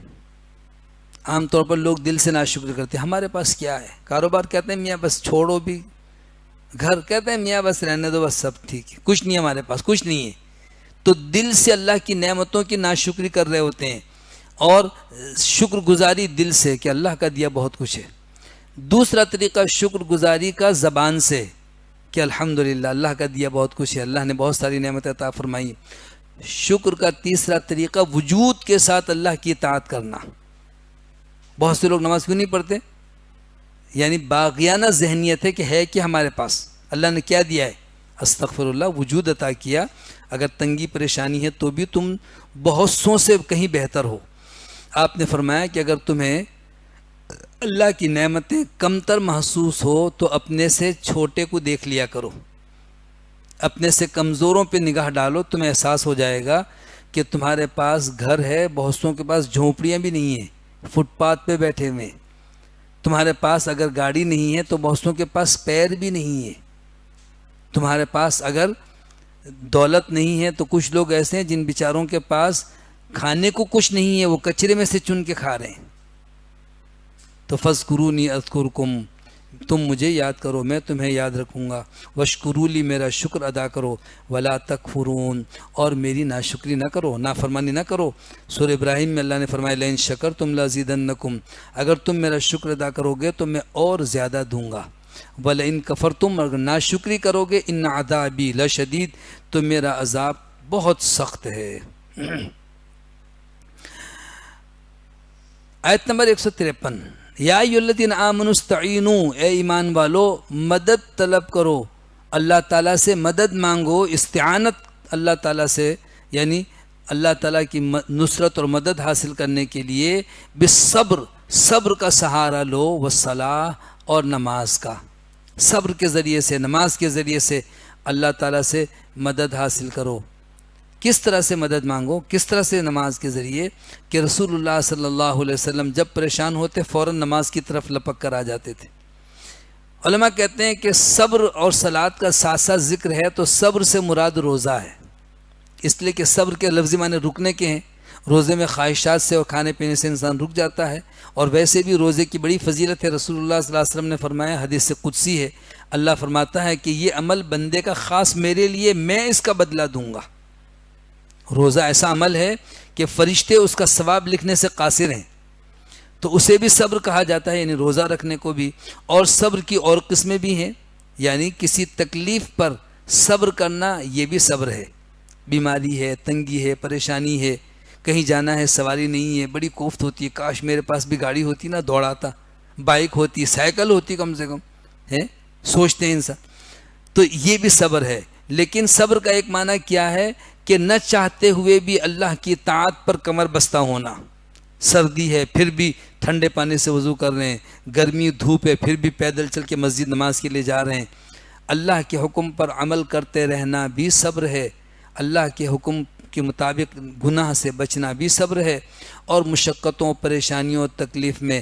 عام طور پر لوگ دل سے ناشکر کرتے ہیں، ہمارے پاس کیا ہے، کاروبار کہتے ہیں میاں بس چھوڑو بھی، گھر کہتے ہیں میاں بس رہنے دو، بس سب ٹھیک ہے، کچھ نہیں ہمارے پاس، کچھ نہیں ہے۔ تو دل سے اللہ کی نعمتوں کی ناشکری کر رہے ہوتے ہیں، اور شکر گزاری دل سے کہ اللہ کا دیا بہت کچھ ہے۔ دوسرا طریقہ شکر گزاری کا زبان سے کہ الحمدللہ اللہ کا دیا بہت کچھ ہے، اللہ نے بہت ساری نعمتیں عطا فرمائی۔ شکر کا تیسرا طریقہ وجود کے ساتھ اللہ کی اطاعت کرنا۔ بہت سے لوگ نماز کیوں نہیں پڑھتے؟ یعنی باغیانہ ذہنیت ہے کہ ہے کہ ہمارے پاس اللہ نے کیا دیا ہے، استغفر اللہ، وجود عطا کیا، اگر تنگی پریشانی ہے تو بھی تم بہت سوں سے کہیں بہتر ہو۔ آپ نے فرمایا کہ اگر تمہیں اللہ کی نعمتیں کمتر محسوس ہو تو اپنے سے چھوٹے کو دیکھ لیا کرو، اپنے سے کمزوروں پہ نگاہ ڈالو، تمہیں احساس ہو جائے گا کہ تمہارے پاس گھر ہے، بہت سوں کے پاس جھونپڑیاں بھی نہیں ہیں، فٹ پاتھ پہ بیٹھے ہوئے۔ تمہارے پاس اگر گاڑی نہیں ہے تو بہتوں کے پاس پیر بھی نہیں ہے۔ تمہارے پاس اگر دولت نہیں ہے تو کچھ لوگ ایسے ہیں جن بیچاروں کے پاس کھانے کو کچھ نہیں ہے، وہ کچرے میں سے چن کے کھا رہے ہیں۔ تو فَاذْكُرُونِی اذکرکم، تم مجھے یاد کرو، میں تمہیں یاد رکھوں گا۔ وَاشْكُرُوا لِی، میرا شکر ادا کرو۔ وَلَا تَکْفُرُونَ، اور میری ناشکری نہ کرو، نافرمانی نہ کرو۔ سورہ ابراہیم میں اللہ نے فرمایا لَئِن شَکَرْتُمْ لَأَزِیدَنَّکُمْ، اگر تم میرا شکر ادا کرو گے تو میں اور زیادہ دوں گا۔ وَلَئِن کَفَرْتُمْ، اگر ناشکری کرو گے، اِنَّ عَذَابِی لَشَدِیدٌ، تو میرا عذاب بہت سخت ہے۔ آیت نمبر 153، یا ایھا الذین آمنوا استعینوا، اے ایمان والو مدد طلب کرو، اللہ تعالیٰ سے مدد مانگو، استعانت اللہ تعالیٰ سے، یعنی اللہ تعالیٰ کی نصرت اور مدد حاصل کرنے کے لیے بالصبر، صبر کا سہارا لو، والصلاۃ، اور نماز کا، صبر کے ذریعے سے، نماز کے ذریعے سے اللہ تعالیٰ سے مدد حاصل کرو۔ کس طرح سے مدد مانگو، کس طرح سے؟ نماز کے ذریعے، کہ رسول اللہ صلی اللہ علیہ وسلم جب پریشان ہوتے فوراً نماز کی طرف لپک کر آ جاتے تھے۔ علماء کہتے ہیں کہ صبر اور صلاۃ کا ساتھ ساتھ ذکر ہے تو صبر سے مراد روزہ ہے، اس لیے کہ صبر کے لفظی معنی رکنے کے ہیں۔ روزے میں خواہشات سے اور کھانے پینے سے انسان رک جاتا ہے، اور ویسے بھی روزے کی بڑی فضیلت ہے۔ رسول اللہ صلی اللہ علیہ وسلم نے فرمایا، حدیث قدسی ہے، اللہ فرماتا ہے کہ یہ عمل بندے کا خاص میرے لیے، میں اس کا بدلہ دوں گا۔ روزہ ایسا عمل ہے کہ فرشتے اس کا ثواب لکھنے سے قاصر ہیں، تو اسے بھی صبر کہا جاتا ہے، یعنی روزہ رکھنے کو بھی۔ اور صبر کی اور قسمیں بھی ہیں، یعنی کسی تکلیف پر صبر کرنا، یہ بھی صبر ہے۔ بیماری ہے، تنگی ہے، پریشانی ہے، کہیں جانا ہے، سواری نہیں ہے، بڑی کوفت ہوتی ہے، کاش میرے پاس بھی گاڑی ہوتی نہ دوڑاتا، بائک ہوتی، سائیکل ہوتی کم سے کم، ہے سوچتے ہیں انسان، تو یہ بھی صبر ہے۔ لیکن صبر کا ایک معنی کیا ہے کہ نہ چاہتے ہوئے بھی اللہ کی اطاعت پر کمر بستہ ہونا۔ سردی ہے پھر بھی ٹھنڈے پانی سے وضو کر رہے ہیں، گرمی دھوپ ہے پھر بھی پیدل چل کے مسجد نماز کے لیے جا رہے ہیں۔ اللہ کے حکم پر عمل کرتے رہنا بھی صبر ہے، اللہ کے حکم کے مطابق گناہ سے بچنا بھی صبر ہے، اور مشقتوں، پریشانیوں، تکلیف میں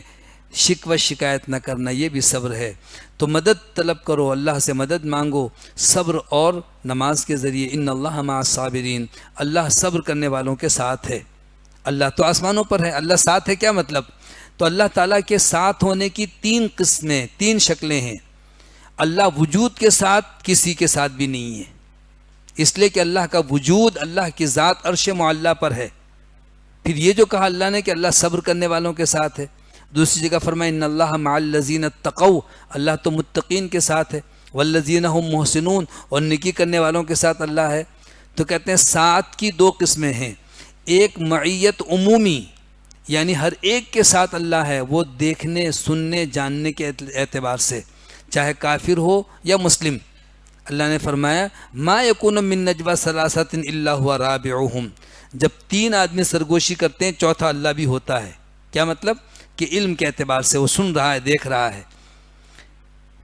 شکوہ شکایت نہ کرنا یہ بھی صبر ہے۔ تو مدد طلب کرو، اللہ سے مدد مانگو صبر اور نماز کے ذریعے۔ ان اللہ مع الصابرین، اللہ صبر کرنے والوں کے ساتھ ہے۔ اللہ تو آسمانوں پر ہے، اللہ ساتھ ہے، کیا مطلب؟ تو اللہ تعالیٰ کے ساتھ ہونے کی تین قسمیں، تین شکلیں ہیں۔ اللہ وجود کے ساتھ کسی کے ساتھ بھی نہیں ہے، اس لیے کہ اللہ کا وجود، اللہ کی ذات عرش معلیٰ پر ہے۔ پھر یہ جو کہا اللہ نے کہ اللہ صبر کرنے والوں کے ساتھ ہے، دوسری جگہ فرمایا ان اللہ مع الذین اتقوا، اللہ تو متقین کے ساتھ ہے، والذین هم محسنون، اور نیکی کرنے والوں کے ساتھ اللہ ہے۔ تو کہتے ہیں ساتھ کی دو قسمیں ہیں، ایک معیت عمومی یعنی ہر ایک کے ساتھ اللہ ہے، وہ دیکھنے سننے جاننے کے اعتبار سے، چاہے کافر ہو یا مسلم۔ اللہ نے فرمایا ما یکون من نجوی ثلاثۃ الا هو رابعهم، جب تین آدمی سرگوشی کرتے ہیں چوتھا اللہ بھی ہوتا ہے۔ کیا مطلب؟ کہ علم کے اعتبار سے وہ سن رہا ہے، دیکھ رہا ہے۔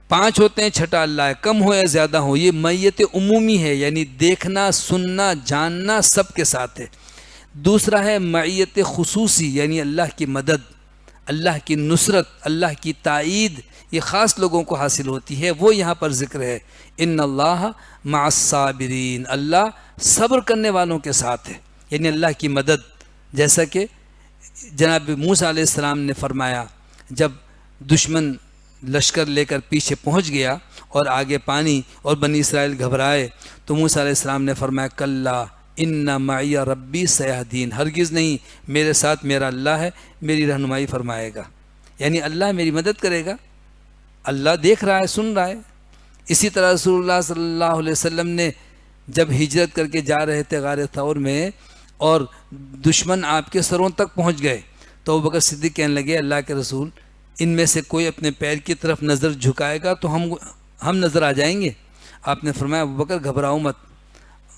پانچ ہوتے ہیں، چھٹا اللہ ہے، کم ہو یا زیادہ ہو۔ یہ میت عمومی ہے، یعنی دیکھنا سننا جاننا سب کے ساتھ ہے۔ دوسرا ہے معیت خصوصی، یعنی اللہ کی مدد، اللہ کی نصرت، اللہ کی تائید، یہ خاص لوگوں کو حاصل ہوتی ہے، وہ یہاں پر ذکر ہے۔ ان اللہ مع الصابرین، اللہ صبر کرنے والوں کے ساتھ ہے، یعنی اللہ کی مدد۔ جیسا کہ جناب موسیٰ علیہ السلام نے فرمایا، جب دشمن لشکر لے کر پیچھے پہنچ گیا اور آگے پانی اور بنی اسرائیل گھبرائے، تو موسیٰ علیہ السلام نے فرمایا کلا ان معی ربی سیہدین، ہرگز نہیں، میرے ساتھ میرا اللہ ہے، میری رہنمائی فرمائے گا، یعنی اللہ میری مدد کرے گا، اللہ دیکھ رہا ہے سن رہا ہے۔ اسی طرح رسول اللہ صلی اللہ علیہ وسلم نے جب ہجرت کر کے جا رہے تھے غار ثور میں اور دشمن آپ کے سروں تک پہنچ گئے، تو ابوبکر صدیق کہنے لگے اللہ کے رسول ان میں سے کوئی اپنے پیر کی طرف نظر جھکائے گا تو ہم نظر آ جائیں گے۔ آپ نے فرمایا ابوبکر گھبراؤ مت،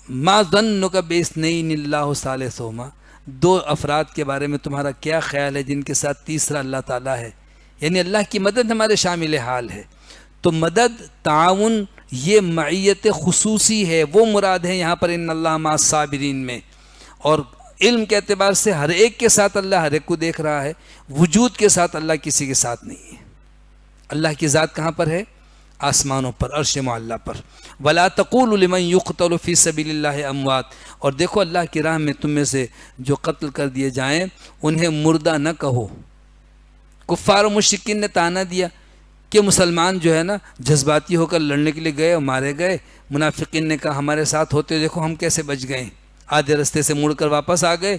ما ظنک باثنین اللہ ثالثہما، دو افراد کے بارے میں تمہارا کیا خیال ہے جن کے ساتھ تیسرا اللہ تعالیٰ ہے، یعنی اللہ کی مدد ہمارے شامل حال ہے۔ تو مدد تعاون یہ معیت خصوصی ہے، وہ مراد ہے یہاں پر ان اللہ مع الصابرین میں۔ اور علم کے اعتبار سے ہر ایک کے ساتھ اللہ ہر ایک کو دیکھ رہا ہے، وجود کے ساتھ اللہ کسی کے ساتھ نہیں ہے۔ اللہ کی ذات کہاں پر ہے؟ آسمانوں پر، عرش معلیٰ پر۔ وَلَا تَقُولُوا لِمَنْ يُقْتَلُ فِي سَبِيلِ اللَّهِ أَمْوَاتٌ، اور دیکھو اللہ کی راہ میں تم میں سے جو قتل کر دیے جائیں انہیں مردہ نہ کہو۔ کفار و مشرکین نے طعنہ دیا کہ مسلمان جو ہے نا جذباتی ہو کر لڑنے کے لیے گئے اور مارے گئے، منافقین نے کہا ہمارے ساتھ ہوتے دیکھو ہم کیسے بچ گئے، آدھے رستے سے مڑ کر واپس آ گئے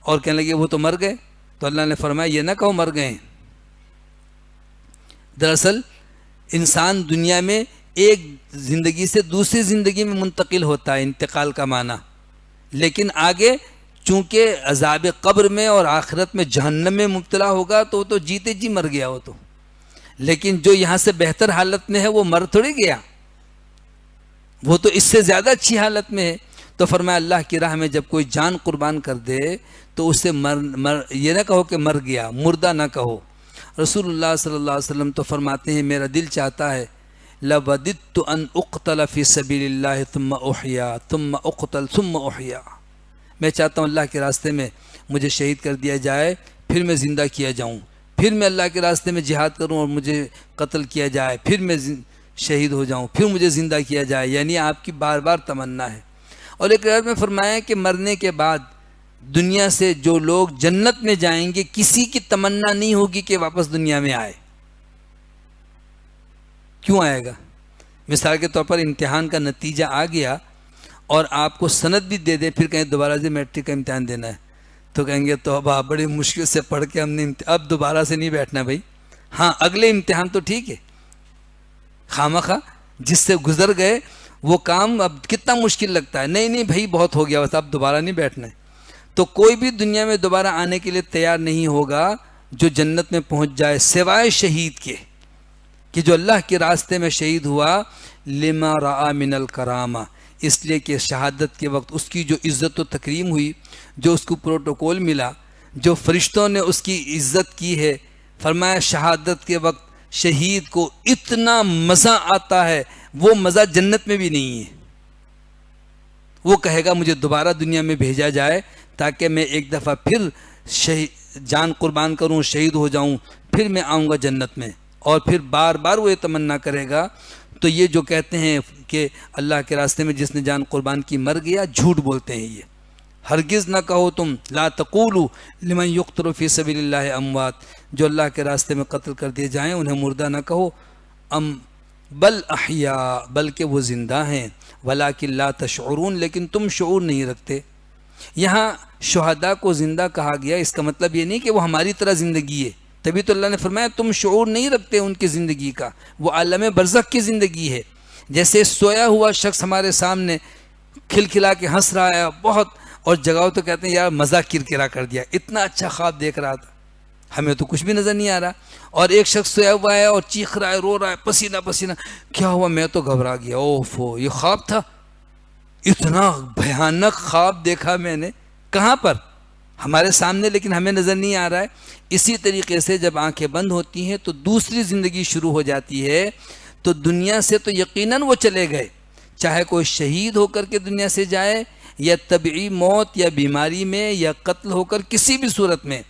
اور کہنے لگے وہ تو مر گئے۔ تو اللہ نے فرمایا یہ نہ کہو مر گئے۔ دراصل انسان دنیا میں ایک زندگی سے دوسری زندگی میں منتقل ہوتا ہے، انتقال کا معنی، لیکن آگے چونکہ عذاب قبر میں اور آخرت میں جہنم میں مبتلا ہوگا تو وہ تو جیتے جی مر گیا وہ تو، لیکن جو یہاں سے بہتر حالت میں ہے وہ مر تھوڑی گیا، وہ تو اس سے زیادہ اچھی حالت میں ہے۔ تو فرمایا اللہ کی راہ میں جب کوئی جان قربان کر دے تو اسے یہ نہ کہو کہ مر گیا، مردہ نہ کہو۔ رسول اللہ صلی اللہ علیہ وسلم تو فرماتے ہیں میرا دل چاہتا ہے لَوَدِدْتُ أَنْ أُقْتَلَ فِي سَبِيلِ اللَّهِ ثُمَّ أُحْيَا ثُمَّ أُقْتَلْ ثُمَّ أُحْيَا، میں چاہتا ہوں اللہ کے راستے میں مجھے شہید کر دیا جائے، پھر میں زندہ کیا جاؤں، پھر میں اللہ کے راستے میں جہاد کروں اور مجھے قتل کیا جائے، پھر میں شہید ہو جاؤں، پھر مجھے زندہ کیا جائے، یعنی آپ کی بار بار تمنا ہے۔ اور ایک روایت میں فرمایا کہ مرنے کے بعد دنیا سے جو لوگ جنت میں جائیں گے کسی کی تمنا نہیں ہوگی کہ واپس دنیا میں آئے۔ کیوں آئے گا؟ مثال کے طور پر امتحان کا نتیجہ آ گیا اور آپ کو سند بھی دے دیں، پھر کہیں دوبارہ سے میٹرک کا امتحان دینا ہے، تو کہیں گے توبہ بڑی مشکل سے پڑھ کے ہم نے اب دوبارہ سے نہیں بیٹھنا بھائی، ہاں اگلے امتحان تو ٹھیک ہے، خامخواہ جس سے گزر گئے وہ کام اب کتنا مشکل لگتا ہے، نہیں بھائی بہت ہو گیا بس اب دوبارہ نہیں بیٹھنا ہے۔ تو کوئی بھی دنیا میں دوبارہ آنے کے لیے تیار نہیں ہوگا جو جنت میں پہنچ جائے، سوائے شہید کے کہ جو اللہ کے راستے میں شہید ہوا، لما رأى من الکرامہ، اس لیے کہ شہادت کے وقت اس کی جو عزت و تکریم ہوئی، جو اس کو پروٹوکول ملا، جو فرشتوں نے اس کی عزت کی ہے، فرمایا شہادت کے وقت شہید کو اتنا مزہ آتا ہے، وہ مزہ جنت میں بھی نہیں ہے۔ وہ کہے گا مجھے دوبارہ دنیا میں بھیجا جائے تاکہ میں ایک دفعہ پھر جان قربان کروں، شہید ہو جاؤں، پھر میں آؤں گا جنت میں، اور پھر بار بار وہ یہ تمنا کرے گا. تو یہ جو کہتے ہیں کہ اللہ کے راستے میں جس نے جان قربان کی مر گیا، جھوٹ بولتے ہیں. یہ ہرگز نہ کہو تم، لا تقولوا لمن یقتل فی سبیل اللہ اموات، جو اللہ کے راستے میں قتل کر دیے جائیں انہیں مردہ نہ کہو. بل احیاء، بلکہ وہ زندہ ہیں. ولکن لا تشعرون، لیکن تم شعور نہیں رکھتے. یہاں شہداء کو زندہ کہا گیا، اس کا مطلب یہ نہیں کہ وہ ہماری طرح زندگی ہے. تبھی تو اللہ نے فرمایا تم شعور نہیں رکھتے ان کی زندگی کا. وہ عالم برزخ کی زندگی ہے. جیسے سویا ہوا شخص ہمارے سامنے کھلکھلا کے ہنس رہا ہے بہت، اور جگہوں تو کہتے ہیں یار مزہ کرکرا کر دیا، اتنا اچھا خواب دیکھ رہا تھا، ہمیں تو کچھ بھی نظر نہیں آ رہا. اور ایک شخص سویا ہوا ہے اور چیخ رہا ہے، رو رہا ہے، پسینہ پسینہ، کیا ہوا؟ میں تو گھبرا گیا، اوفو یہ خواب تھا، اتنا بھیانک خواب دیکھا میں نے. کہاں پر؟ ہمارے سامنے، لیکن ہمیں نظر نہیں آ رہا ہے. اسی طریقے سے جب آنکھیں بند ہوتی ہیں تو دوسری زندگی شروع ہو جاتی ہے. تو دنیا سے تو یقیناً وہ چلے گئے، چاہے کوئی شہید ہو کر کے دنیا سے جائے، یا طبعی موت، یا بیماری میں، یا قتل ہو کر، کسی بھی صورت میں.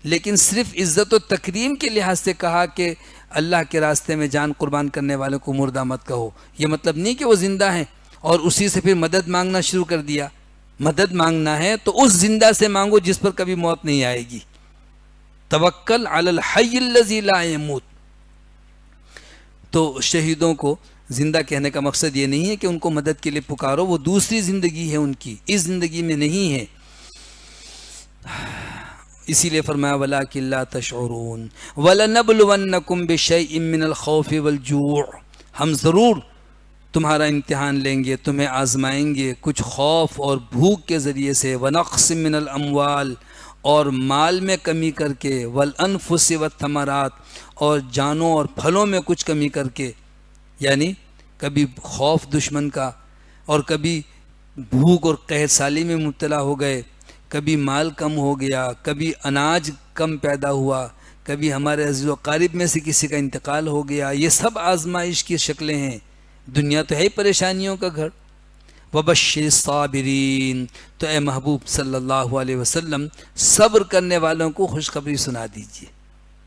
لیکن صرف عزت و تکریم کے لحاظ سے کہا کہ اللہ کے راستے میں جان قربان کرنے والوں کو مردہ مت کہو. یہ مطلب نہیں کہ وہ زندہ ہیں اور اسی سے پھر مدد مانگنا شروع کر دیا. مدد مانگنا ہے تو اس زندہ سے مانگو جس پر کبھی موت نہیں آئے گی. توکل علی الحی الذی لا یموت. تو شہیدوں کو زندہ کہنے کا مقصد یہ نہیں ہے کہ ان کو مدد کے لیے پکارو، وہ دوسری زندگی ہے ان کی، اس زندگی میں نہیں ہے. اسی لیے فرمایا وَلَٰكِن لَا تَشْعُرُونَ وَلَنَبْلُوَنَّكُمْ بِشَيْءٍ مِّنَ الْخَوْفِ وَالْجُوعِ. ہم ضرور تمہارا امتحان لیں گے، تمہیں آزمائیں گے کچھ خوف اور بھوک کے ذریعے سے، وَنَقْصٍ مِّنَ الْأَمْوَالِ، اور مال میں کمی کر کے، وَالْأَنفُسِ وَالثَّمَرَاتِ، اور جانوں اور پھلوں میں کچھ کمی کر کے. یعنی کبھی خوف دشمن کا، اور کبھی بھوک اور قحط سالی میں مبتلا ہو گئے، کبھی مال کم ہو گیا، کبھی اناج کم پیدا ہوا، کبھی ہمارے عزیز و قارب میں سے کسی کا انتقال ہو گیا. یہ سب آزمائش کی شکلیں ہیں. دنیا تو ہے ہی پریشانیوں کا گھر. وَبَشِّرِ الصَّابِرِينَ، تو اے محبوب صلی اللہ علیہ وسلم صبر کرنے والوں کو خوشخبری سنا دیجیے.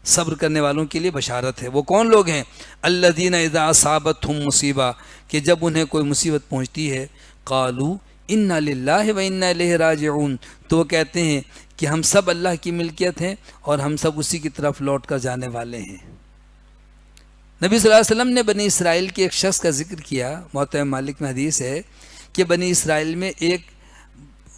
صبر کرنے والوں کے لیے بشارت ہے. وہ کون لوگ ہیں؟ الذین اذا اصابتہم مصیبہ، کہ جب انہیں کوئی مصیبت پہنچتی ہے، قالوا انا للہ و انا الیہ راجعون، تو وہ کہتے ہیں کہ ہم سب اللہ کی ملکیت ہیں اور ہم سب اسی کی طرف لوٹ کر جانے والے ہیں. نبی صلی اللہ علیہ وسلم نے بنی اسرائیل کے ایک شخص کا ذکر کیا. موطئ مالک میں حدیث ہے کہ بنی اسرائیل میں ایک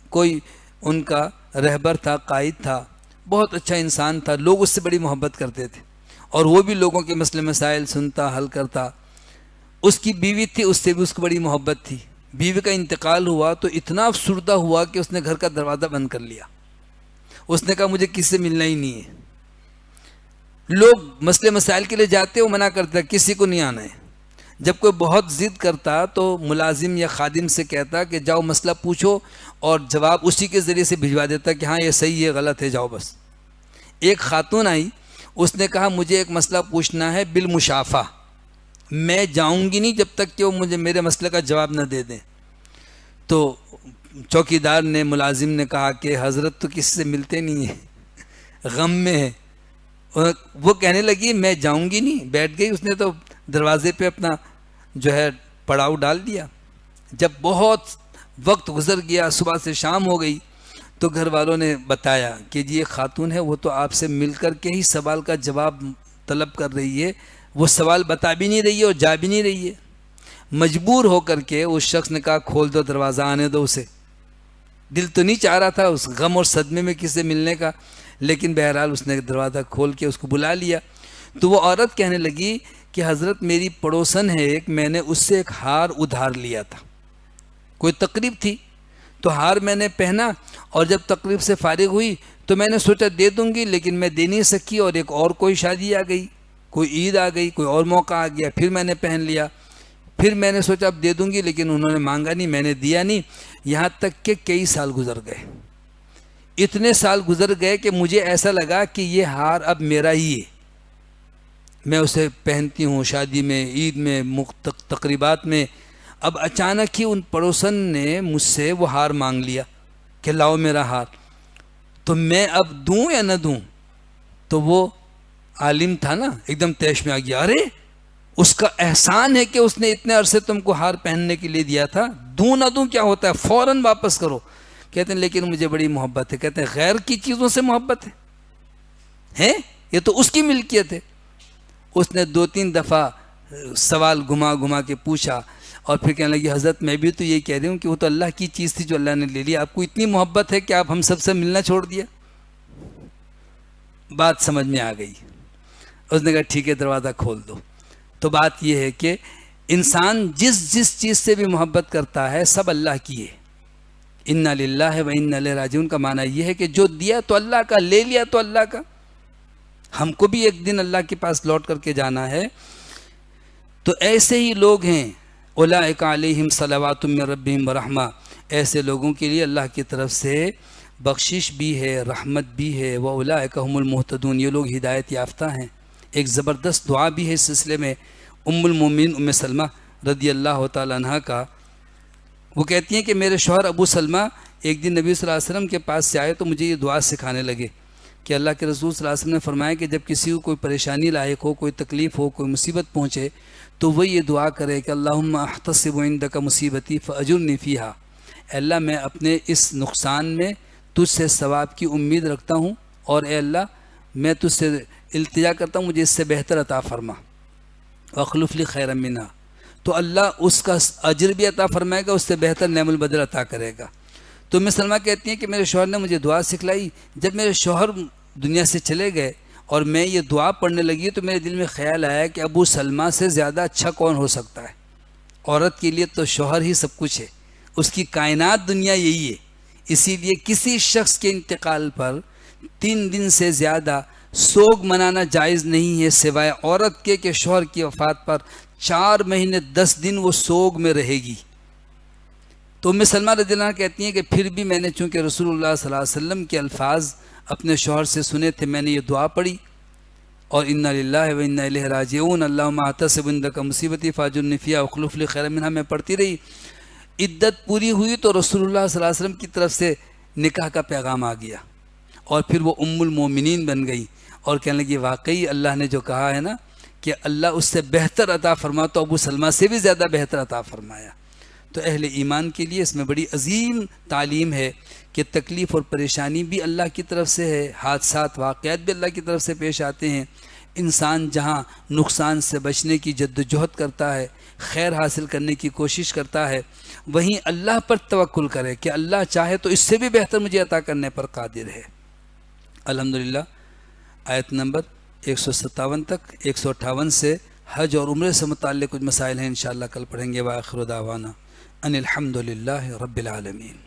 کوئی ان کا رہبر تھا، قائد تھا، بہت اچھا انسان تھا، لوگ اس سے بڑی محبت کرتے تھے، اور وہ بھی لوگوں کے مسئلے مسائل سنتا، حل کرتا. اس کی بیوی تھی، اس سے بھی اس کو بڑی محبت تھی. بیوی کا انتقال ہوا تو اتنا افسردہ ہوا کہ اس نے گھر کا دروازہ بند کر لیا. اس نے کہا مجھے کسی سے ملنا ہی نہیں ہے. لوگ مسئلے مسائل کے لیے جاتے، وہ منع کرتا کسی کو نہیں آنا ہے. جب کوئی بہت ضد کرتا تو ملازم یا خادم سے کہتا کہ جاؤ مسئلہ پوچھو، اور جواب اسی کے ذریعے سے بھجوا دیتا کہ ہاں یہ صحیح ہے غلط ہے جاؤ بس. ایک خاتون آئی، اس نے کہا مجھے ایک مسئلہ پوچھنا ہے بالمشافہ، میں جاؤں گی نہیں جب تک کہ وہ مجھے میرے مسئلے کا جواب نہ دے دیں. تو چوکیدار نے، ملازم نے کہا کہ حضرت تو کسی سے ملتے نہیں ہیں، غم میں ہے. وہ کہنے لگی میں جاؤں گی نہیں، بیٹھ گئی. اس نے تو دروازے پہ اپنا جو ہے پڑاؤ ڈال دیا. جب بہت وقت گزر گیا، صبح سے شام ہو گئی، تو گھر والوں نے بتایا کہ جی یہ خاتون ہے، وہ تو آپ سے مل کر کے ہی سوال کا جواب طلب کر رہی ہے، وہ سوال بتا بھی نہیں رہی ہے اور جا بھی نہیں رہی ہے. مجبور ہو کر کے اس شخص نے کہا کھول دو دروازہ، آنے دو اسے. دل تو نہیں چاہ رہا تھا اس غم اور صدمے میں کسی سے ملنے کا، لیکن بہرحال اس نے دروازہ کھول کے اس کو بلا لیا. تو وہ عورت کہنے لگی کہ حضرت میری پڑوسن ہے ایک، میں نے اس سے ایک ہار ادھار لیا تھا، کوئی تقریب تھی تو ہار میں نے پہنا، اور جب تقریب سے فارغ ہوئی تو میں نے سوچا دے دوں گی، لیکن میں دے نہیں سکی، اور ایک اور کوئی شادی آ گئی، کوئی عید آ گئی، کوئی اور موقع آ گیا، پھر میں نے پہن لیا. پھر میں نے سوچا اب دے دوں گی، لیکن انہوں نے مانگا نہیں، میں نے دیا نہیں. یہاں تک کہ کئی سال گزر گئے. اتنے سال گزر گئے کہ مجھے ایسا لگا کہ یہ ہار اب میرا ہی ہے، میں اسے پہنتی ہوں شادی میں، عید میں، تقریبات میں. اب اچانک ہی ان پڑوسن نے مجھ سے وہ ہار مانگ لیا کہ لاؤ میرا ہار. تو میں اب دوں یا نہ دوں؟ تو وہ عالم تھا نا، ایک دم تیش میں آ گیا، ارے اس کا احسان ہے کہ اس نے اتنے عرصے تم کو ہار پہننے کے لیے دیا تھا، دوں نہ دوں کیا ہوتا ہے، فوراً واپس کرو۔ کہتے ہیں لیکن مجھے بڑی محبت ہے۔ کہتے ہیں غیر کی چیزوں سے محبت ہے، یہ تو اس کی ملکیت ہے۔ اس نے 2-3 دفعہ سوال گھما گھما کے پوچھا، اور پھر کہنے لگی حضرت میں بھی تو یہ کہہ رہی ہوں کہ وہ تو اللہ کی چیز تھی جو اللہ نے لے لی، آپ کو اتنی محبت ہے کہ آپ ہم سب سے ملنا چھوڑ دیا۔ بات سمجھ میں آ گئی، اس نے کہا ٹھیک ہے دروازہ کھول دو۔ تو بات یہ ہے کہ انسان جس چیز سے بھی محبت کرتا ہے سب اللہ کی ہے۔ انا للہ و انا الیہ راجعون کا معنی یہ ہے کہ جو دیا تو اللہ کا، لے لیا تو اللہ کا۔ ہم کو بھی ایک دن اللہ کے پاس لوٹ کر کے جانا ہے۔ تو ایسے ہی لوگ ہیں، اولئک علیہم صلوات من ربہم ورحمہ، ایسے لوگوں کے لیے اللہ کی طرف سے بخشش بھی ہے، رحمت بھی ہے، واولئک هم المہتدون، یہ لوگ ہدایت یافتہ ہیں۔ ایک زبردست دعا بھی ہے اس سلسلے میں ام المومنین ام سلمہ رضی اللہ تعالی عنہ کا، وہ کہتی ہیں کہ میرے شوہر ابو سلمہ ایک دن نبی صلی اللہ علیہ وسلم کے پاس سے آئے تو مجھے یہ دعا سکھانے لگے کہ اللہ کے رسول صلی اللہ علیہ وسلم نے فرمایا کہ جب کسی کو کوئی پریشانی لاحق ہو، کوئی تکلیف ہو، کوئی مصیبت پہنچے تو وہ یہ دعا کرے کہ اللہم احتسب عندک مصیبتی فاجرنی فیہا، اے اللہ میں اپنے اس نقصان میں تجھ سے ثواب کی امید رکھتا ہوں، اور اے اللہ میں تجھ سے التجا کرتا ہوں مجھے اس سے بہتر عطا فرما، واخلف لی خیرا منہا، تو اللہ اس کا اجر بھی عطا فرمائے گا، اس سے بہتر نعم البدل عطا کرے گا۔ تو ام سلمہ کہتی ہیں کہ میرے شوہر نے مجھے دعا سکھلائی، جب میرے شوہر دنیا سے چلے گئے اور میں یہ دعا پڑھنے لگی تو میرے دل میں خیال آیا کہ ابو سلمہ سے زیادہ اچھا کون ہو سکتا ہے، عورت کے لیے تو شوہر ہی سب کچھ ہے، اس کی کائنات دنیا یہی ہے، اسی لیے کسی شخص کے انتقال پر 3 دن سے زیادہ سوگ منانا جائز نہیں ہے، سوائے عورت کے کہ شوہر کی وفات پر 4 مہینے 10 دن وہ سوگ میں رہے گی۔ تو ام سلمہ رضی اللہ عنہ کہتی ہیں کہ پھر بھی میں نے چونکہ رسول اللہ صلی اللہ علیہ وسلم کے الفاظ اپنے شوہر سے سنے تھے، میں نے یہ دعا پڑھی، اور انا للہ و انا الیہ راجعون اللہم احتسب عندک مصیبتی فاجرنی فیہا واخلف لی خیرا منہا میں پڑھتی رہی۔ عدت پوری ہوئی تو رسول اللہ صلی اللہ علیہ وسلم کی طرف سے نکاح کا پیغام آ گیا، اور پھر وہ ام المومنین بن گئی، اور کہنے لگی واقعی اللہ نے جو کہا ہے نا کہ اللہ اس سے بہتر عطا فرما، تو ابو سلمہ سے بھی زیادہ بہتر عطا فرمایا۔ تو اہل ایمان کے لیے اس میں بڑی عظیم تعلیم ہے کہ تکلیف اور پریشانی بھی اللہ کی طرف سے ہے، حادثات واقعات بھی اللہ کی طرف سے پیش آتے ہیں۔ انسان جہاں نقصان سے بچنے کی جد و جہد کرتا ہے، خیر حاصل کرنے کی کوشش کرتا ہے، وہیں اللہ پر توکل کرے کہ اللہ چاہے تو اس سے بھی بہتر مجھے عطا کرنے پر قادر ہے۔ الحمدللہ آیت نمبر 157 تک 158 سے حج اور عمرے سے متعلق کچھ مسائل ہیں، انشاءاللہ کل پڑھیں گے۔ وآخر دعوانا ان الحمدللہ رب العالمین۔